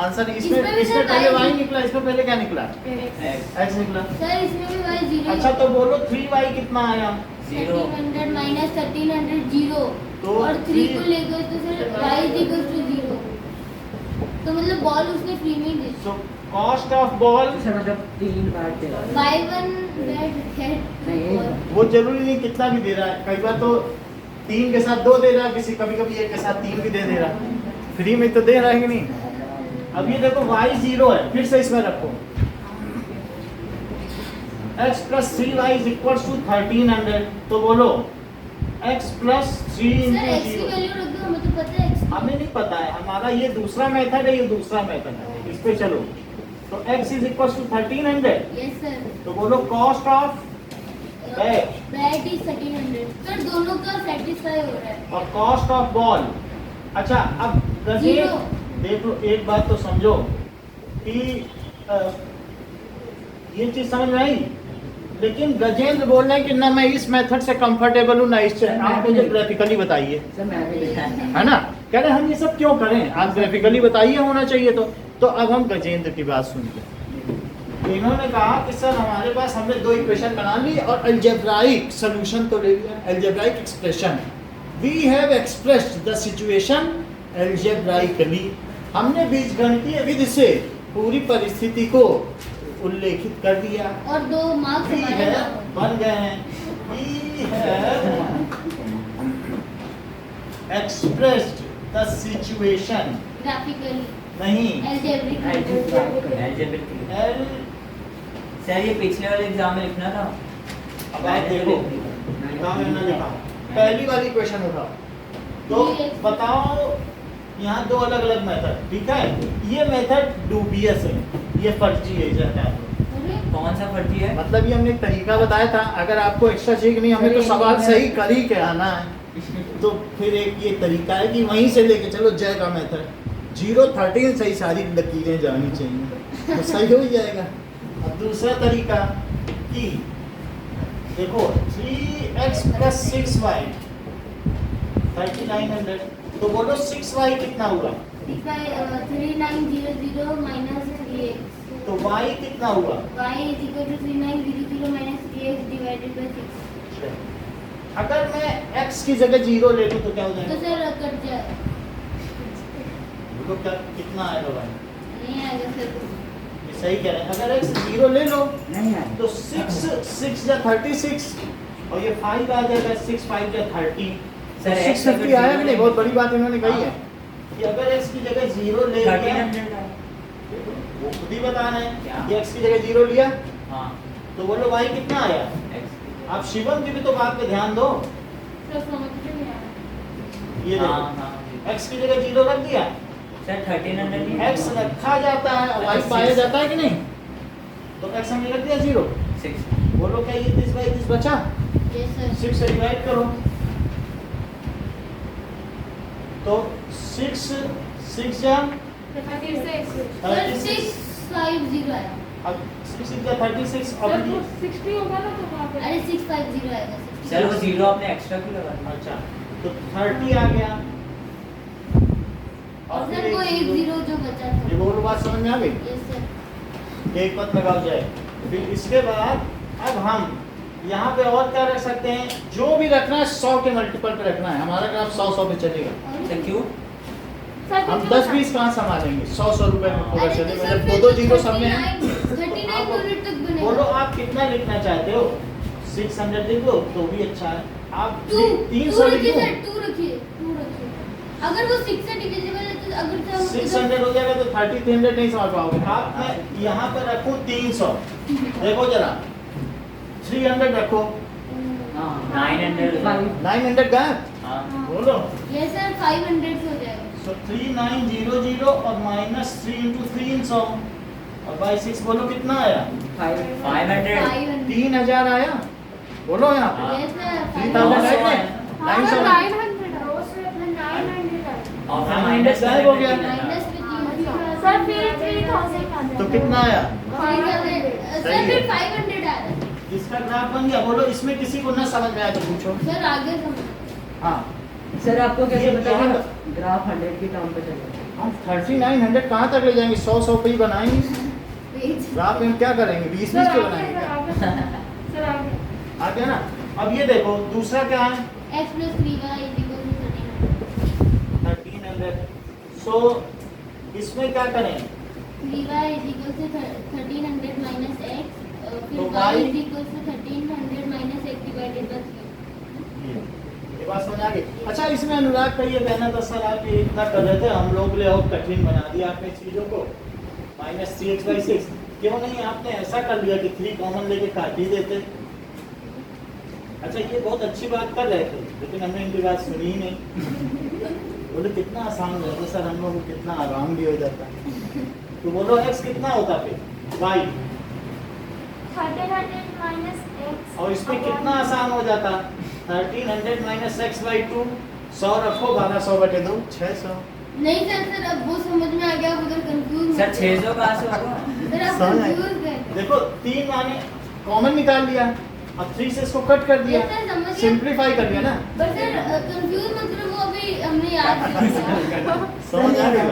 [SPEAKER 1] आंसर
[SPEAKER 2] इसमें भी
[SPEAKER 1] इसमें
[SPEAKER 2] सर
[SPEAKER 1] पहले
[SPEAKER 2] y
[SPEAKER 1] y निकला, इसमें पहले क्या निकला?
[SPEAKER 3] x
[SPEAKER 1] x निकला।
[SPEAKER 2] सर इसमें भी y 0
[SPEAKER 1] अच्छा तो बोलो 3y कितना आया?
[SPEAKER 3] 0
[SPEAKER 2] 1300 माइनस 1300 0
[SPEAKER 1] तो
[SPEAKER 2] और 3
[SPEAKER 1] three-
[SPEAKER 2] को लेकर तो sir y is equal to 0 तो मतलब बॉल उसने फ्री में ही दे
[SPEAKER 1] so cost of ball,
[SPEAKER 5] sir मतलब 3 बार दे रहा है।
[SPEAKER 2] बाय वन गेट
[SPEAKER 5] नहीं, एक बार।
[SPEAKER 1] वो जरूरी नहीं कितना भी दे रहा है, कई बार तो 3 के साथ 2 दे रहा है, किसी कभी कभी 1 के साथ 3 भी दे रहा है, फ्री में तो दे रहा है कि नहीं। अब ये देखो y 0 है, फिर से इसमें रखो x plus 3y is equal to 1300। तो बोलो x plus 3
[SPEAKER 2] sir x
[SPEAKER 1] into
[SPEAKER 2] की
[SPEAKER 1] 0।
[SPEAKER 2] वैल्यू रख दो, हमें तो पता है x की।
[SPEAKER 1] हमें नहीं पता है, हमारा ये दूसरा मेथड है, ये दूसरा मेथड है, इस पे चलो। तो x is equal to 1300।
[SPEAKER 2] Yes sir
[SPEAKER 1] तो बोलो cost of bed
[SPEAKER 2] bat is 1300 sir दोनों का सेटिस्फाई हो रहा है
[SPEAKER 1] और कॉस्ट ऑफ बॉल। अच्छा अब गजेंद्र,
[SPEAKER 2] Zero।
[SPEAKER 1] देख लो एक बात तो समझो कि ये चीज समझ में आई, लेकिन गजेंद्र बोल रहे हैं कि ना मैं इस मेथड से कंफर्टेबल हूँ ना इससे। आप मुझे ग्राफिकली बताइए,
[SPEAKER 5] सर मैं भी देखा है।
[SPEAKER 1] है ना? कह रहे हम ये सब क्यों करें, आप ग्राफिकली बताइए, होना चाहिए। तो अब हम गजेंद्र की बात सुनते हैं। इन्होंने कहा कि सर हमारे पास हमने दो इक्वेशन बना ली और अलजेब्राइक सॉल्यूशन तो ले लिया, algebraic expression. We have expressed the situation algebraically. हमने बीजगणितीय विधि से पूरी परिस्थिति को उल्लेखित कर दिया।
[SPEAKER 2] और 2 मार्क्स
[SPEAKER 1] We
[SPEAKER 2] हमारे
[SPEAKER 1] have
[SPEAKER 2] पास।
[SPEAKER 1] बन गए हैं। We have expressed the situation।
[SPEAKER 2] Graphically
[SPEAKER 1] नहीं,
[SPEAKER 2] अलजेब्रिक
[SPEAKER 3] एल्जेब्रिक
[SPEAKER 1] L।
[SPEAKER 3] सर ये पिछले वाले एग्जाम में लिखना था।
[SPEAKER 1] अब आप देखो, लिखा मैंने लिखा, पहली वाली क्वेश्चन उठाओ। तो बताओ, यहाँ दो अलग अलग मेथड, ठीक है? ये मेथड डूबियस है, ये फर्जी है, जाता है।
[SPEAKER 2] अरे
[SPEAKER 3] कौन सा फर्जी है?
[SPEAKER 1] मतलब ये हमने एक तरीका बताया था, अगर आपको एक्स्ट्रा चाहिए कि नहीं, हमें तो सवाल सही कर ही के आना है। तो फिर एक ये तरीका है कि वहीं से लेके चलो जय का मेथड 0-13 से ही सारी लकीरें जानी चाहिए, तो सही हो ही जाएगा। अब दूसरा तरीका कि देखो 3x प्लस 6y 3900। तो बोलो 6y कितना हुआ?
[SPEAKER 2] 3900 माइनस 3x
[SPEAKER 1] तो y कितना हुआ?
[SPEAKER 2] y is equal to 3900 minus 3x divided by 6
[SPEAKER 1] अगर मैं x की जगह 0 ले लूँ तो क्या हो
[SPEAKER 2] तो
[SPEAKER 1] जाएगा?
[SPEAKER 2] सर कट जाए
[SPEAKER 1] तो क्या कितना आएगा y?
[SPEAKER 2] नहीं आएगा सर
[SPEAKER 1] ये सही कह रहे हैं। अगर x 0 ले लो
[SPEAKER 5] नहीं यार।
[SPEAKER 1] तो 6 या 36 और ये 5 आ जाएगा, 6 5 या 30।
[SPEAKER 3] सर,
[SPEAKER 1] तो
[SPEAKER 3] x
[SPEAKER 1] 650
[SPEAKER 3] अगर
[SPEAKER 1] आया कि नहीं?
[SPEAKER 3] 0
[SPEAKER 1] बहुत बड़ी बात इन्होंने कही है
[SPEAKER 3] हाँ।
[SPEAKER 1] कि अगर x की जगह 0 ले लिया,
[SPEAKER 3] 1300 है।
[SPEAKER 1] वो खुद ही बता रहे हैं
[SPEAKER 3] क्या?
[SPEAKER 1] कि x की जगह 0 लिया
[SPEAKER 3] हाँ
[SPEAKER 1] तो बोलो y कितना आया?
[SPEAKER 3] x
[SPEAKER 1] आप शिवम की भी तो बात पे ध्यान दो।
[SPEAKER 2] तो समझ में नहीं आया
[SPEAKER 1] ये
[SPEAKER 3] हाँ
[SPEAKER 1] देखो,
[SPEAKER 3] हाँ
[SPEAKER 1] x की जगह 0 रख दिया,
[SPEAKER 3] सर 1300 नहीं
[SPEAKER 1] x रखा जाता है और y पाया जाता है कि नहीं? तो x हमने रख दिया 0।
[SPEAKER 3] 6
[SPEAKER 1] बोलो क्या ये 30/30 बचा?
[SPEAKER 2] यस सर
[SPEAKER 1] 6 से डिवाइड करो तो 6 या
[SPEAKER 2] 36 सर
[SPEAKER 1] 36।
[SPEAKER 2] 650 आया
[SPEAKER 1] अब 6 या 36 और ये-
[SPEAKER 4] 60 होगा ना तो वहाँ पे
[SPEAKER 2] अरे 650 आएगा 60।
[SPEAKER 3] सर वो 0 आपने एक्स्ट्रा क्यों लगा दिया?
[SPEAKER 1] अच्छा तो 30 आ गया
[SPEAKER 2] और
[SPEAKER 1] फिर
[SPEAKER 2] सर वो
[SPEAKER 1] एक
[SPEAKER 2] 1
[SPEAKER 1] zero।
[SPEAKER 2] 0 जो बचा
[SPEAKER 1] ये
[SPEAKER 2] था
[SPEAKER 1] बोलो बात समझ में आ गई?
[SPEAKER 2] यस सर
[SPEAKER 1] एक पद लगाओ जाए। फिर इसके बाद अब हम यहाँ पे और क्या रख सकते हैं? जो भी रखना है 100 के मल्टीपल पे रखना है। हमारा ग्राफ 100 पे चलेगा।
[SPEAKER 3] सर क्यों?
[SPEAKER 4] सर
[SPEAKER 1] हम
[SPEAKER 4] कुछ
[SPEAKER 1] 10-20 कहाँ संभालेंगे? 100 रुपए में पूरा
[SPEAKER 2] अरे तो
[SPEAKER 1] चलेगा।
[SPEAKER 2] सर
[SPEAKER 1] जब
[SPEAKER 2] फिर
[SPEAKER 1] दो जीरो सामने है
[SPEAKER 2] 39 यूनिट तक बनेगा
[SPEAKER 1] बोलो आप कितना लिखना चाहते हो? 600 लिख लो तो भी अच्छा है। आप 300 लिख
[SPEAKER 2] रखिए
[SPEAKER 1] लो।
[SPEAKER 2] सर 2 रखिए 2 रखिए अगर वो 6 से डिविजिबल है तो अगर तो हम
[SPEAKER 1] 600 हो जाएगा तो 3300 नहीं समझ पाओगे आप। मैं यहाँ पर रखूँ 300, देखो जरा 300 रखो,
[SPEAKER 5] हाँ
[SPEAKER 3] 900
[SPEAKER 1] 900 का है?
[SPEAKER 3] हाँ
[SPEAKER 1] बोलो।
[SPEAKER 2] ये सर 500 से हो जाएगा।
[SPEAKER 1] So 3900 और माइनस 3 into 300 और बाई 6 बोलो कितना आया?
[SPEAKER 3] 500
[SPEAKER 2] 500
[SPEAKER 1] 3000 आया। बोलो यहाँ पे
[SPEAKER 3] हाँ।
[SPEAKER 2] ये सर
[SPEAKER 1] 3000
[SPEAKER 3] 900
[SPEAKER 1] है
[SPEAKER 3] है।
[SPEAKER 1] 900
[SPEAKER 3] और फिर
[SPEAKER 1] माइनस गायब हो गया।
[SPEAKER 2] माइनस में 300
[SPEAKER 4] सर फिर 3000
[SPEAKER 1] तो कितना आया?
[SPEAKER 2] सर फिर 500 आ रहा है।
[SPEAKER 1] इसका ग्राफ बन गया। बोलो इसमें किसी को ना समझ में आया तो पूछो।
[SPEAKER 2] सर आगे समझ
[SPEAKER 1] हाँ
[SPEAKER 5] सर आपको कैसे
[SPEAKER 1] ये
[SPEAKER 5] बताएगा
[SPEAKER 1] यहाँ-
[SPEAKER 5] ग्राफ 100 की टर्म पे चलेगा?
[SPEAKER 1] हम 3900 कहाँ तक ले जाएंगे? 100 पे ही बनाएंगे।
[SPEAKER 2] पेज
[SPEAKER 1] ग्राफ में क्या करेंगे? 20 पे बनाएंगे क्या?
[SPEAKER 4] सर आगे
[SPEAKER 1] आ गया ना। अब ये देखो दूसरा क्या है?
[SPEAKER 2] x plus 3y equal to
[SPEAKER 1] 1300। सो इसमें क्या करें?
[SPEAKER 2] 3y is equal to 1300 minus x फिर
[SPEAKER 1] तो
[SPEAKER 2] y
[SPEAKER 1] y
[SPEAKER 2] is equal to 1300 minus x divided by 3।
[SPEAKER 1] ये बात समझ आ गई। अच्छा इसमें अनुराग का ये कहना था सर आप ये इतना कर रहे थे हम लोग ले और कठिन बना दिया आपने चीजों को। माइनस 3x/6 क्यों नहीं आपने ऐसा कर लिया कि 3 कॉमन लेके काट ही देते। अच्छा ये बहुत अच्छी बात कर रहे थे लेकिन हमने इनकी बात सुनी ही नहीं। बोले कितना आसान रहता सर, हम लोग को कितना आराम भी हो जाता। तो बोलो x कितना होता फिर y
[SPEAKER 4] 1300 minus x
[SPEAKER 1] और इसमें कितना आसान हो जाता 1300 minus x/2 100 रखो 1200/2 600।
[SPEAKER 2] नहीं सर सर अब वो समझ में आ गया आप उधर कंफ्यूज
[SPEAKER 3] सर 600 कहाँ से होगा?
[SPEAKER 2] सर आप
[SPEAKER 1] समझ आया।
[SPEAKER 2] कंफ्यूज गए
[SPEAKER 1] देखो 3 माने कॉमन निकाल लिया अब 3 से इसको कट कर दिया,
[SPEAKER 2] ये सर समझ गया।
[SPEAKER 1] सिंपलीफाई कर दिया ना।
[SPEAKER 2] पर सर कंफ्यूज मतलब वो अभी हमने याद कर लिया।
[SPEAKER 1] समझ आ गया?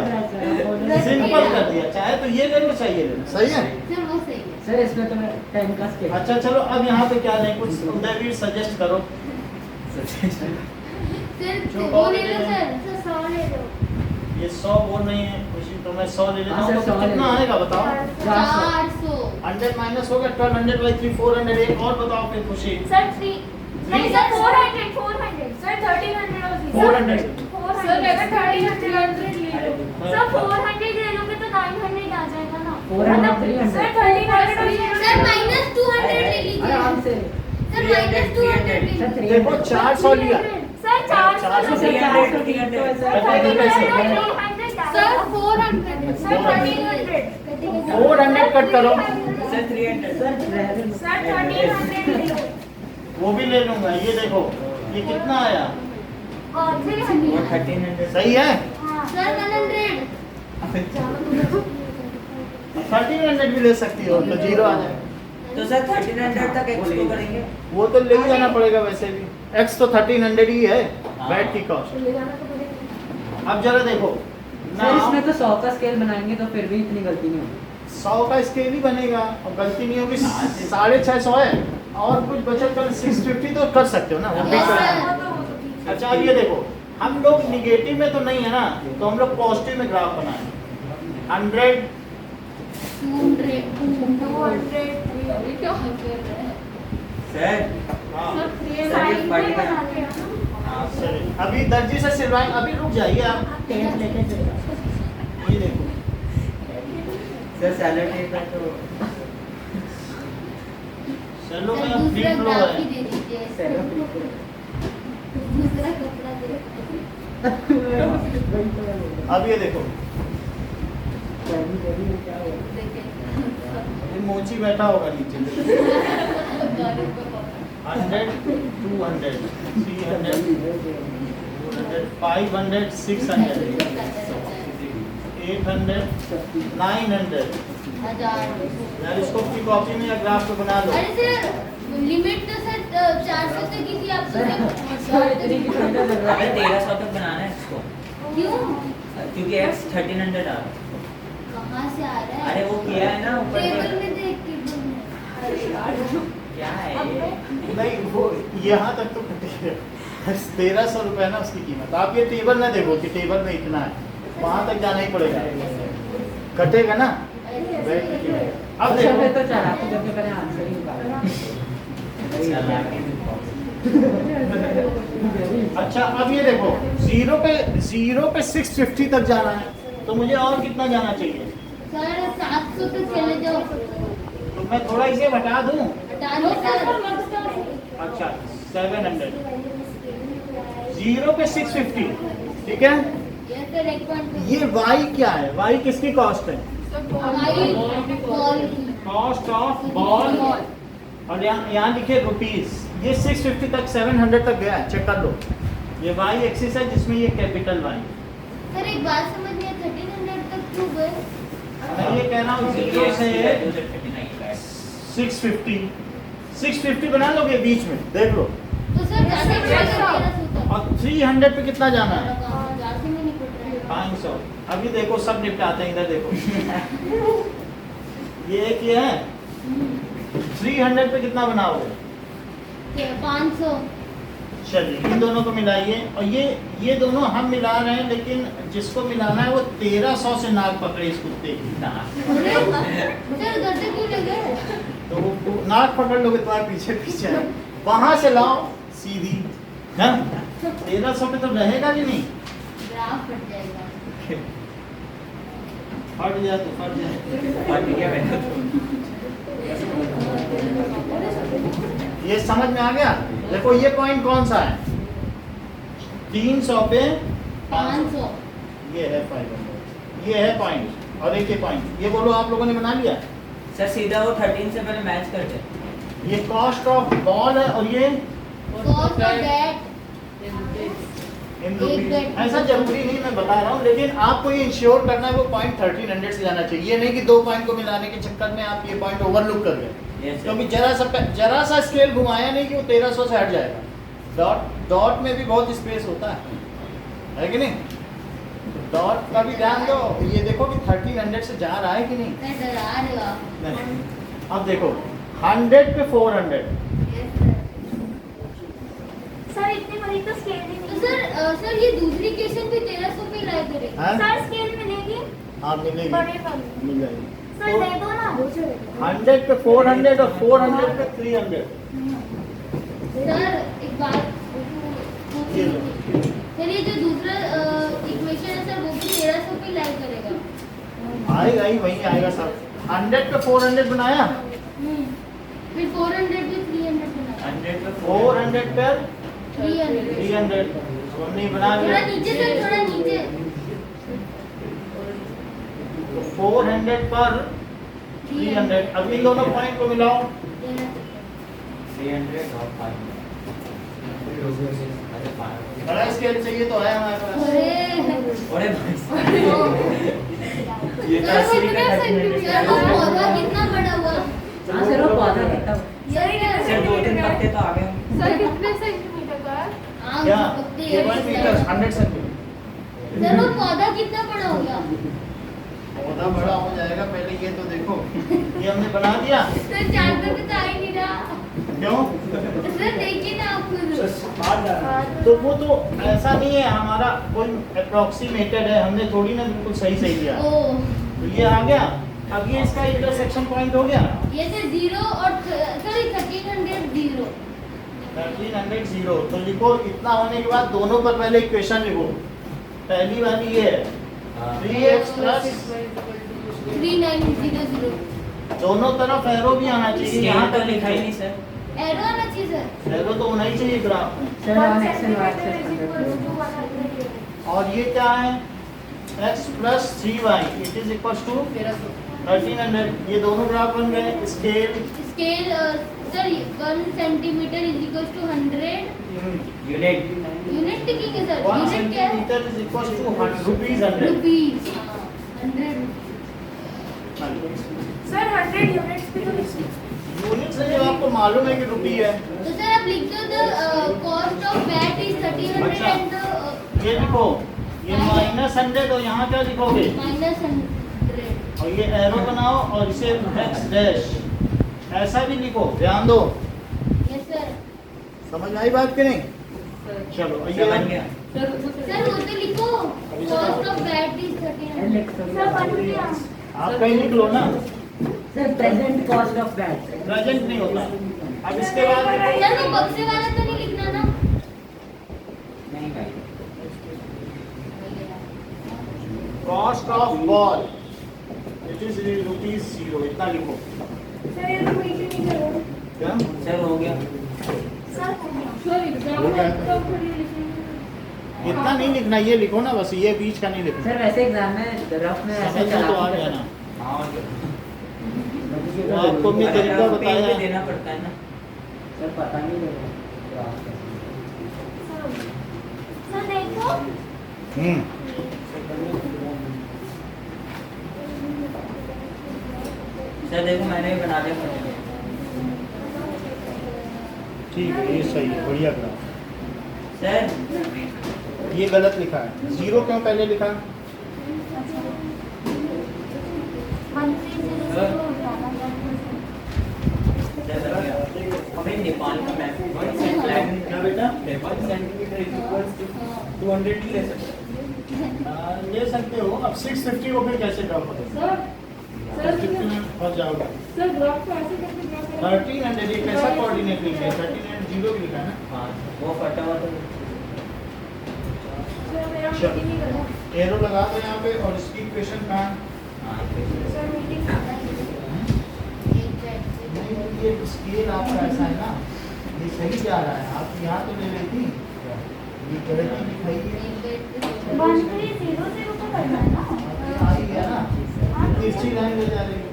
[SPEAKER 1] सिंपल कर दिया, चाहे तो ये ले लो चाहे ये ले लो। सही है।
[SPEAKER 2] सर वो सही है।
[SPEAKER 5] सर इसमें तो मैं 10 का स्केल।
[SPEAKER 1] अच्छा चलो अब यहाँ पे क्या नहीं कुछ उदयवीर सजेस्ट करो।
[SPEAKER 2] सर
[SPEAKER 1] जो
[SPEAKER 2] वो
[SPEAKER 1] और
[SPEAKER 2] ले लो
[SPEAKER 1] ले
[SPEAKER 2] सर।
[SPEAKER 4] सर 100 ले लो
[SPEAKER 1] ये 100 वो नहीं है खुशी, तो मैं 100 ले लेता
[SPEAKER 5] हाँ,
[SPEAKER 1] हूँ।
[SPEAKER 5] सर,
[SPEAKER 1] तो
[SPEAKER 5] 100 ले
[SPEAKER 1] कितना
[SPEAKER 5] लो।
[SPEAKER 1] आएगा बताओ?
[SPEAKER 2] 400
[SPEAKER 1] 100 माइनस होगा 1200/3 400। एक और बताओ फिर खुशी।
[SPEAKER 4] सर 3 नहीं सर 400 सर 1300
[SPEAKER 1] 400
[SPEAKER 4] सर अगर 1300 ले लो सर 400 ले लोगे तो 900 आ जाएगा ना
[SPEAKER 5] 400 300
[SPEAKER 4] सर 1300
[SPEAKER 2] सर माइनस 200 ले लीजिए।
[SPEAKER 5] आराम से
[SPEAKER 2] सर माइनस 200 ले
[SPEAKER 5] सर
[SPEAKER 2] लीजिए।
[SPEAKER 1] देखो 400 लिया।
[SPEAKER 4] Sir 400
[SPEAKER 5] sir 400
[SPEAKER 3] 300
[SPEAKER 4] sir 1300
[SPEAKER 2] sir 400
[SPEAKER 4] sir 1300
[SPEAKER 1] 400 cut करो।
[SPEAKER 3] सर 300
[SPEAKER 5] सर रह दे
[SPEAKER 4] सर 1300 ले लो
[SPEAKER 1] वो भी ले लूंगा। ये देखो ये कितना आया?
[SPEAKER 4] और 300
[SPEAKER 3] और 1300
[SPEAKER 1] सही है।
[SPEAKER 4] हाँ
[SPEAKER 2] सर 100
[SPEAKER 1] 1300 भी ले सकती हो तो 0 आ जाए।
[SPEAKER 3] तो सर 1300 तक x को करेंगे।
[SPEAKER 1] वो तो ले ही जाना पड़ेगा वैसे भी। x तो 1300 ही है
[SPEAKER 3] हाँ।
[SPEAKER 1] बैट की कॉस्ट।
[SPEAKER 4] ले जाना तो पड़ेगा
[SPEAKER 1] अब जरा देखो ना
[SPEAKER 5] सर इसमें तो 100 का स्केल बनाएंगे तो फिर भी इतनी गलती नहीं होगी
[SPEAKER 1] 100 का स्केल ही बनेगा और गलती नहीं होगी। 650 है और कुछ बचत कर 650 तो कर सकते हो ना वो भी
[SPEAKER 2] Yes,
[SPEAKER 1] कर-
[SPEAKER 2] sir.
[SPEAKER 4] वो तो हो तो
[SPEAKER 1] अच्छा अब ये देखो हम लोग निगेटिव में तो नहीं है ना, तो हम लोग पॉजिटिव में ग्राफ बनाए 100
[SPEAKER 2] 200
[SPEAKER 4] 200
[SPEAKER 2] क्या हो रहा है?
[SPEAKER 3] सर
[SPEAKER 1] हाँ
[SPEAKER 3] सर ये पढ़ का
[SPEAKER 1] हाँ, चलिए अभी दर्जी से सिलवाए। अभी रुक जाइए आप। ये देखो
[SPEAKER 3] सर सैलड टेप है तो
[SPEAKER 1] चलो
[SPEAKER 2] सर
[SPEAKER 1] मैं फ्री
[SPEAKER 2] दूसरा
[SPEAKER 1] फ्लो
[SPEAKER 2] ग्राफ ही
[SPEAKER 1] है।
[SPEAKER 2] दे दीजिए। दूसरा कपड़ा दे
[SPEAKER 1] अब ये देखो
[SPEAKER 2] देखिए।
[SPEAKER 1] ये मोची बैठा होगा नीचे 100 200 300 400 500 600 800 900।
[SPEAKER 2] 1000।
[SPEAKER 1] यार इसको अपनी कॉपी में या ग्राफ पे बना लो।
[SPEAKER 2] अरे सर लिमिट तो सर 400 तक की थी आपको
[SPEAKER 5] सर इतनी की फायदा लग रहा
[SPEAKER 3] अबे
[SPEAKER 5] है
[SPEAKER 3] 1300 तक बनाना है इसको
[SPEAKER 2] क्यों?
[SPEAKER 3] क्योंकि x 1300 आ रहा है।
[SPEAKER 2] कहाँ से आ रहा है?
[SPEAKER 3] अरे वो किया है ना ऊपर
[SPEAKER 2] टेबल
[SPEAKER 3] में।
[SPEAKER 2] में देख टेबल में।
[SPEAKER 4] अरे यार
[SPEAKER 3] क्या है ये?
[SPEAKER 1] नहीं वो यहाँ तक तो कटेगा 1300 रुपए ना उसकी कीमत। आप ये टेबल ना देखो कि टेबल में इतना है, वहाँ तक जाना ही पड़ेगा, कटेगा ना। बैठ के कीमत। अब
[SPEAKER 5] अच्छा फिर
[SPEAKER 1] देखो
[SPEAKER 5] तो चला तो करके पहले आंसर ही निकालो
[SPEAKER 3] चला के
[SPEAKER 1] अच्छा अब ये देखो, जीरो पे 650 तक जाना है, तो मुझे और कितना जाना चाहिए?
[SPEAKER 2] सर 700 तक चले जाओ।
[SPEAKER 1] तो मैं थोड़ा इसे घटा दूं।
[SPEAKER 2] हटा लो सर।
[SPEAKER 1] अच्छा 700, जीरो पे 650, ठीक है।
[SPEAKER 2] ये सर 1.2
[SPEAKER 1] ये y क्या है? y किसकी कॉस्ट है?
[SPEAKER 2] हमारी बॉल की
[SPEAKER 1] कॉस्ट ऑफ बॉल, और यहाँ लिखे रुपीस। ये 650 तक 700 तक गया है, चेक कर लो। ये y एक्सिस है जिसमें ये कैपिटल Y।
[SPEAKER 2] सर एक बात समझ नहीं 1300 तक क्यों गए?
[SPEAKER 1] मैं ये कह रहा हूँ जीरो से 650 बना लोगे बीच में, देख लो।
[SPEAKER 2] तो सर जाने के बाद 1300 तक।
[SPEAKER 1] और 300 पे कितना जाना है?
[SPEAKER 2] जाते में नहीं पड़ रहा है।
[SPEAKER 1] 500। अभी देखो सब निपटाते हैं, इधर देखो। ये एक ये है, 300 पे कितना बनाओगे?
[SPEAKER 2] 500।
[SPEAKER 1] चलिए इन दोनों को मिलाइए, और ये दोनों हम मिला रहे हैं, लेकिन जिसको मिलाना है वो 1300 से नाक पकड़े इस कुत्ते की।
[SPEAKER 2] सर घर से क्यों ले गए?
[SPEAKER 1] तो वो नाक पकड़ लोगे तुम्हारे पीछे पीछे, वहां से लाओ सीधी। 1300 पे तो रहेगा भी नहीं।
[SPEAKER 2] ग्राफ फट जाएगा।
[SPEAKER 1] फट जाए तो फट जाए। ये समझ में आ गया? देखो ये पॉइंट कौन सा है? 300 पे
[SPEAKER 2] 500।
[SPEAKER 1] ये है 500, ये है पॉइंट, और एक ये पॉइंट। ये बोलो आप लोगों ने बना लिया?
[SPEAKER 3] सर सीधा वो 13 से पहले मैच कर दे।
[SPEAKER 1] ये कॉस्ट ऑफ बॉल है, और ये
[SPEAKER 2] कॉस्ट ऑफ दैट
[SPEAKER 1] इन
[SPEAKER 2] एक
[SPEAKER 1] रुपीज।
[SPEAKER 2] bet।
[SPEAKER 1] ऐसा जरूरी नहीं, मैं बता रहा हूँ, लेकिन आपको ये इंश्योर करना है वो पॉइंट 1300 से जाना चाहिए। ये नहीं कि दो पॉइंट को मिलाने के चक्कर में आप ये पॉइंट ओवरलुक कर गए, क्योंकि जरा सा स्केल घुमाया नहीं कि वो 1300 से हट जाएगा। डॉट में भी बहुत स्पेस होता है कि नहीं? डॉट का भी ध्यान दो। ये देखो कि 1300 से जा रहा है कि नहीं?
[SPEAKER 2] मैं डरा रहे हो आप।
[SPEAKER 1] नहीं। अब देखो 100 पे 400,
[SPEAKER 4] सर इतनी बड़ी तो स्केल ही
[SPEAKER 2] तो
[SPEAKER 4] नहीं।
[SPEAKER 2] सर ये दूसरी क्वेश्चन भी 1300 पे लाए करेगा।
[SPEAKER 1] हाँ?
[SPEAKER 4] सर स्केल मिलेगी?
[SPEAKER 1] हाँ मिलेगी,
[SPEAKER 4] बड़े वाली।
[SPEAKER 1] मिल जाएगी।
[SPEAKER 4] सर दे दो ना।
[SPEAKER 1] 100 पे 400 और 400 पे 300।
[SPEAKER 2] सर एक बात
[SPEAKER 1] ये लो।
[SPEAKER 2] सर ये जो दूसरा इक्वेशन है सर वो भी 1300 पे लाए करेगा।
[SPEAKER 1] आएगा ही, वही आएगा सब। 100 पे 400 बनाया,
[SPEAKER 2] फिर 400 पे 300 बनाया।
[SPEAKER 3] 100 पे
[SPEAKER 1] 400 पे
[SPEAKER 2] 300
[SPEAKER 1] 300 हमने बना
[SPEAKER 2] थोड़ा
[SPEAKER 1] लिया।
[SPEAKER 2] नीचे सर, थोड़ा नीचे।
[SPEAKER 1] तो 400 पर 300। अब इन दोनों पॉइंट को मिलाओ।
[SPEAKER 3] 300 और 500।
[SPEAKER 1] बड़ा स्केल चाहिए तो है हमारे पास।
[SPEAKER 2] अरे
[SPEAKER 3] अरे भाई ये तो
[SPEAKER 2] सर
[SPEAKER 3] 80 का
[SPEAKER 2] कितना
[SPEAKER 3] 1300
[SPEAKER 2] सर वो पौधा कितना बड़ा हुआ?
[SPEAKER 5] हाँ सर, वो पौधा कितना?
[SPEAKER 3] सर 2-3 पत्ते तो आ गए होंगे।
[SPEAKER 4] सर कितने सेंटीमीटर का है?
[SPEAKER 2] आम
[SPEAKER 1] क्या?
[SPEAKER 2] पत्ते
[SPEAKER 1] ये
[SPEAKER 2] हैं
[SPEAKER 1] 1 मीटर 100 सेंटीमीटर।
[SPEAKER 2] सर वो पौधा कितना बड़ा हो गया?
[SPEAKER 1] पौधा बड़ा हो जाएगा, पहले ये तो देखो। ये हमने बना दिया।
[SPEAKER 2] सर जानवर तो आ ही नहीं रहा।
[SPEAKER 1] क्यों?
[SPEAKER 2] सर देखिए ना आप खुद।
[SPEAKER 1] तो वो तो ऐसा नहीं है, हमारा कोई अप्रोक्सीमेटेड है, हमने थोड़ी ना बिल्कुल सही सही लिया।
[SPEAKER 2] ओ
[SPEAKER 1] तो ये आ गया। अब ये इसका इंटरसेक्शन पॉइंट हो गया।
[SPEAKER 2] ये सर 0 और सर 1300 0।
[SPEAKER 1] 1300 0। तो लिखो, इतना होने के बाद दोनों पर पहले इक्वेशन लिखो। पहली वाली ये है 3x प्लस
[SPEAKER 2] 3900।
[SPEAKER 1] दोनों तरफ एरो भी आना चाहिए।
[SPEAKER 3] यहाँ
[SPEAKER 1] यहाँ
[SPEAKER 3] तो
[SPEAKER 1] तक
[SPEAKER 3] लिखा ही नहीं सर।
[SPEAKER 2] एरो आना चाहिए सर।
[SPEAKER 1] एरो तो होना ही चाहिए graph.
[SPEAKER 5] Sir 1 x and y
[SPEAKER 4] centimetre is equal to 100।
[SPEAKER 1] और ये क्या है? x plus 3y it is equal to 1300। ये दोनों ग्राफ बन गए। Scale
[SPEAKER 2] scale sir 1 centimetre is equal to 100
[SPEAKER 3] unit
[SPEAKER 2] unit लिखेंगे सर।
[SPEAKER 1] 1
[SPEAKER 2] यूनिट क्या है?
[SPEAKER 1] Centimetre is equal to rupees 100।
[SPEAKER 2] Rupees 100।
[SPEAKER 4] Sir 100 units भी तो लिखी।
[SPEAKER 1] यूनिट से जब आपको मालूम है कि रुपी है,
[SPEAKER 2] तो सर आप लिख दो the cost of bat is 1300
[SPEAKER 1] अच्छा।
[SPEAKER 2] एंड
[SPEAKER 1] ये लिखो, ये -100 और यहाँ क्या लिखोगे?
[SPEAKER 2] -100।
[SPEAKER 1] और ये एरो बनाओ और इसे x डैश ऐसा भी लिखो। ध्यान दो,
[SPEAKER 2] यस सर।
[SPEAKER 1] समझ में आई बात कि नहीं? चलो
[SPEAKER 3] ये बन गया।
[SPEAKER 2] सर वो तो लिखो cost of bat is 1300।
[SPEAKER 4] Sir बन गया।
[SPEAKER 1] आप कहीं लिख लो ना,
[SPEAKER 5] sir present cost of bat.
[SPEAKER 1] Present नहीं होता। अब इसके बाद
[SPEAKER 2] सर वो बक्से वाला तो नहीं लिखना
[SPEAKER 1] cost of ball it is ₹0 इतना लिखो।
[SPEAKER 4] सर ये तो मीटिंग नहीं करो।
[SPEAKER 1] क्या
[SPEAKER 3] सर हो गया।
[SPEAKER 4] सर
[SPEAKER 2] सर एग्जाम में तो थोड़ी लिखेंगे।
[SPEAKER 1] इतना नहीं लिखना, ये लिखो ना बस, ये बीच का नहीं लिखना।
[SPEAKER 5] सर वैसे एग्जाम में रफ में ऐसे
[SPEAKER 1] समझ में
[SPEAKER 5] चला
[SPEAKER 1] तो आ
[SPEAKER 5] के
[SPEAKER 1] गया
[SPEAKER 5] कर
[SPEAKER 1] ना।
[SPEAKER 3] हाँ
[SPEAKER 1] वो आपको भी तरीका बताया है।
[SPEAKER 3] देना पड़ता है ना।
[SPEAKER 5] सर पता नहीं लगा।
[SPEAKER 4] सर देखो।
[SPEAKER 3] सर देखो मैंने भी बना लिया।
[SPEAKER 1] ठीक है, ये सही है, बढ़िया ग्राफ।
[SPEAKER 3] सर
[SPEAKER 1] ये गलत लिखा है, 0 क्यों पहले लिखा?
[SPEAKER 4] 1300
[SPEAKER 3] हमें नेपाल का मैप
[SPEAKER 1] क्या बेटा?
[SPEAKER 3] 1 सेंटीमीटर इक्वल्स टू 200 ही ले सकते हैं।
[SPEAKER 1] ले सकते हो। अब 650 को फिर कैसे ड्रॉ करोगे?
[SPEAKER 2] सर
[SPEAKER 1] 50 में फंस जाओगे।
[SPEAKER 2] सर ग्राफ को ऐसे करके ड्रा करें।
[SPEAKER 1] 1300 ये कैसा कोऑर्डिनेट लिखा है? 1300 0 भी लिखा है ना।
[SPEAKER 3] हाँ वो फटा हुआ तो
[SPEAKER 2] सर मेरा
[SPEAKER 1] चलो।
[SPEAKER 2] मीटिंग नहीं करना।
[SPEAKER 1] एरो लगा दो यहाँ पे और इसकी इक्वेशन कहाँ है?
[SPEAKER 3] हाँ
[SPEAKER 4] सर मीटिंग करना है।
[SPEAKER 1] नहीं, ये स्केल आपका ऐसा है ना, ये सही जा रहा है। आप यहाँ तो ले रही थी, ये गलती दिखाई है।
[SPEAKER 4] 1300 को करना है ना।
[SPEAKER 1] आई है ना, तीसरी लाइन ले जा रही है।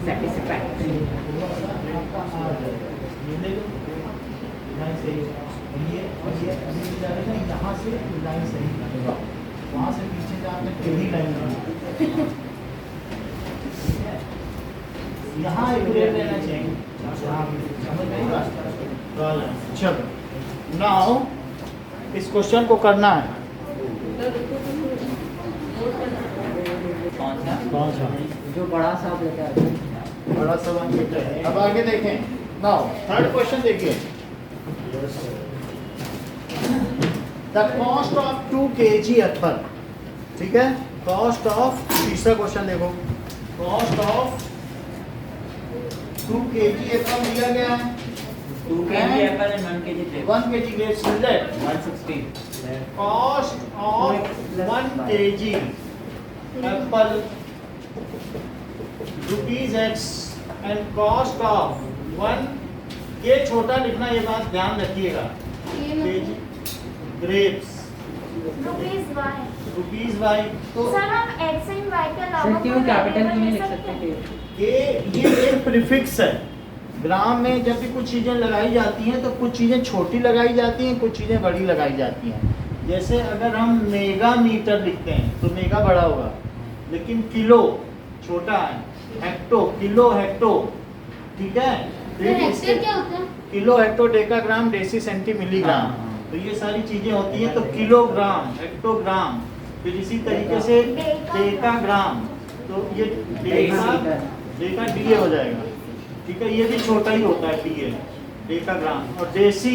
[SPEAKER 5] Satisfactory।
[SPEAKER 1] आपका आ जाएगा। ये ले लो, लाइन सही है। और ये अभी जा रही है ना, यहाँ से लाइन सही है, वहाँ से पीछे से आपने टेढ़ी लाइन बनाई। यहाँ एक रेट लेना चाहिए। समझ नहीं बात? चलो नाउ इस क्वेश्चन को करना है।
[SPEAKER 3] कौन सा?
[SPEAKER 1] कौन सा?
[SPEAKER 5] जो बड़ा सा आप लेके आते हैं।
[SPEAKER 1] बड़ा सवाल बेटा है। अब आगे देखें। नाउ थर्ड क्वेश्चन देखिए। The cost of 2 kg Apple. ठीक है, कॉस्ट ऑफ, तीसरा क्वेश्चन देखो। कॉस्ट ऑफ 2 kg एप्पल दिया गया है।
[SPEAKER 3] 2 kg Apple and 1 kg grapes
[SPEAKER 1] 1 kg grapes millet.
[SPEAKER 3] 160।
[SPEAKER 1] Cost of 1 kg apple ₹X and cost of 1, ये छोटा लिखना, ये बात ध्यान रखिएगा।
[SPEAKER 2] ये
[SPEAKER 1] kg grapes
[SPEAKER 4] ₹Y।
[SPEAKER 1] ₹Y। तो
[SPEAKER 4] सर हम X एंड Y के अलावा
[SPEAKER 5] सर क्यों
[SPEAKER 4] कोई
[SPEAKER 5] कैपिटल
[SPEAKER 4] variable
[SPEAKER 5] क्यों नहीं
[SPEAKER 4] ले
[SPEAKER 5] लिख
[SPEAKER 4] सकते
[SPEAKER 5] सकते
[SPEAKER 4] हैं?
[SPEAKER 5] कि
[SPEAKER 1] ये एक प्रीफिक्स है। ग्राम में जब भी कुछ चीज़ें लगाई जाती हैं तो कुछ चीज़ें छोटी लगाई जाती हैं, कुछ चीज़ें बड़ी लगाई जाती हैं। जैसे अगर हम मेगा मीटर लिखते हैं तो मेगा बड़ा होगा, लेकिन किलो छोटा है। हेक्टो, किलो हेक्टो, ठीक है।
[SPEAKER 2] सर हेक्टर क्या होता है?
[SPEAKER 1] Kilo hecto decagram deci centi milligram.
[SPEAKER 3] हाँ।
[SPEAKER 1] तो ये सारी चीजें होती हैं। तो किलोग्राम, हेक्टोग्राम, फिर इसी तरीके से डेकाग्राम। तो ये डेका डीए हो जाएगा, ठीक है। ये भी छोटा ही होता है डीए, डेकाग्राम। और देसी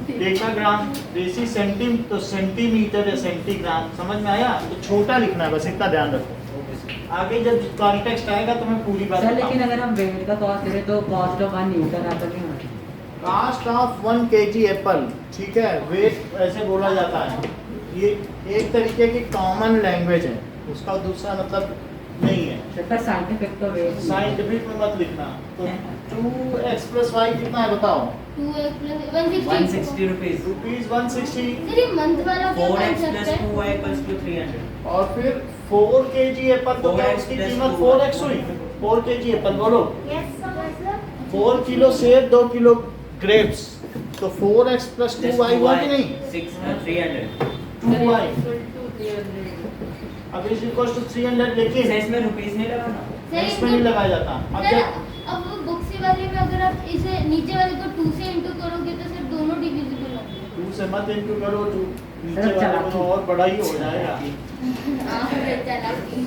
[SPEAKER 1] डेकाग्राम, देसी सेंटी तो सेंटीमीटर या सेंटीग्राम। समझ में आया? तो छोटा लिखना है, बस इतना ध्यान रखो। आगे जब कॉन्टेक्स्ट आएगा तो मैं पूरी बात
[SPEAKER 5] सर लेकिन
[SPEAKER 1] बताऊंगा।
[SPEAKER 5] अगर हम वेट का कॉस्ट करें तो कॉस्ट ऑफ 1 न्यूटन एप्पल नहीं होती।
[SPEAKER 1] कास्ट ऑफ 1 kg एप्पल, ठीक है। वेट ऐसे बोला जाता है। ये एक तरीके की कॉमन लैंग्वेज है, उसका दूसरा मतलब नहीं है।
[SPEAKER 5] सर साइंटिफिक तो वेट
[SPEAKER 1] साइंटिफिक में मत लिखना। तो 2x + y कितना है बताओ?
[SPEAKER 2] 2x + 160।
[SPEAKER 3] 160 रुपीस।
[SPEAKER 1] ₹160।
[SPEAKER 2] सर ये मंथ वाला क्या
[SPEAKER 3] 4x
[SPEAKER 2] कॉन्सेप्ट है?
[SPEAKER 3] 2y = 300।
[SPEAKER 1] और फिर 4 kg एप्पल तो क्या
[SPEAKER 3] 4x
[SPEAKER 1] उसकी
[SPEAKER 3] plus
[SPEAKER 1] कीमत
[SPEAKER 3] 2y।
[SPEAKER 1] 4x हुई। 4 kg एप्पल बोलो।
[SPEAKER 4] Yes, sir, मतलब
[SPEAKER 1] 4 किलो सेब, 2 किलो ग्रेप्स, तो 4x + 2y हुआ कि नहीं?
[SPEAKER 3] 300।
[SPEAKER 1] 2y। अब इज इक्वल टू 300, लेकिन
[SPEAKER 3] इसमें रुपीस नहीं लगाना।
[SPEAKER 2] सर
[SPEAKER 1] इसमें नहीं लगाया जाता। अब
[SPEAKER 2] सर
[SPEAKER 1] जब
[SPEAKER 2] अब वो बुक्सी वाले में अगर आप इसे नीचे वाले को 2 से इंटू करोगे तो सर दोनों डिविजिबल होंगे।
[SPEAKER 1] 2 से मत इंटू करो, 2 नीचे
[SPEAKER 5] सर,
[SPEAKER 1] वाले
[SPEAKER 5] चला
[SPEAKER 1] को और बड़ा ही हो जाएगा।
[SPEAKER 2] चालाकी।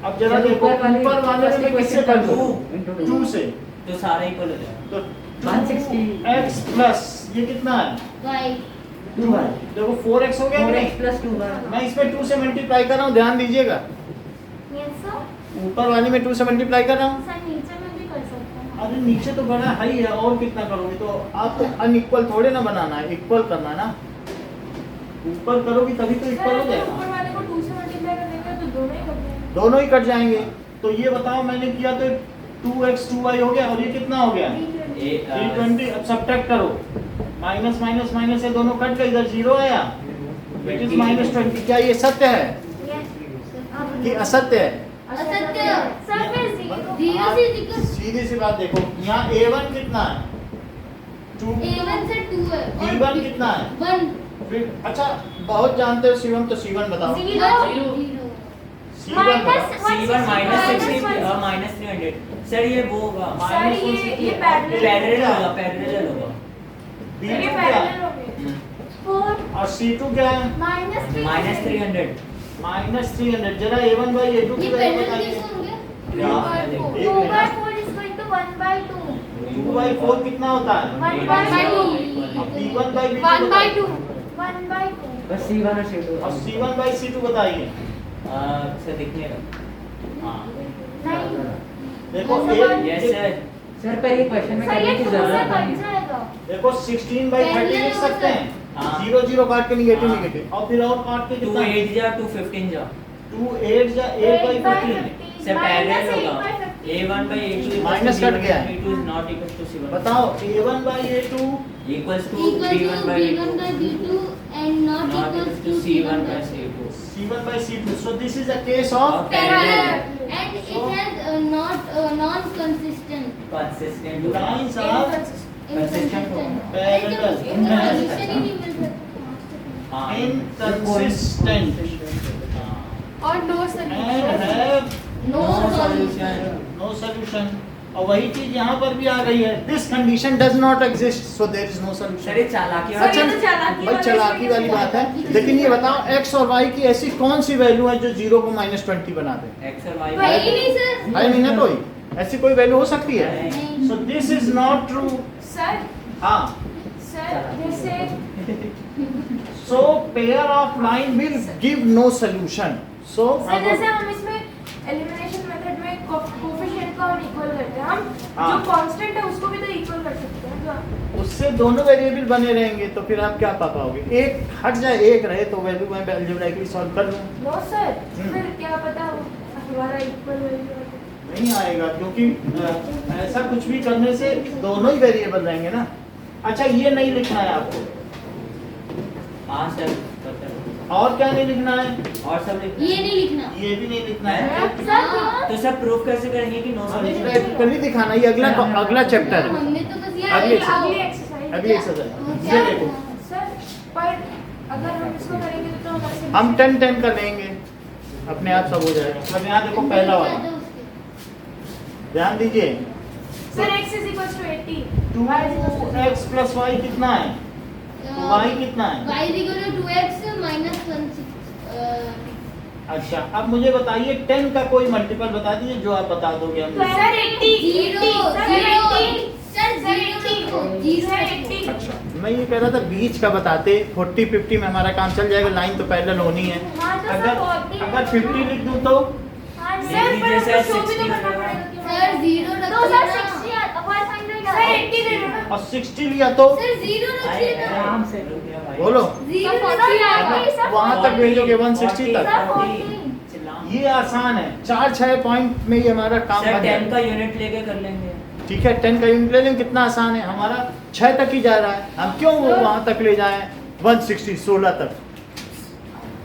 [SPEAKER 1] अब जरा देखो ऊपर वाले में किससे कर दो? 2 से।
[SPEAKER 3] तो सारा इक्वल हो जाएगा।
[SPEAKER 1] तो
[SPEAKER 5] 160
[SPEAKER 1] x प्लस ये कितना है?
[SPEAKER 2] y
[SPEAKER 5] 2y
[SPEAKER 1] देखो 4x हो गया कि
[SPEAKER 5] 4x
[SPEAKER 1] नहीं?
[SPEAKER 5] + 2y।
[SPEAKER 1] मैं इसमें 2 से मल्टीप्लाई कर रहा हूँ, ध्यान दीजिएगा।
[SPEAKER 4] yes, sir,
[SPEAKER 1] ऊपर वाली में 2 से मल्टीप्लाई कर रहा हूँ।
[SPEAKER 4] सर नीचे में भी कर सकते हैं।
[SPEAKER 1] अरे नीचे तो बड़ा हाई है, और कितना करोगे? तो आपको अनइक्वल थोड़े ना बनाना है, इक्वल करना है ना। ऊपर करोगी तभी तो इक्वल हो
[SPEAKER 4] सर
[SPEAKER 1] जाएगा।
[SPEAKER 4] ऊपर वाले को 2 से मल्टीप्लाई कर देंगे तो दोनों ही कट जाएंगे।
[SPEAKER 1] दोनों ही कट जाएंगे। तो ये बताओ मैंने किया तो 2x 2y हो गया और ये कितना हो गया 320। अब सब्ट्रैक्ट करो, माइनस माइनस माइनस से दोनों कट गए, इधर 0 आया, इट इज -20। क्या ये सत्य है कि असत्य है?
[SPEAKER 2] असत्य।
[SPEAKER 4] सर फिर 0
[SPEAKER 2] जीरो से दिक्कत।
[SPEAKER 1] सीधी सी बात देखो, यहाँ A1 कितना है 2,
[SPEAKER 2] A1 से 2 है और
[SPEAKER 1] B1 कितना है
[SPEAKER 2] 1।
[SPEAKER 1] फिर अच्छा बहुत जानते हो शिवम, तो C1 बताओ।
[SPEAKER 2] जीरो।
[SPEAKER 1] C1 बताओ।
[SPEAKER 3] C1
[SPEAKER 4] minus
[SPEAKER 3] -60 -300। सर ये वो होगा
[SPEAKER 4] सर ये
[SPEAKER 3] पैरेलल होगा, पैरेलल होगा।
[SPEAKER 4] ये
[SPEAKER 1] B2 क्या
[SPEAKER 4] पैरेलल
[SPEAKER 1] है?
[SPEAKER 4] हो गए 4
[SPEAKER 1] और C2 क्या है
[SPEAKER 3] -300।
[SPEAKER 1] -300। जरा A1 बाई A2 की
[SPEAKER 2] ये
[SPEAKER 1] वैल्यू
[SPEAKER 2] पैरेलल
[SPEAKER 1] बताइए।
[SPEAKER 2] कैसे होंगे?
[SPEAKER 4] 2/4 is going to 1/2
[SPEAKER 1] 2/4 कितना होता है?
[SPEAKER 4] 1/2
[SPEAKER 1] अब B1 बाई B2
[SPEAKER 2] 1/2।
[SPEAKER 4] 1/2
[SPEAKER 5] बस C1 और C2
[SPEAKER 1] और C1 बाई C2 बताइए।
[SPEAKER 3] सर दिखने का।
[SPEAKER 1] हाँ
[SPEAKER 4] नहीं
[SPEAKER 1] देखो
[SPEAKER 3] यस सर।
[SPEAKER 5] सर पर ये क्वेश्चन में
[SPEAKER 4] सर
[SPEAKER 5] करने
[SPEAKER 4] ये
[SPEAKER 5] की
[SPEAKER 4] 2 से
[SPEAKER 5] जरूरत
[SPEAKER 4] कट
[SPEAKER 5] नहीं है।
[SPEAKER 4] जाएगा।
[SPEAKER 1] देखो 16/30 लिख सकते हैं।
[SPEAKER 3] हाँ।
[SPEAKER 1] 0 0 काट के निगेटिव
[SPEAKER 3] हाँ।
[SPEAKER 1] निगेटिव और फिर और काट के
[SPEAKER 3] 2
[SPEAKER 1] कितना
[SPEAKER 3] 8 जा 2 15 जा।
[SPEAKER 1] 2 8 या 8/15
[SPEAKER 3] सर पैरेलल होगा। A1 by A2
[SPEAKER 1] minus cut गया है।
[SPEAKER 3] B2 is not equal to C1।
[SPEAKER 1] बताओ A1 by A2
[SPEAKER 3] equals to
[SPEAKER 2] Equal to
[SPEAKER 3] B1 by
[SPEAKER 2] B1 by B2 and not
[SPEAKER 3] not
[SPEAKER 2] equal
[SPEAKER 3] equals
[SPEAKER 2] to
[SPEAKER 3] to C1 by C2।
[SPEAKER 1] C1 by C2। So this is a case of
[SPEAKER 2] Parallel. And it has not non-consistent.
[SPEAKER 3] consistent
[SPEAKER 1] lines are
[SPEAKER 2] Inconsistent.
[SPEAKER 1] Parallel.
[SPEAKER 2] अरे जब इसका solution ही नहीं मिल सकता।
[SPEAKER 3] हाँ
[SPEAKER 1] inconsistent
[SPEAKER 4] और no
[SPEAKER 1] and
[SPEAKER 4] solution
[SPEAKER 1] have
[SPEAKER 2] No solution.
[SPEAKER 1] no solution। और वही चीज यहाँ पर भी आ गई है, this condition does not exist, so there is no
[SPEAKER 3] sir
[SPEAKER 1] solution।
[SPEAKER 3] ये चालाकी
[SPEAKER 4] सर,
[SPEAKER 3] वाली
[SPEAKER 4] ये तो चालाकी
[SPEAKER 1] भाई
[SPEAKER 4] वाला
[SPEAKER 1] चालाकी वाली बात है, लेकिन ये बताओ x और y की ऐसी कौन सी वैल्यू है जो 0 को -20 बना दे?
[SPEAKER 3] X और Y
[SPEAKER 2] वही नहीं सर।
[SPEAKER 1] है नहीं ना कोई ऐसी कोई वैल्यू हो सकती है?
[SPEAKER 2] नहीं।
[SPEAKER 1] So this is not true।
[SPEAKER 4] Sir
[SPEAKER 1] हाँ,
[SPEAKER 4] जैसे
[SPEAKER 1] so pair of line will give no solution। So
[SPEAKER 4] sir जैसे हम इसमें एलिमिनेशन मेथड में कोएफिशिएंट को हम इक्वल करते हैं, हम
[SPEAKER 1] हाँ।
[SPEAKER 4] जो कांस्टेंट है उसको भी तो इक्वल कर सकते हैं जो
[SPEAKER 1] उससे दोनों वेरिएबल बने रहेंगे, तो फिर आप क्या पा पाओगे? एक हट जाए एक रहे तो वैल्यू मैं अलजेब्राइकली सॉल्व कर लूँ।
[SPEAKER 4] नो सर फिर क्या पता हमारा इक्वल वैल्यू
[SPEAKER 1] नहीं आएगा क्योंकि ऐसा कुछ भी करने से दोनों ही वेरिएबल रहेंगे ना। अच्छा ये नहीं लिखना है आपको,
[SPEAKER 3] हाँ सर पता है।
[SPEAKER 1] और क्या नहीं लिखना है?
[SPEAKER 3] और सब लिखना
[SPEAKER 2] ये
[SPEAKER 3] है।
[SPEAKER 2] नहीं लिखना।
[SPEAKER 1] ये भी नहीं लिखना है।
[SPEAKER 4] सर क्यों
[SPEAKER 3] तो सर प्रूफ कैसे करेंगे कि नो सॉल्यूशन?
[SPEAKER 1] अलजेब्राइकली दिखाना, ये अगला चैप्टर है,
[SPEAKER 2] हमने तो बस ये
[SPEAKER 1] अगली
[SPEAKER 4] अगली एक्सरसाइज
[SPEAKER 1] अगली एक्सरसाइज। ये देखो
[SPEAKER 4] सर पर अगर हम इसको करेंगे तो हमारे
[SPEAKER 1] हम 10 10 कर लेंगे, अपने आप सब हो जाएगा। अब यहाँ देखो पहला वाला, ध्यान दीजिए,
[SPEAKER 4] sir x is equals to 80
[SPEAKER 1] 2x plus y कितना है? y कितना है?
[SPEAKER 2] y is equal to 2x minus 1
[SPEAKER 1] अच्छा अब मुझे बताइए 10 का कोई मल्टीपल बता दीजिए जो आप बता दोगे हम।
[SPEAKER 4] Sir 80
[SPEAKER 2] zero
[SPEAKER 4] sir
[SPEAKER 2] sir zero
[SPEAKER 1] अच्छा मैं ये कह रहा था बीच का बताते, 40 50 में हमारा काम चल जाएगा, लाइन तो पैरेलल होनी है।
[SPEAKER 4] हाँ, तो सर 40
[SPEAKER 1] अगर 50 लिख दूं तो
[SPEAKER 4] हाँ सर पर
[SPEAKER 3] जैसे
[SPEAKER 4] हमको शो भी तो
[SPEAKER 3] 60
[SPEAKER 4] करना पड़ेगा
[SPEAKER 2] सर जीरो
[SPEAKER 4] तो सर
[SPEAKER 2] रखिए
[SPEAKER 4] 60 अवर फाइंड होगा सर 80 दे दो ना
[SPEAKER 1] और 60 लिया तो
[SPEAKER 2] सर जीरो रखिए ना
[SPEAKER 5] आराम से
[SPEAKER 1] बोलो
[SPEAKER 2] जीरो
[SPEAKER 4] सर,
[SPEAKER 2] रखिए
[SPEAKER 4] सर,
[SPEAKER 1] वहां तक भेजोगे 160 तक।
[SPEAKER 4] सर 40
[SPEAKER 1] ये आसान है, 4-6 पॉइंट में ये हमारा काम
[SPEAKER 3] सर
[SPEAKER 1] बन
[SPEAKER 3] 10
[SPEAKER 1] जाएगा।
[SPEAKER 3] का यूनिट लेके कर लेंगे।
[SPEAKER 1] ठीक है 10 का यूनिट ले लें, कितना आसान है, हमारा 6 तक ही जा रहा है, हम क्यों वहां तक ले जाएं 160 16 तक।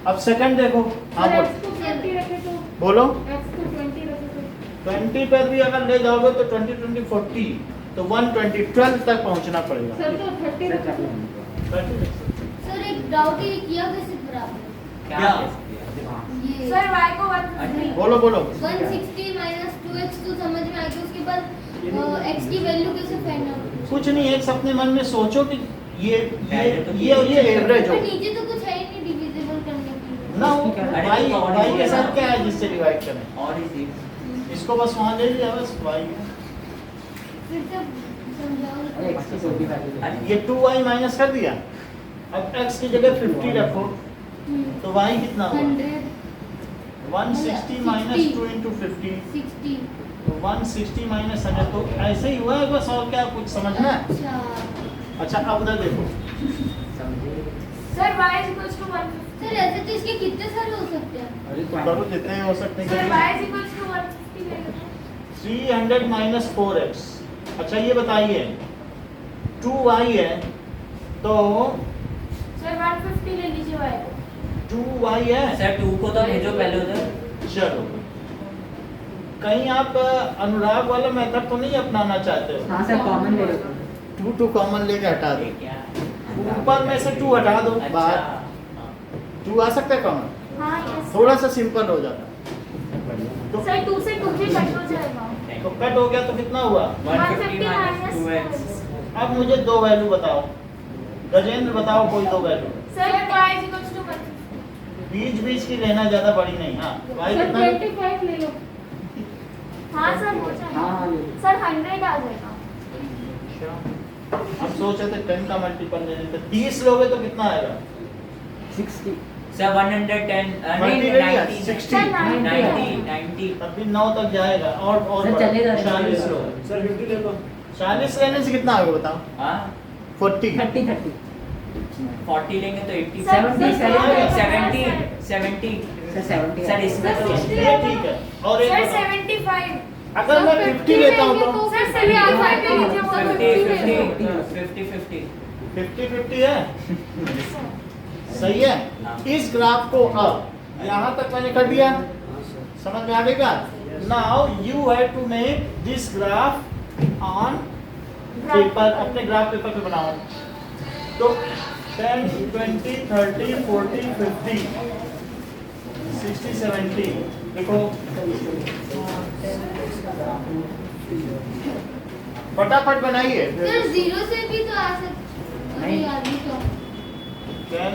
[SPEAKER 1] अब सेकंड देखो, हाँ
[SPEAKER 4] सर
[SPEAKER 1] बोलो
[SPEAKER 4] x को 20 रखे तो
[SPEAKER 1] बोलो
[SPEAKER 4] x को 20 रखे तो
[SPEAKER 1] 20 पर भी अगर ले जाओगे तो 20 20 40 तो 120 12 तक पहुंचना पड़ेगा।
[SPEAKER 4] सर तो 30 रखे तो
[SPEAKER 1] 20
[SPEAKER 2] सर एक डाउट ये किया कैसे बराबर
[SPEAKER 3] क्या
[SPEAKER 1] क्या?
[SPEAKER 2] ये
[SPEAKER 4] सर y को 150
[SPEAKER 1] बोलो बोलो
[SPEAKER 2] 160 minus 2x तो समझ में आ गया, उसके बाद x की वैल्यू कैसे फाइंड आउट?
[SPEAKER 1] कुछ नहीं, एक अपने मन में सोचो कि ये एवरेज हो
[SPEAKER 2] पर नीचे तो कुछ है ही नहीं डिविजिबल करने के लिए।
[SPEAKER 1] ना,
[SPEAKER 3] अरे
[SPEAKER 1] भाई
[SPEAKER 3] तो
[SPEAKER 1] भाई के साथ क्या है जिससे डिवाइड करें?
[SPEAKER 3] और इजी
[SPEAKER 1] इसको बस वहां ले लिया बस भाई।
[SPEAKER 2] फिर से समझाओ।
[SPEAKER 5] x की छोटी वैल्यू
[SPEAKER 1] ये 2y माइनस कर दिया, अब x की जगह 50 रखो तो y कितना हुआ?
[SPEAKER 2] 100
[SPEAKER 1] 160 माइनस 2 इंटू 50
[SPEAKER 2] 60
[SPEAKER 1] तो 160 माइनस 100 तो ऐसे ही हुआ है बस, और क्या कुछ समझना है?
[SPEAKER 2] अच्छा
[SPEAKER 1] अच्छा अब उधर देखो,
[SPEAKER 2] समझे।
[SPEAKER 4] Sir y is equals to 150.
[SPEAKER 2] Sir ऐसे तो इसके कितने सारे हो सकते हैं?
[SPEAKER 1] अरे तो करो जितने हो सकते हैं
[SPEAKER 4] Sir,
[SPEAKER 1] करिए।
[SPEAKER 4] y is equals to 150 ले लो।
[SPEAKER 1] 300 माइनस 4x। अच्छा ये बताइए 2y है तो
[SPEAKER 4] Sir, 150 ले लीजिए y को।
[SPEAKER 1] 2y है।
[SPEAKER 3] सर 2 को तो भेजो पहले उधर।
[SPEAKER 1] चलो कहीं आप अनुराग वाला मेथड तो नहीं अपनाना चाहते हो?
[SPEAKER 5] हाँ सर कॉमन ले लो।
[SPEAKER 1] 2 टू कॉमन लेके हटा दो।
[SPEAKER 3] ये क्या?
[SPEAKER 1] ऊपर में से 2 हटा दो
[SPEAKER 3] अच्छा।
[SPEAKER 1] बाहर 2 आ सकता है कॉमन।
[SPEAKER 4] हाँ, yes.
[SPEAKER 1] थोड़ा सा सिंपल हो जाता तो
[SPEAKER 4] Sir, 2 से 2 भी कट हो जाएगा।
[SPEAKER 1] तो कट हो गया तो कितना हुआ?
[SPEAKER 3] 150
[SPEAKER 4] minus
[SPEAKER 3] माइनस 2x।
[SPEAKER 1] अब मुझे दो वैल्यू बताओ। गजेंद्र बताओ कोई दो value.
[SPEAKER 4] Sir, y is equals to 150.
[SPEAKER 1] बीच बीच की लेना ज्यादा बड़ी नहीं। हाँ y
[SPEAKER 4] Sir,
[SPEAKER 1] कितना?
[SPEAKER 4] 25 ले लो। हाँ सर हो जाएगा।
[SPEAKER 5] हाँ ले लो।
[SPEAKER 4] सर 100 आ जाएगा।
[SPEAKER 1] हम सोचे थे 10 का मल्टीपल ले लेते। 30 लोगे तो कितना आएगा?
[SPEAKER 5] 60।
[SPEAKER 3] सर 110
[SPEAKER 1] मल्टी ले लिया 60
[SPEAKER 4] Sir, 90
[SPEAKER 3] 90
[SPEAKER 1] तब भी 9 तक जाएगा और
[SPEAKER 5] सर, चलेगा,
[SPEAKER 1] 40
[SPEAKER 5] चलेगा।
[SPEAKER 1] लोग। सर 50 ले लो। 40 लेने से कितना होगा बताओ?
[SPEAKER 3] हाँ
[SPEAKER 1] 40
[SPEAKER 5] 30।
[SPEAKER 3] 40 लेंगे तो 80
[SPEAKER 4] सर,
[SPEAKER 3] 70
[SPEAKER 4] सर,
[SPEAKER 3] 70
[SPEAKER 5] सर 70।
[SPEAKER 3] सर इसमें तो
[SPEAKER 1] ये ठीक है। और एक
[SPEAKER 4] सर
[SPEAKER 1] बताओ।
[SPEAKER 4] 75।
[SPEAKER 1] अगर मैं 50 लेता हूँ तो
[SPEAKER 4] सर 75 ले लीजिए, वो
[SPEAKER 3] 50 50
[SPEAKER 1] 50-50 है। सही है।
[SPEAKER 3] हाँ।
[SPEAKER 1] इस ग्राफ को अब यहाँ तक मैंने कर दिया। समझ में आ गएगा? Now you have to make this graph on paper. अपने ग्राफ पेपर पे बनाओ। तो 10 20 30 40 50 60 70 देखो फटाफट बनाइए।
[SPEAKER 2] सर जीरो से भी तो आ सकते
[SPEAKER 5] नहीं।
[SPEAKER 2] आदमी तो
[SPEAKER 1] 10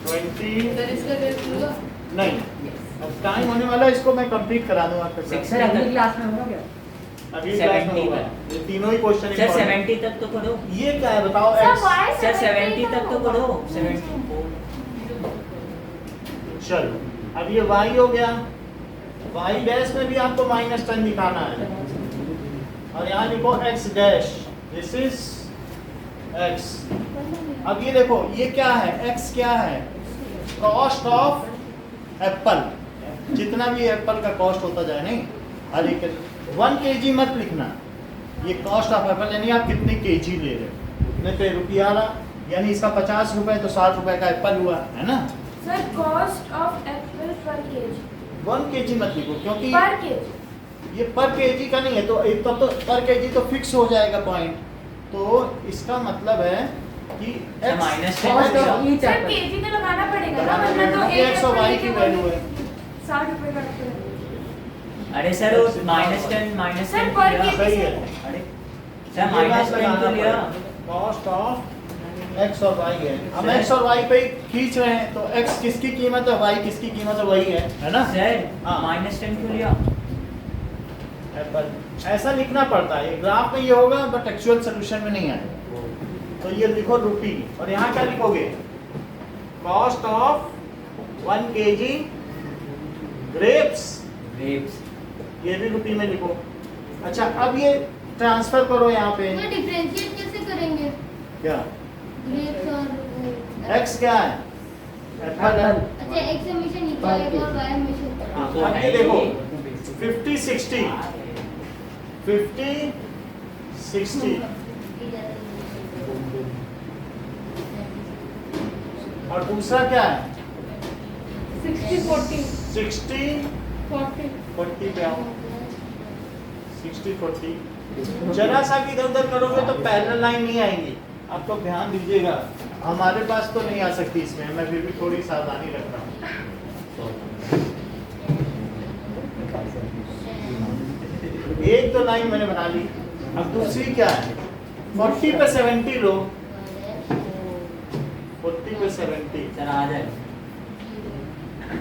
[SPEAKER 1] 20
[SPEAKER 2] सर इसका रेट होगा
[SPEAKER 1] नहीं अब टाइम होने वाला है। इसको मैं कंप्लीट करा दूंगा आपके साथ।
[SPEAKER 5] सर अगली क्लास में होगा क्या?
[SPEAKER 1] अभी क्लास में
[SPEAKER 3] 70
[SPEAKER 1] होगा। ये तीनों ही क्वेश्चन
[SPEAKER 3] सर 70 तक तो करो
[SPEAKER 1] ये क्या है बताओ?
[SPEAKER 4] सर
[SPEAKER 1] x
[SPEAKER 4] y
[SPEAKER 3] सर 70 तक तो करो 70
[SPEAKER 1] चलो अब ये y हो गया। y डैश में भी आपको -10 दिखाना है और यहाँ लिखो x dash. This is x। अब ये देखो ये क्या है? x क्या है? Cost of Apple. जितना भी एप्पल का कॉस्ट होता जाए नहीं हर एक 1 kg मत लिखना। ये कॉस्ट ऑफ एप्पल यानी आप कितने kg ले रहे हो। कितने पे रुपया रहा यानी इसका 50 रुपए तो 60 रुपए का एप्पल हुआ है ना।
[SPEAKER 4] सर कॉस्ट ऑफ एप्पल पर केजी
[SPEAKER 1] 1 kg मत लिखो क्योंकि
[SPEAKER 4] पर केजी
[SPEAKER 1] ये पर केजी का नहीं है। तो एक तब तो पर केजी तो फिक्स हो जाएगा पॉइंट। तो इसका मतलब है कि
[SPEAKER 3] sir, minus
[SPEAKER 5] cost of each
[SPEAKER 4] sir
[SPEAKER 5] Apple.
[SPEAKER 4] KG तो लगाना पड़ेगा ना
[SPEAKER 1] लगाना
[SPEAKER 4] वरना तो
[SPEAKER 1] पड़ेगा,
[SPEAKER 4] एक
[SPEAKER 1] x और y
[SPEAKER 4] एप्पल
[SPEAKER 1] की
[SPEAKER 4] के
[SPEAKER 1] वैल्यू है।
[SPEAKER 4] 60 रुपए का एप्पल।
[SPEAKER 3] अरे सर वो -10 -10
[SPEAKER 4] सर, पर
[SPEAKER 3] लिया।
[SPEAKER 4] केजी
[SPEAKER 1] सही है।
[SPEAKER 3] अरे सर -10 तो लिया
[SPEAKER 1] कॉस्ट ऑफ x और y है। हम x और y पे खींच रहे हैं तो x किसकी कीमत है y किसकी कीमत है वही है ना।
[SPEAKER 3] सर
[SPEAKER 1] हाँ।
[SPEAKER 3] -10 क्यों लिया
[SPEAKER 1] एप्पल ऐसा लिखना पड़ता है। ये ग्राफ में ये होगा बट एक्चुअल सोल्यूशन में नहीं आएगा। तो ये लिखो रुपी और यहाँ क्या लिखोगे? Cost of 1 kg grapes.
[SPEAKER 3] Grapes
[SPEAKER 1] ये भी रुपी में लिखो। अच्छा अब ये ट्रांसफर करो यहाँ पे।
[SPEAKER 2] सर डिफरेंशिएट कैसे करेंगे
[SPEAKER 1] क्या
[SPEAKER 2] ग्रेप्स और
[SPEAKER 1] x क्या है? एप्पल है।
[SPEAKER 2] अच्छा x हमेशा नीचे आएगा और y हमेशा ऊपर।
[SPEAKER 1] हाँ,
[SPEAKER 3] तो
[SPEAKER 1] अब
[SPEAKER 3] है
[SPEAKER 1] ये देखो
[SPEAKER 3] ही।
[SPEAKER 1] 50 60 50 60 और दूसरा क्या है?
[SPEAKER 4] 60 40
[SPEAKER 1] 60
[SPEAKER 4] 40
[SPEAKER 1] 40 पे आओ। 60 40 जरा सा भी इधर उधर करोगे तो पैरेलल लाइन नहीं आएंगी। आप तो ध्यान दीजिएगा। हमारे पास तो नहीं आ सकती इसमें। मैं फिर भी थोड़ी सावधानी रख रहा हूँ। एक तो लाइन मैंने बना ली। अब दूसरी क्या है? 40 पे 70 लो। 40 पे 70
[SPEAKER 3] सर आ जाए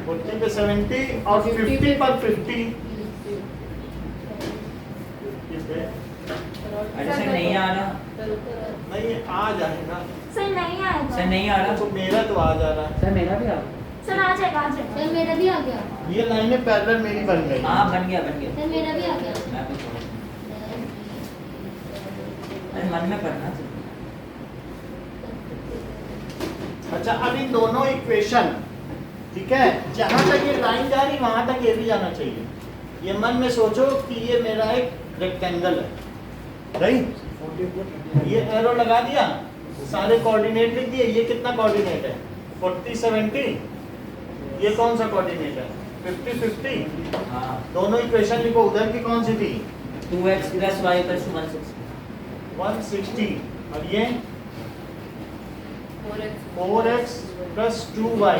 [SPEAKER 1] 40 पे 70 और 50 पर 50 इस पे
[SPEAKER 3] अरे सर नहीं आ रहा
[SPEAKER 1] नहीं आ जाएगा।
[SPEAKER 4] सर नहीं आएगा
[SPEAKER 3] सर नहीं आ रहा
[SPEAKER 1] तो मेरा तो आ जा रहा है।
[SPEAKER 5] सर मेरा भी आ
[SPEAKER 4] सर आ जाएगा
[SPEAKER 2] सर मेरा भी आ गया
[SPEAKER 1] ये लाइनें पैरेलल मेरी बन गई।
[SPEAKER 3] हाँ बन गया
[SPEAKER 2] सर मेरा भी आ गया
[SPEAKER 3] मैं भी छोड़ अरे मन में पढ़ना
[SPEAKER 1] अच्छा अब इन दोनों इक्वेशन, ठीक है, जहां तक ये लाइन जा रही वहां तक ये भी जाना चाहिए। ये मन में सोचो कि ये मेरा एक रेक्टेंगल है, राइट, ये एरो लगा दिया, सारे कोऑर्डिनेट लिख दिए, ये कितना कोऑर्डिनेट है 40 70, ये कौन सा कोऑर्डिनेट है 50 50,
[SPEAKER 3] हाँ
[SPEAKER 1] दोनों इक्वेशन लिखो, उधर की कौन सी थी
[SPEAKER 3] 2x plus y equals to 160
[SPEAKER 1] 160 और ये 4x plus 2y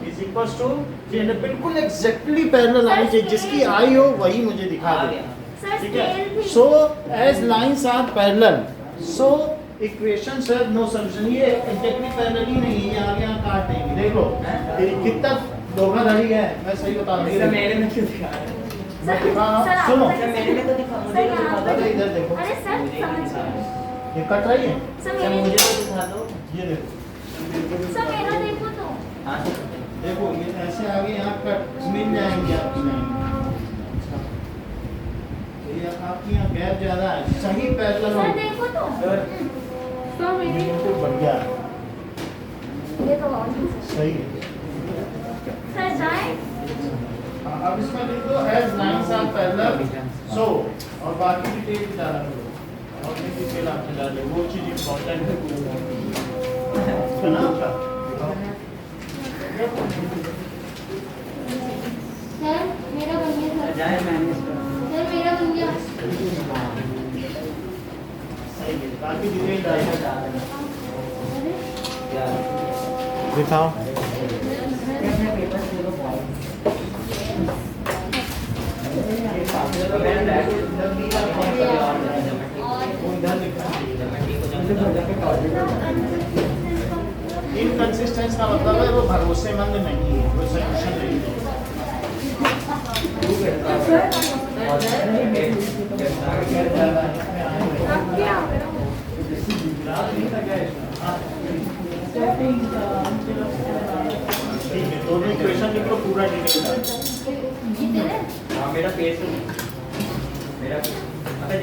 [SPEAKER 1] is equals to, ये बिल्कुल एग्जैक्टली पैरेलल आनी चाहिए, जिसकी आई हो वही मुझे दिखा
[SPEAKER 3] आ
[SPEAKER 1] दे,
[SPEAKER 3] गया
[SPEAKER 4] सर
[SPEAKER 1] ठीक
[SPEAKER 4] स्केल
[SPEAKER 1] है।
[SPEAKER 4] भी
[SPEAKER 1] so as lines are parallel, so equations have no solution, ये एग्जैक्टली पैरेलल ही नहीं है, ये आगे यहाँ काट देंगे, देखो ये कितना धोखाधड़ी है, मैं सही बता रहा
[SPEAKER 3] सर
[SPEAKER 1] हूँ।
[SPEAKER 3] मेरे में क्यों दिखा रहा है?
[SPEAKER 1] मैं दिखा रहा हूँ,
[SPEAKER 4] सर,
[SPEAKER 1] सुनो
[SPEAKER 4] आप-
[SPEAKER 3] सर मेरे में तो दिखा, मुझे तो दिखा दो।
[SPEAKER 1] अरे इधर देखो,
[SPEAKER 4] अरे सर
[SPEAKER 3] मुझे
[SPEAKER 4] समझ
[SPEAKER 3] दिखा
[SPEAKER 4] गए।
[SPEAKER 3] रहा
[SPEAKER 1] ये कट रही है,
[SPEAKER 4] सर
[SPEAKER 3] सर मुझे
[SPEAKER 4] मेरे
[SPEAKER 3] तो दिखा दो।
[SPEAKER 1] ये देखो,
[SPEAKER 4] सर मेरा देखो तो
[SPEAKER 3] हाँ सर
[SPEAKER 1] देखो ये ऐसे आगे यहाँ कट मिल जाएंगे आपकी लाइन, तो ये आपकी यहाँ गैप ज्यादा है, सही पैरेलल
[SPEAKER 4] सर
[SPEAKER 1] हो,
[SPEAKER 4] देखो तो
[SPEAKER 5] सर मेरे
[SPEAKER 1] तो बढ़िया,
[SPEAKER 4] ये तो बहुत ही
[SPEAKER 1] सही है।
[SPEAKER 4] सर जाए
[SPEAKER 1] हाँ, अब इसमें लिख दो एज लाइंस आर पैरेलल, सो और बाकी डिटेल डाला करो, और ये डिटेल आपने डाले, वो चीज इम्पोर्टेंट है ना आपका।
[SPEAKER 2] सर मेरा बन गया सर,
[SPEAKER 3] जाए मैनेज करो।
[SPEAKER 2] सर मेरा बन गया।
[SPEAKER 1] सही है, बाकी डिटेल डाल
[SPEAKER 2] अरे
[SPEAKER 3] क्या
[SPEAKER 1] दिखाओ।
[SPEAKER 3] अपने पेपर दे दो मैंने बैग
[SPEAKER 1] वो इधर लिखना चाहिए।
[SPEAKER 3] और
[SPEAKER 1] इनकंसिस्टेंस का मतलब है वो भरोसेमंद नहीं है, वो सॉल्यूशन नहीं है।
[SPEAKER 4] आप क्या
[SPEAKER 1] ठीक है, दोनों इक्वेशन लिख लो, पूरा डिटेल डाल।
[SPEAKER 2] ये तेरे
[SPEAKER 3] मेरा पेज मेरा अबे